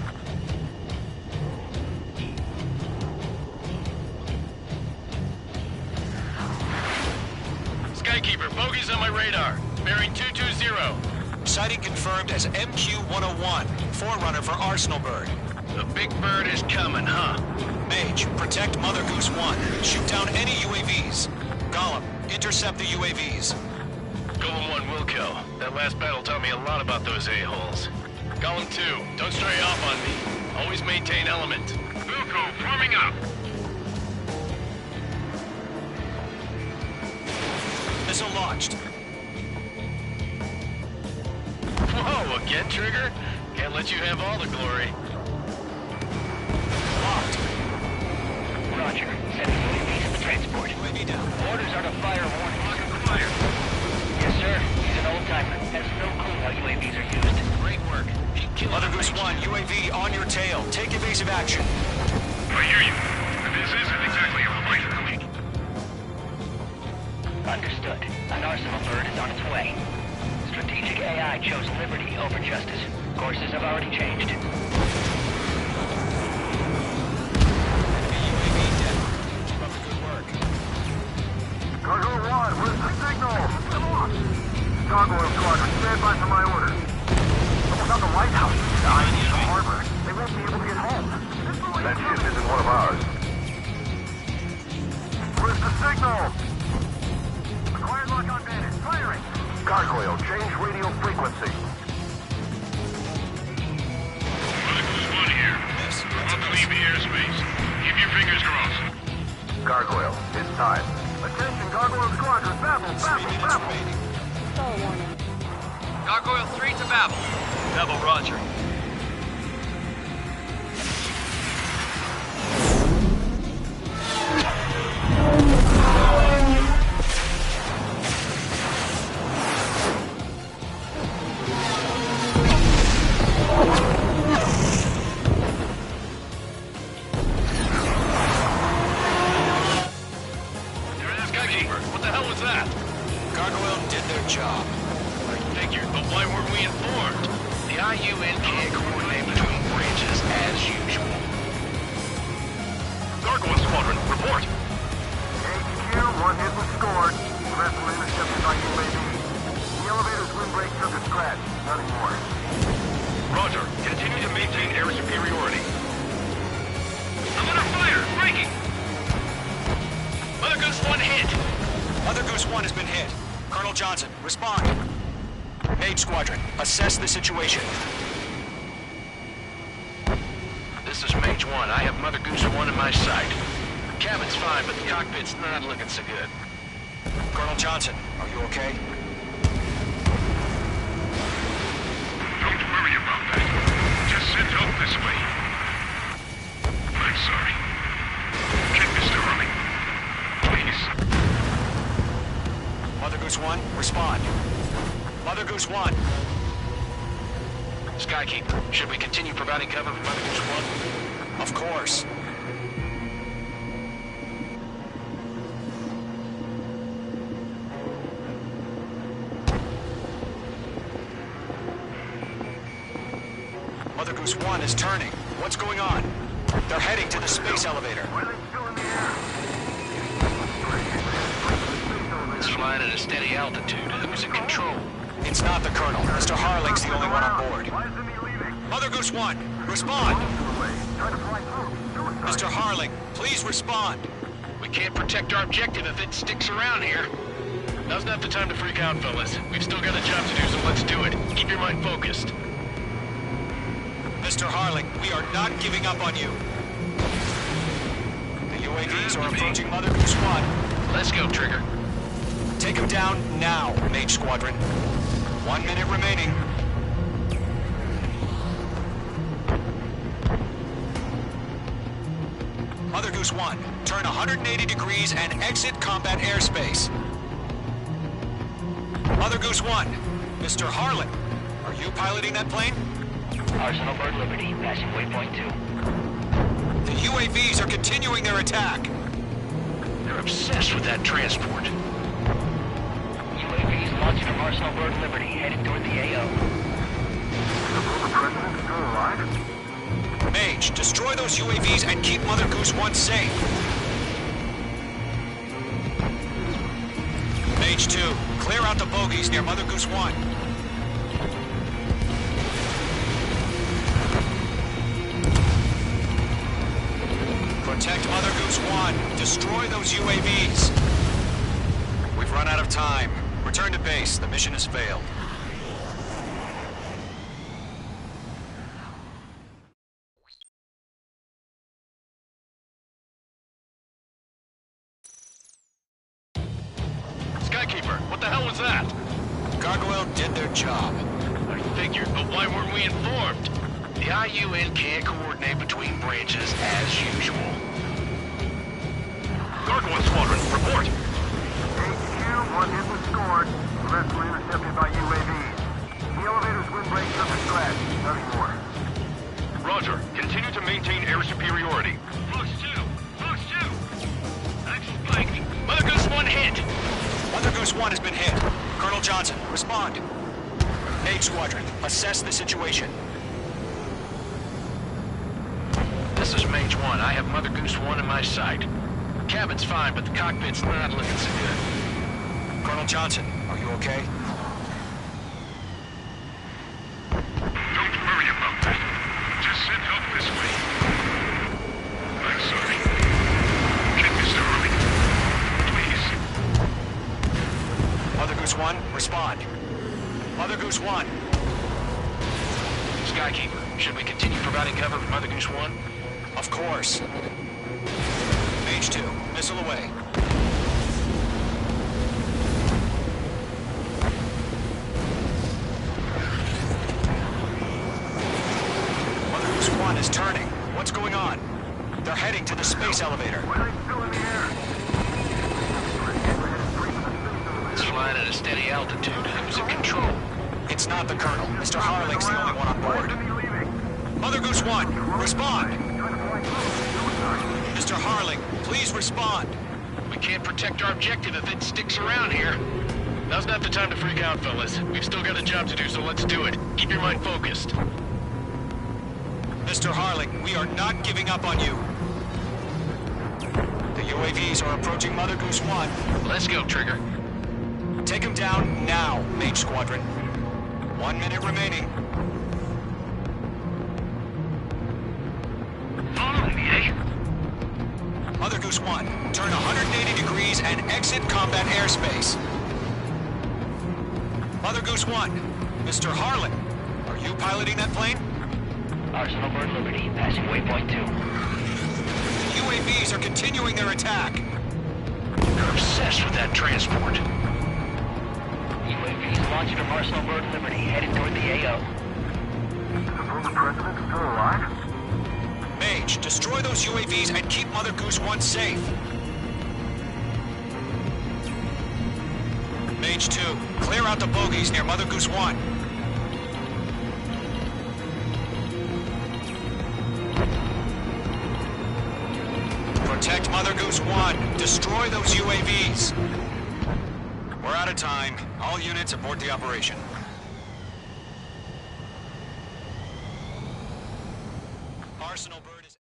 Skykeeper, bogeys on my radar. Bearing 220. Sighting confirmed as MQ-101, forerunner for Arsenal Bird. The big bird is coming, huh? Mage, protect Mother Goose 1. Shoot down any UAVs. Gollum, intercept the UAVs. Golem 1 will kill. That last battle taught me a lot about those a-holes. Golem 2, don't stray off on me. Always maintain element. Wilco, forming up. Missile launched. Again, Trigger? Can't let you have all the glory. Locked. Roger. Sending UAVs to the transport. UAV down. Orders are to fire warning. Fire. Yes, sir. He's an old-timer. Has no clue how UAVs are used. Great work. Keep killing Mother Goose 1, UAV on your tail. Take evasive action. I hear you. But this isn't exactly a fighter. Understood. An arsenal bird is on its way. Strategic AI chose liberty over justice. Courses have already changed. UAV dead. Keep up the good work. Cargo 1, where's the signal? Come on! Gargoyle Squadron, stand by for my orders. Someone's on the lighthouse. Dying in the harbor. They won't be able to get home. That ship isn't one of ours. Where's the signal? Acquired lock on bandit. Firing! Gargoyle, change radio frequency. Mother Goose 1 here. About to leave the airspace. Keep your fingers crossed. Gargoyle, it's time. Attention, Gargoyle Squadron, Babel, Babel, Babel! Stall warning. Gargoyle 3 to Babel. Babel, roger. Skykeeper, what the hell was that? Gargoyle did their job. I figured, but why weren't we informed? The IUN can't coordinate between branches as usual. Gargoyle Squadron, report. HQ, one hit was scored. The rest were intercepted by UAV. The elevator's windbreak took a scratch. Nothing more. Roger. Continue to maintain air superiority. I'm under fire! Breaking! Mother Goose 1 hit! Mother Goose 1 has been hit. Colonel Johnson, respond. Mage Squadron, assess the situation. This is Mage 1. I have Mother Goose 1 in my sight. The cabin's fine, but the cockpit's not looking so good. Colonel Johnson, are you okay? Don't worry about that. Just send help this way. I'm sorry. Get Mr. Running. Please. Mother Goose 1, respond. Mother Goose 1. Skykeeper, should we continue providing cover for Mother Goose 1? Of course. Mother Goose 1 is turning. What's going on? They're heading to the space elevator. It's flying at a steady altitude. Who's in control? It's not the Colonel. Mr. Harling's the only one on board. Mother Goose 1, respond! Mr. Harling, please respond. We can't protect our objective if it sticks around here. Now's not the time to freak out, fellas. We've still got a job to do, so let's do it. Keep your mind focused. Mr. Harling, we are not giving up on you. The UAVs are approaching Mother Goose 1. Let's go, Trigger. Take him down now, Mage Squadron. 1 minute remaining. Mother Goose 1, turn 180 degrees and exit combat airspace. Mother Goose 1, Mr. Harlan, are you piloting that plane? Arsenal Bird Liberty, passing waypoint 2. The UAVs are continuing their attack. They're obsessed with that transport. UAVs launched from Arsenal Bird Liberty, headed toward the AO. The President still alive? Mage, destroy those UAVs and keep Mother Goose 1 safe. Mage 2, clear out the bogies near Mother Goose 1. Protect Mother Goose 1. Destroy those UAVs. We've run out of time. Return to base. The mission has failed. Skykeeper, what the hell was that? Gargoyle did their job. I figured, but why weren't we informed? The IUN can't coordinate between branches as usual. Gargoyle Squadron, report. HQ, one hit was scored. The rest were intercepted by UAVs. The elevator's windbreak took a scratch. Nothing more. Roger. Continue to maintain air superiority. Fox 2! Fox 2! Action spike! Mother Goose 1 hit! Mother Goose 1 has been hit. Colonel Johnson, respond. Mage Squadron, assess the situation. This is Mage 1. I have Mother Goose 1 in my sight. Cabin's fine, but the cockpit's not looking so good. Colonel Johnson, are you okay? Don't worry about that. Just send help this way. I'm sorry. Get Mr. Hurley. Please. Mother Goose 1, respond. Mother Goose 1. Skykeeper, should we continue providing cover for Mother Goose 1? Of course. Mage 2, missile away. Mother Goose 1 is turning. What's going on? They're heading to the space elevator. It's flying at a steady altitude. Who's in control? It's not the Colonel. Mr. Harling's the only one on board. Mother Goose 1, respond! Mr. Harling, please respond. We can't protect our objective if it sticks around here. Now's not the time to freak out, fellas. We've still got a job to do, so let's do it. Keep your mind focused. Mr. Harling, we are not giving up on you. The UAVs are approaching Mother Goose 1. Let's go, Trigger. Take him down now, Mage Squadron. 1 minute remaining. Following me, eh? Mother Goose 1, turn 180 degrees and exit combat airspace. Mother Goose 1, Mr. Harlan, are you piloting that plane? Arsenal Bird Liberty, passing waypoint 2. The UAVs are continuing their attack. You're obsessed with that transport. UAVs launched from Arsenal Bird Liberty, headed toward the AO. Suppose the president's still alive? Mage, destroy those UAVs and keep Mother Goose 1 safe. Mage 2, clear out the bogies near Mother Goose 1. Protect Mother Goose 1. Destroy those UAVs. We're out of time. All units abort the operation. Arsenal Bird is...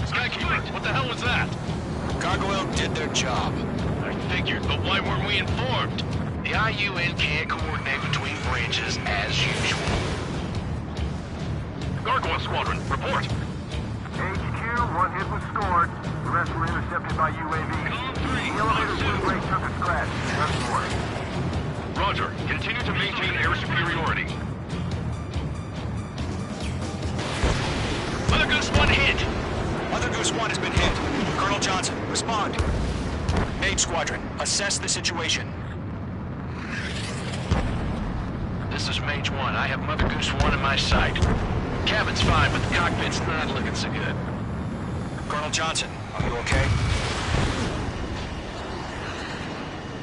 Skykeeper, what the hell was that? Gargoyle did their job. I figured, but why weren't we informed? The IUN can't coordinate between branches as usual. Gargoyle Squadron, report. HQ, one hit was scored. The rest were intercepted by UAVs. The elevator's windbreak took a scratch. Nothing more. Roger. Continue to maintain air superiority. Mother Goose 1 hit! Mother Goose 1 has been hit. Colonel Johnson, respond. Mage Squadron, assess the situation. This is Mage 1. I have Mother Goose 1 in my sight. Cabin's fine, but the cockpit's not looking so good. Colonel Johnson, are you okay?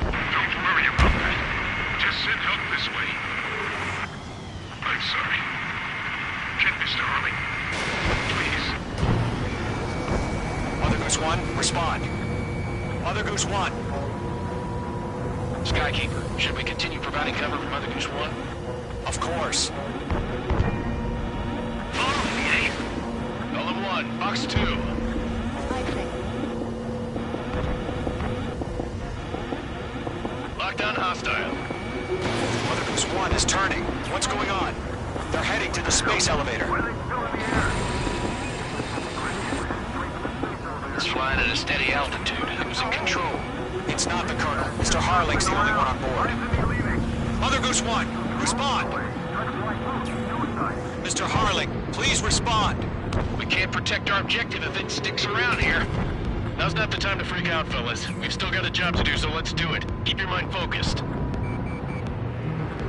Don't worry about that. Just send help this way. I'm sorry. Get Mr. Hurley. Please. Mother Goose 1, respond. Mother Goose 1. Skykeeper, should we continue providing cover for Mother Goose 1? Of course. Follow me, eh? Golem 1, Box 2. Lockdown hostile. Mother Goose 1 is turning. What's going on? They're heading to the space elevator. It's flying at a steady altitude. Who's in control? It's not the Colonel. Mr. Harling's the only one on board. Mother Goose 1, respond. Mr. Harling, please respond. We can't protect our objective if it sticks around here. Now's not the time to freak out, fellas. We've still got a job to do, so let's do it. Keep your mind focused.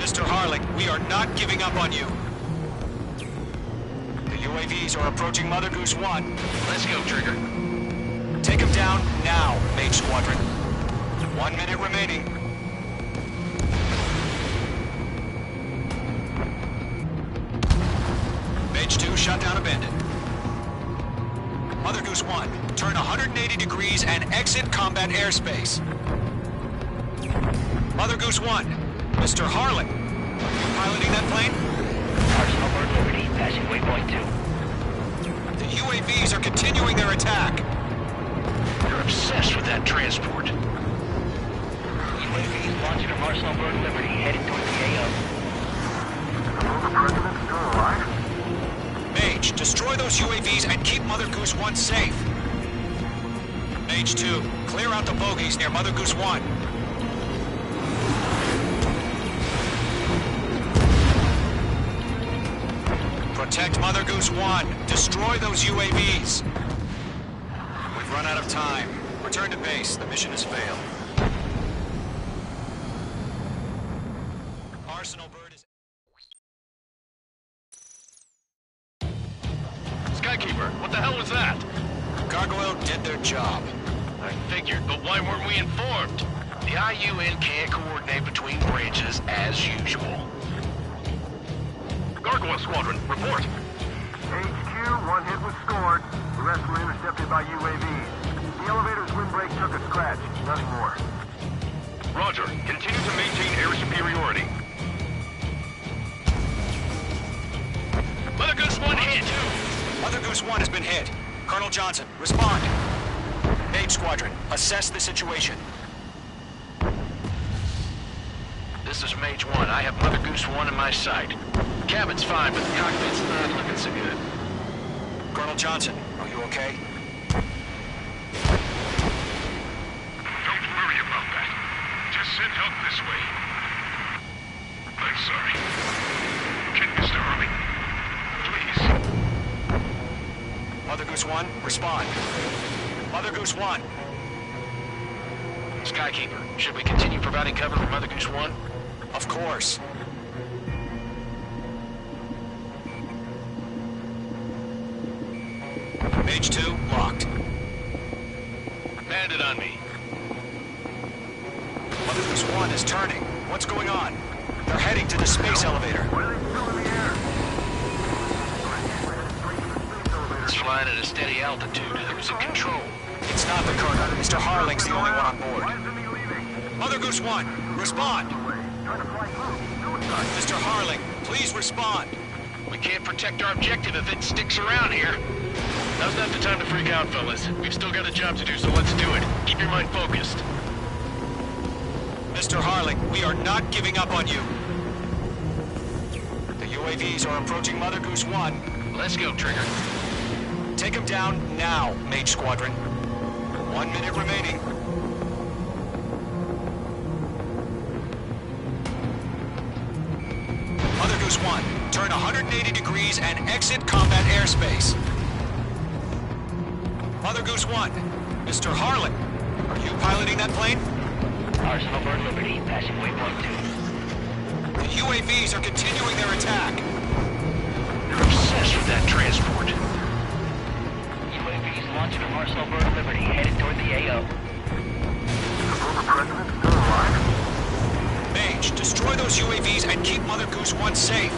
Mr. Harling, we are not giving up on you. The UAVs are approaching Mother Goose 1. Let's go, Trigger. Take them down now, Mage Squadron. 1 minute remaining. Mage 2 shut down abandoned. Mother Goose 1, turn 180 degrees and exit combat airspace. Mother Goose 1, Mr. Harling, are you piloting that plane? Arsenal Bird Liberty, passing waypoint 2. The UAVs are continuing their attack. You're obsessed with that transport. UAVs launching from Arsenal Bird Liberty, heading toward the AO. The President's still alive? Mage, destroy those UAVs and keep Mother Goose 1 safe. Mage 2, clear out the bogies near Mother Goose 1. Protect Mother Goose 1. Destroy those UAVs. We've run out of time. Return to base. The mission has failed. Arsenal Bird is... Skykeeper, what the hell was that? Gargoyle did their job. I figured, but why weren't we informed? The IUN can't coordinate between branches as usual. Gargoyle Squadron, report. HQ, one hit was scored. The rest were intercepted by UAVs. The elevator's windbreak took a scratch. Nothing more. Roger. Continue to maintain air superiority. Mother Goose 1 hit. Mother Goose 1 has been hit. Colonel Johnson, respond. Mage Squadron, assess the situation. This is Mage 1. I have Mother Goose 1 in my sight. Cabin's fine, but the cockpit's not looking so good. Colonel Johnson, are you okay? Don't worry about that. Just send help this way. I'm sorry. Get Mr. Harling. Please. Mother Goose 1, respond. Mother Goose 1. Skykeeper, should we continue providing cover for Mother Goose 1? Of course. Mage 2, locked. Bandit on me. Mother Goose 1 is turning. What's going on? They're heading to the space elevator. It's flying at a steady altitude. Who's in control? It's not the Colonel. Mr. Harling's the only one on board. Mother Goose 1, respond. Mr. Harling, please respond. We can't protect our objective if it sticks around here. Now's not the time to freak out, fellas. We've still got a job to do, so let's do it. Keep your mind focused. Mr. Harling, we are not giving up on you. The UAVs are approaching Mother Goose 1. Let's go, Trigger. Take them down now, Mage Squadron. 1 minute remaining. Mother Goose 1, turn 180 degrees and exit combat airspace. Mother Goose 1, Mr. Harling, are you piloting that plane? Arsenal Bird Liberty, passing waypoint 2. The UAVs are continuing their attack. You're obsessed with that transport. UAVs launching from Arsenal Bird Liberty, headed toward the AO. The former President's still alive? Mage, destroy those UAVs and keep Mother Goose 1 safe.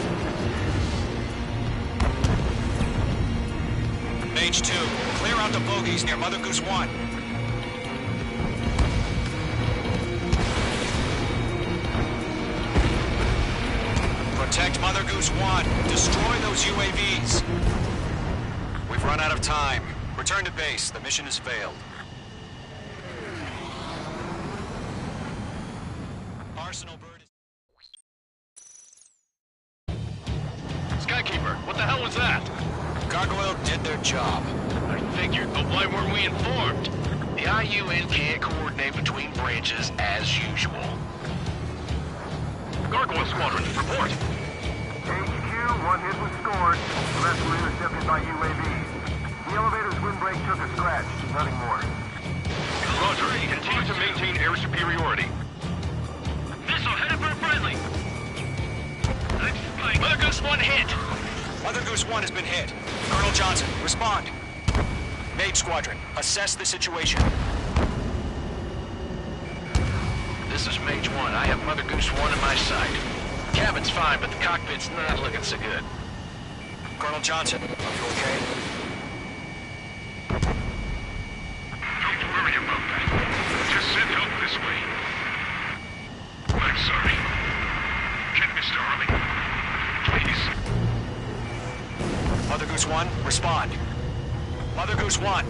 Mage 2, clear out the bogies near Mother Goose 1. Protect Mother Goose 1. Destroy those UAVs. We've run out of time. Return to base. The mission has failed. Arsenal Bird is... Skykeeper, what the hell was that? Gargoyle did their job. I figured, but why weren't we informed? The IUN can't coordinate between branches as usual. Gargoyle Squadron, report. HQ, one hit was scored. The rest were intercepted by UAVs. The elevator's windbreak took a scratch. Nothing more. Roger, continue to maintain air superiority. Missile headed for a friendly. Mother Goose 1 hit. Mother Goose 1 has been hit. Colonel Johnson, respond. Mage Squadron, assess the situation. This is Mage 1. I have Mother Goose 1 in my sight. Cabin's fine, but the cockpit's not looking so good. Colonel Johnson, are you okay? Don't worry about that. Just send help this way. I'm sorry. Get Mr. Harley. Please. Mother Goose 1, respond. Mother Goose 1.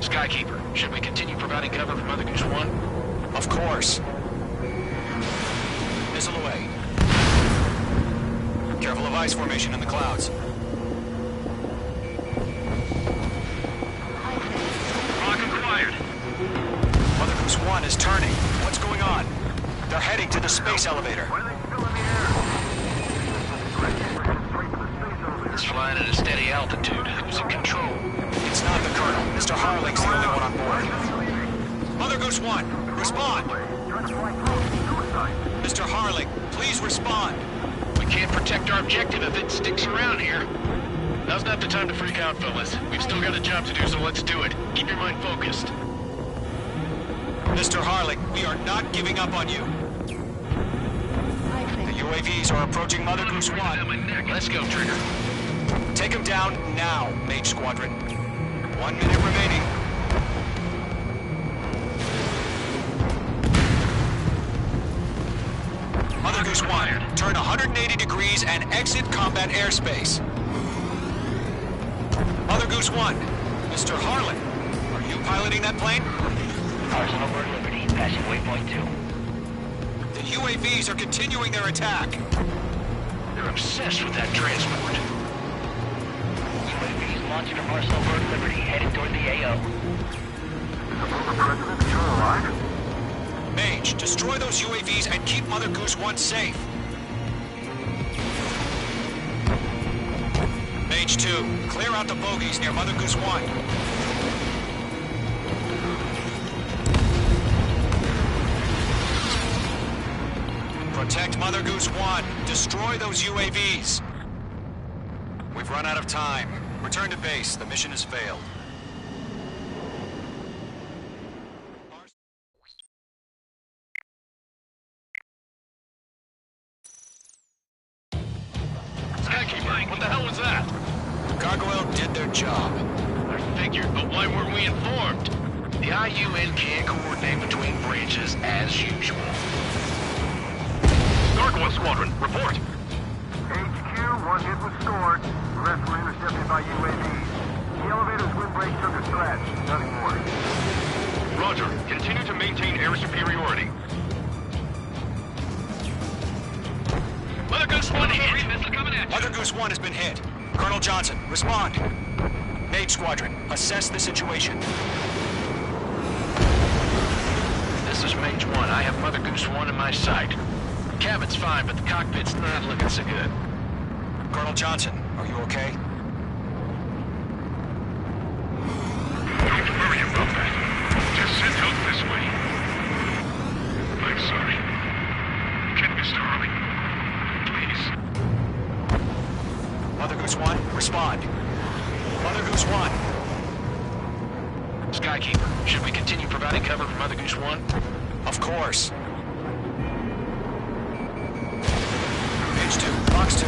Skykeeper, should we continue providing cover for Mother Goose 1? Of course. Missile away. Careful of ice formation in the clouds. Rock acquired. Mother Goose 1 is turning. What's going on? They're heading to the space elevator. It's flying at a steady altitude. Who's in control? It's not the Colonel. Mr. Harling's the only one on board. Mother Goose 1, respond! Mr. Harling, please respond! We can't protect our objective if it sticks around here. Now's not the time to freak out, fellas. We've still got a job to do, so let's do it. Keep your mind focused. Mr. Harling, we are not giving up on you. The UAVs are approaching Mother Goose 1. Let's go, Trigger. Take him down now, Mage Squadron. 1 minute remaining. Mother Goose 1, turn 180 degrees and exit combat airspace. Mother Goose 1, Mr. Harlan, are you piloting that plane? Arsenal Bird Liberty, passing waypoint 2. The UAVs are continuing their attack. They're obsessed with that transport. UAVs launching from Arsenal Bird Liberty, headed toward the AO. Is the former president still alive? Mage, destroy those UAVs and keep Mother Goose 1 safe. Mage 2, clear out the bogies near Mother Goose 1. Protect Mother Goose 1. Destroy those UAVs. We've run out of time. Return to base. The mission has failed. Skykeeper, what the hell was that? Gargoyle did their job. I figured, but why weren't we informed? The IUN can't coordinate between branches as usual. Gargoyle Squadron, report. HQ, one hit was scored. The rest were intercepted by UAVs. The elevator's windbreak took a scratch. Nothing more. Roger. Continue to maintain air superiority. Mother Goose 1 hit! Mother Goose 1 has been hit. Colonel Johnson, respond. Mage Squadron, assess the situation. This is Mage 1. I have Mother Goose 1 in my sight. Cabin's fine, but the cockpit's not looking so good. Colonel Johnson, are you okay? Don't worry about that. Just send help this way. I'm sorry. Get Mr. Harley. Please. Mother Goose 1, respond. Mother Goose 1. Skykeeper, should we continue providing cover for Mother Goose 1? Of course. Page 2, box 2.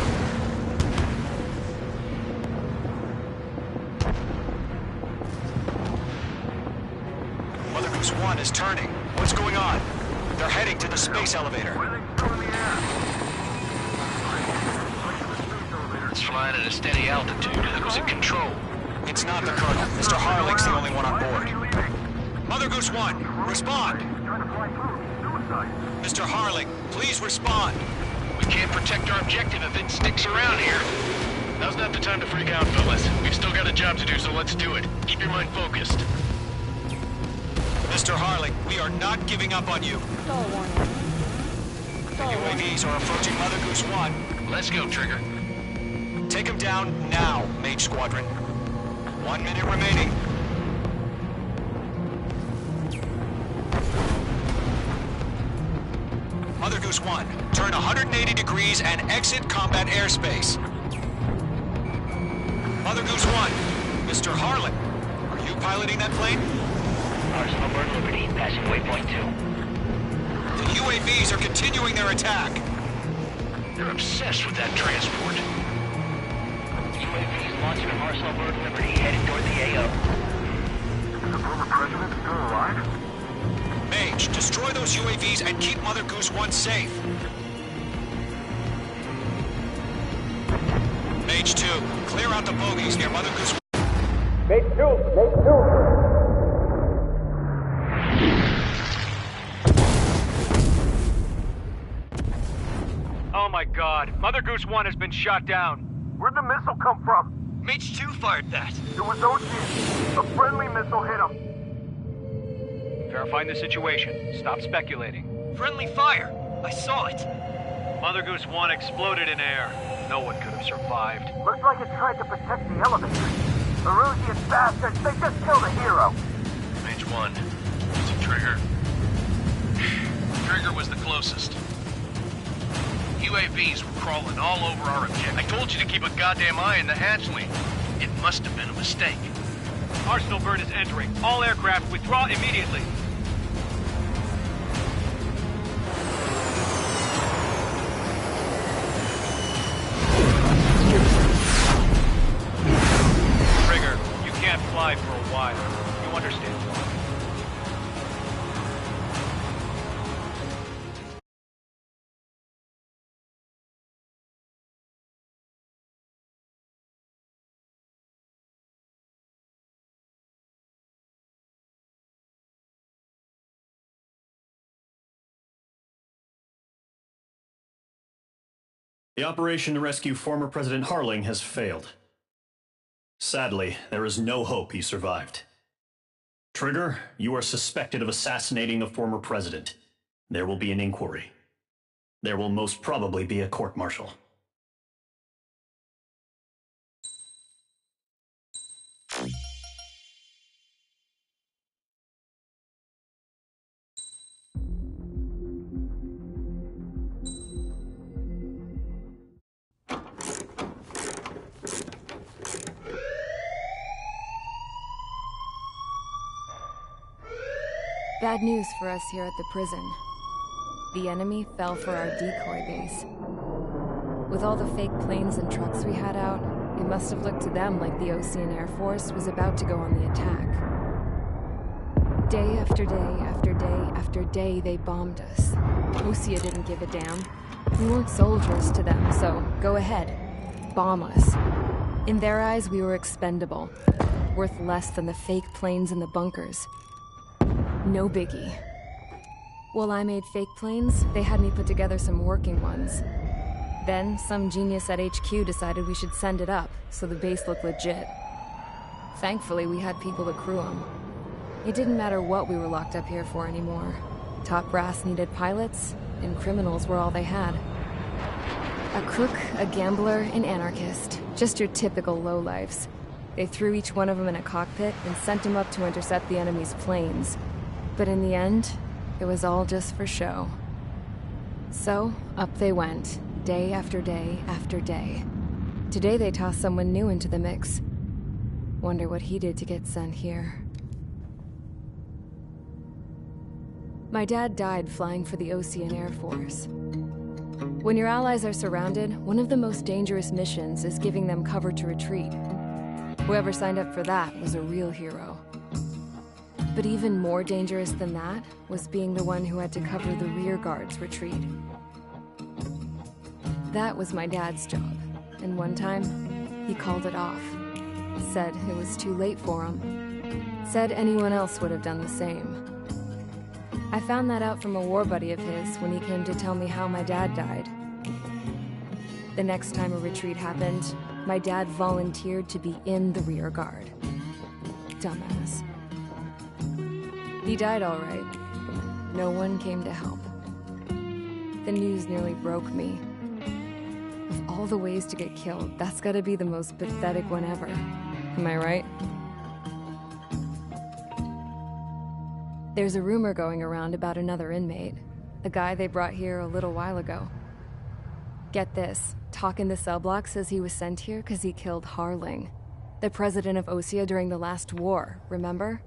Mother Goose 1 is turning. What's going on? They're heading to the space elevator. It's flying at a steady altitude. Who's in control? It's not the Colonel. Mr. Harling's the only one on board. Mother Goose 1, respond. Mr. Harling, please respond. We can't protect our objective if it sticks around here. Now's not the time to freak out, fellas. We've still got a job to do, so let's do it. Keep your mind focused. Mr. Harling, we are not giving up on you. The UAVs are approaching Mother Goose 1. Let's go, Trigger. Take him down now, Mage Squadron. 1 minute remaining. Mother Goose Goose 1. Turn 180 degrees and exit combat airspace. Mother Goose 1, Mr. Harlan, are you piloting that plane? Arsenal Bird Liberty, passing waypoint 2. The UAVs are continuing their attack. They're obsessed with that transport. UAVs launching from Arsenal Bird Liberty, headed toward the AO. Is the former president still alive? Mage, destroy those UAVs and keep Mother Goose 1 safe. Mage 2, clear out the bogies near Mother Goose 1. Mage 2! Mage 2! Oh my god, Mother Goose 1 has been shot down. Where'd the missile come from? Mage 2 fired that. It was Ocean. A friendly missile hit him. Verifying the situation. Stop speculating. Friendly fire. I saw it. Mother Goose 1 exploded in air. No one could have survived. Looks like it tried to protect the elevator. The Erusian bastards, they just killed a hero. Mage 1. Is it Trigger? Trigger was the closest. UAVs were crawling all over our objective. I told you to keep a goddamn eye on the hatchling. It must have been a mistake. Arsenal Bird is entering. All aircraft withdraw immediately. Trigger, you can't fly for a while. You understand? The operation to rescue former President Harling has failed. Sadly, there is no hope he survived. Trigger, you are suspected of assassinating the former president. There will be an inquiry. There will most probably be a court-martial. Bad news for us here at the prison. The enemy fell for our decoy base. With all the fake planes and trucks we had out, it must have looked to them like the Ocean Air Force was about to go on the attack. Day after day after day after day, they bombed us. Osea didn't give a damn. We weren't soldiers to them, so go ahead. Bomb us. In their eyes, we were expendable. Worth less than the fake planes in the bunkers. No biggie. While I made fake planes, they had me put together some working ones. Then, some genius at HQ decided we should send it up, so the base looked legit. Thankfully, we had people to crew them. It didn't matter what we were locked up here for anymore. Top brass needed pilots, and criminals were all they had. A crook, a gambler, an anarchist. Just your typical lowlifes. They threw each one of them in a cockpit and sent them up to intercept the enemy's planes. But in the end, it was all just for show. So, up they went, day after day after day. Today they tossed someone new into the mix. Wonder what he did to get sent here. My dad died flying for the Ocean Air Force. When your allies are surrounded, one of the most dangerous missions is giving them cover to retreat. Whoever signed up for that was a real hero. But even more dangerous than that was being the one who had to cover the rear guard's retreat. That was my dad's job, and one time, he called it off. Said it was too late for him. Said anyone else would have done the same. I found that out from a war buddy of his when he came to tell me how my dad died. The next time a retreat happened, my dad volunteered to be in the rear guard. Dumbass. He died all right. No one came to help. The news nearly broke me. Of all the ways to get killed, that's gotta be the most pathetic one ever. Am I right? There's a rumor going around about another inmate. A The guy they brought here a little while ago. Get this, Talk in the cell block says he was sent here because he killed Harling, the president of Osea during the last war, remember?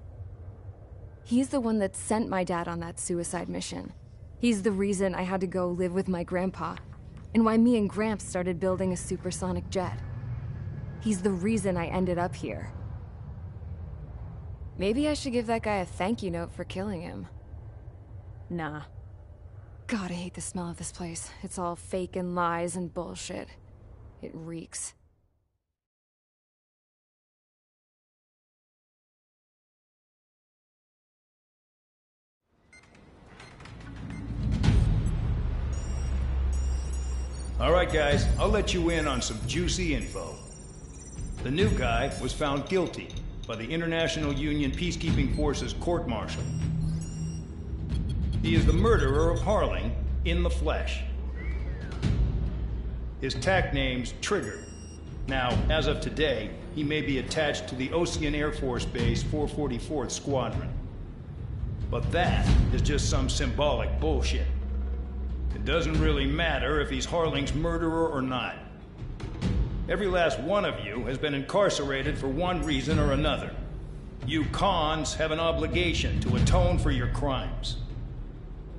He's the one that sent my dad on that suicide mission. He's the reason I had to go live with my grandpa, and why me and Gramps started building a supersonic jet. He's the reason I ended up here. Maybe I should give that guy a thank you note for killing him. Nah. God, I hate the smell of this place. It's all fake and lies and bullshit. It reeks. All right, guys, I'll let you in on some juicy info. The new guy was found guilty by the International Union Peacekeeping Forces court-martial. He is the murderer of Harling in the flesh. His TAC name's Trigger. Now, as of today, he may be attached to the Ocean Air Force Base 444th Squadron. But that is just some symbolic bullshit. It doesn't really matter if he's Harling's murderer or not. Every last one of you has been incarcerated for one reason or another. You cons have an obligation to atone for your crimes.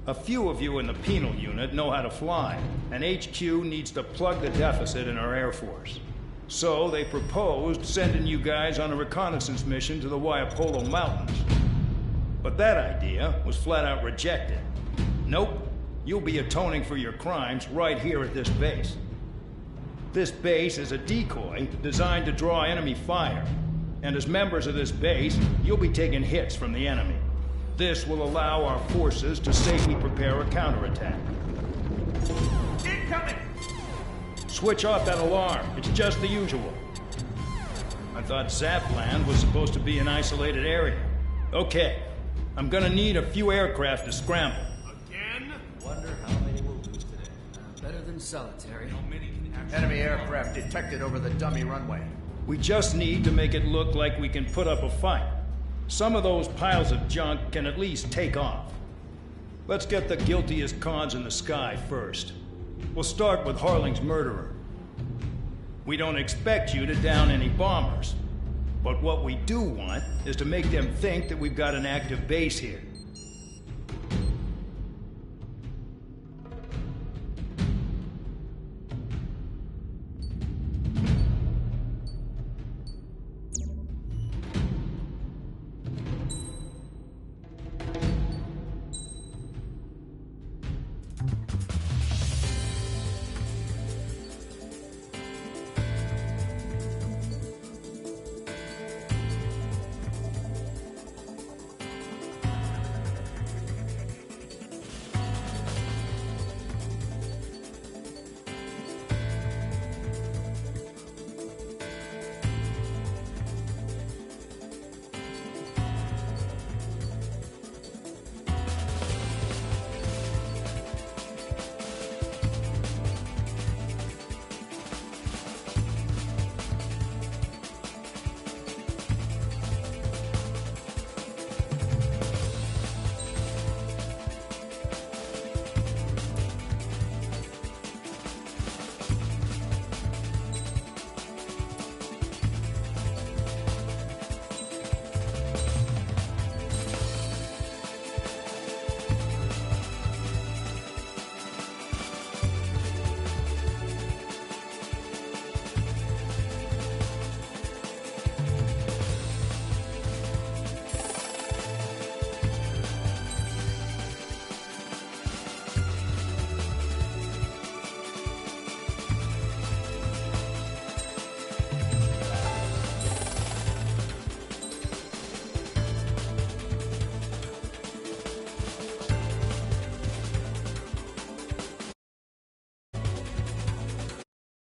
A few of you in the penal unit know how to fly, and HQ needs to plug the deficit in our Air Force. So they proposed sending you guys on a reconnaissance mission to the Waiapolo Mountains. But that idea was flat out rejected. Nope, you'll be atoning for your crimes right here at this base. This base is a decoy designed to draw enemy fire, and as members of this base, you'll be taking hits from the enemy. This will allow our forces to safely prepare a counterattack. Incoming! Switch off that alarm. It's just the usual. I thought Zapland was supposed to be an isolated area. Okay, I'm gonna need a few aircraft to scramble. Again? Wonder how many we'll lose today. Better than solitary. How many can actually... Enemy aircraft detected over the dummy runway. We just need to make it look like we can put up a fight. Some of those piles of junk can at least take off. Let's get the guiltiest cons in the sky first. We'll start with Harling's murderer. We don't expect you to down any bombers. But what we do want is to make them think that we've got an active base here.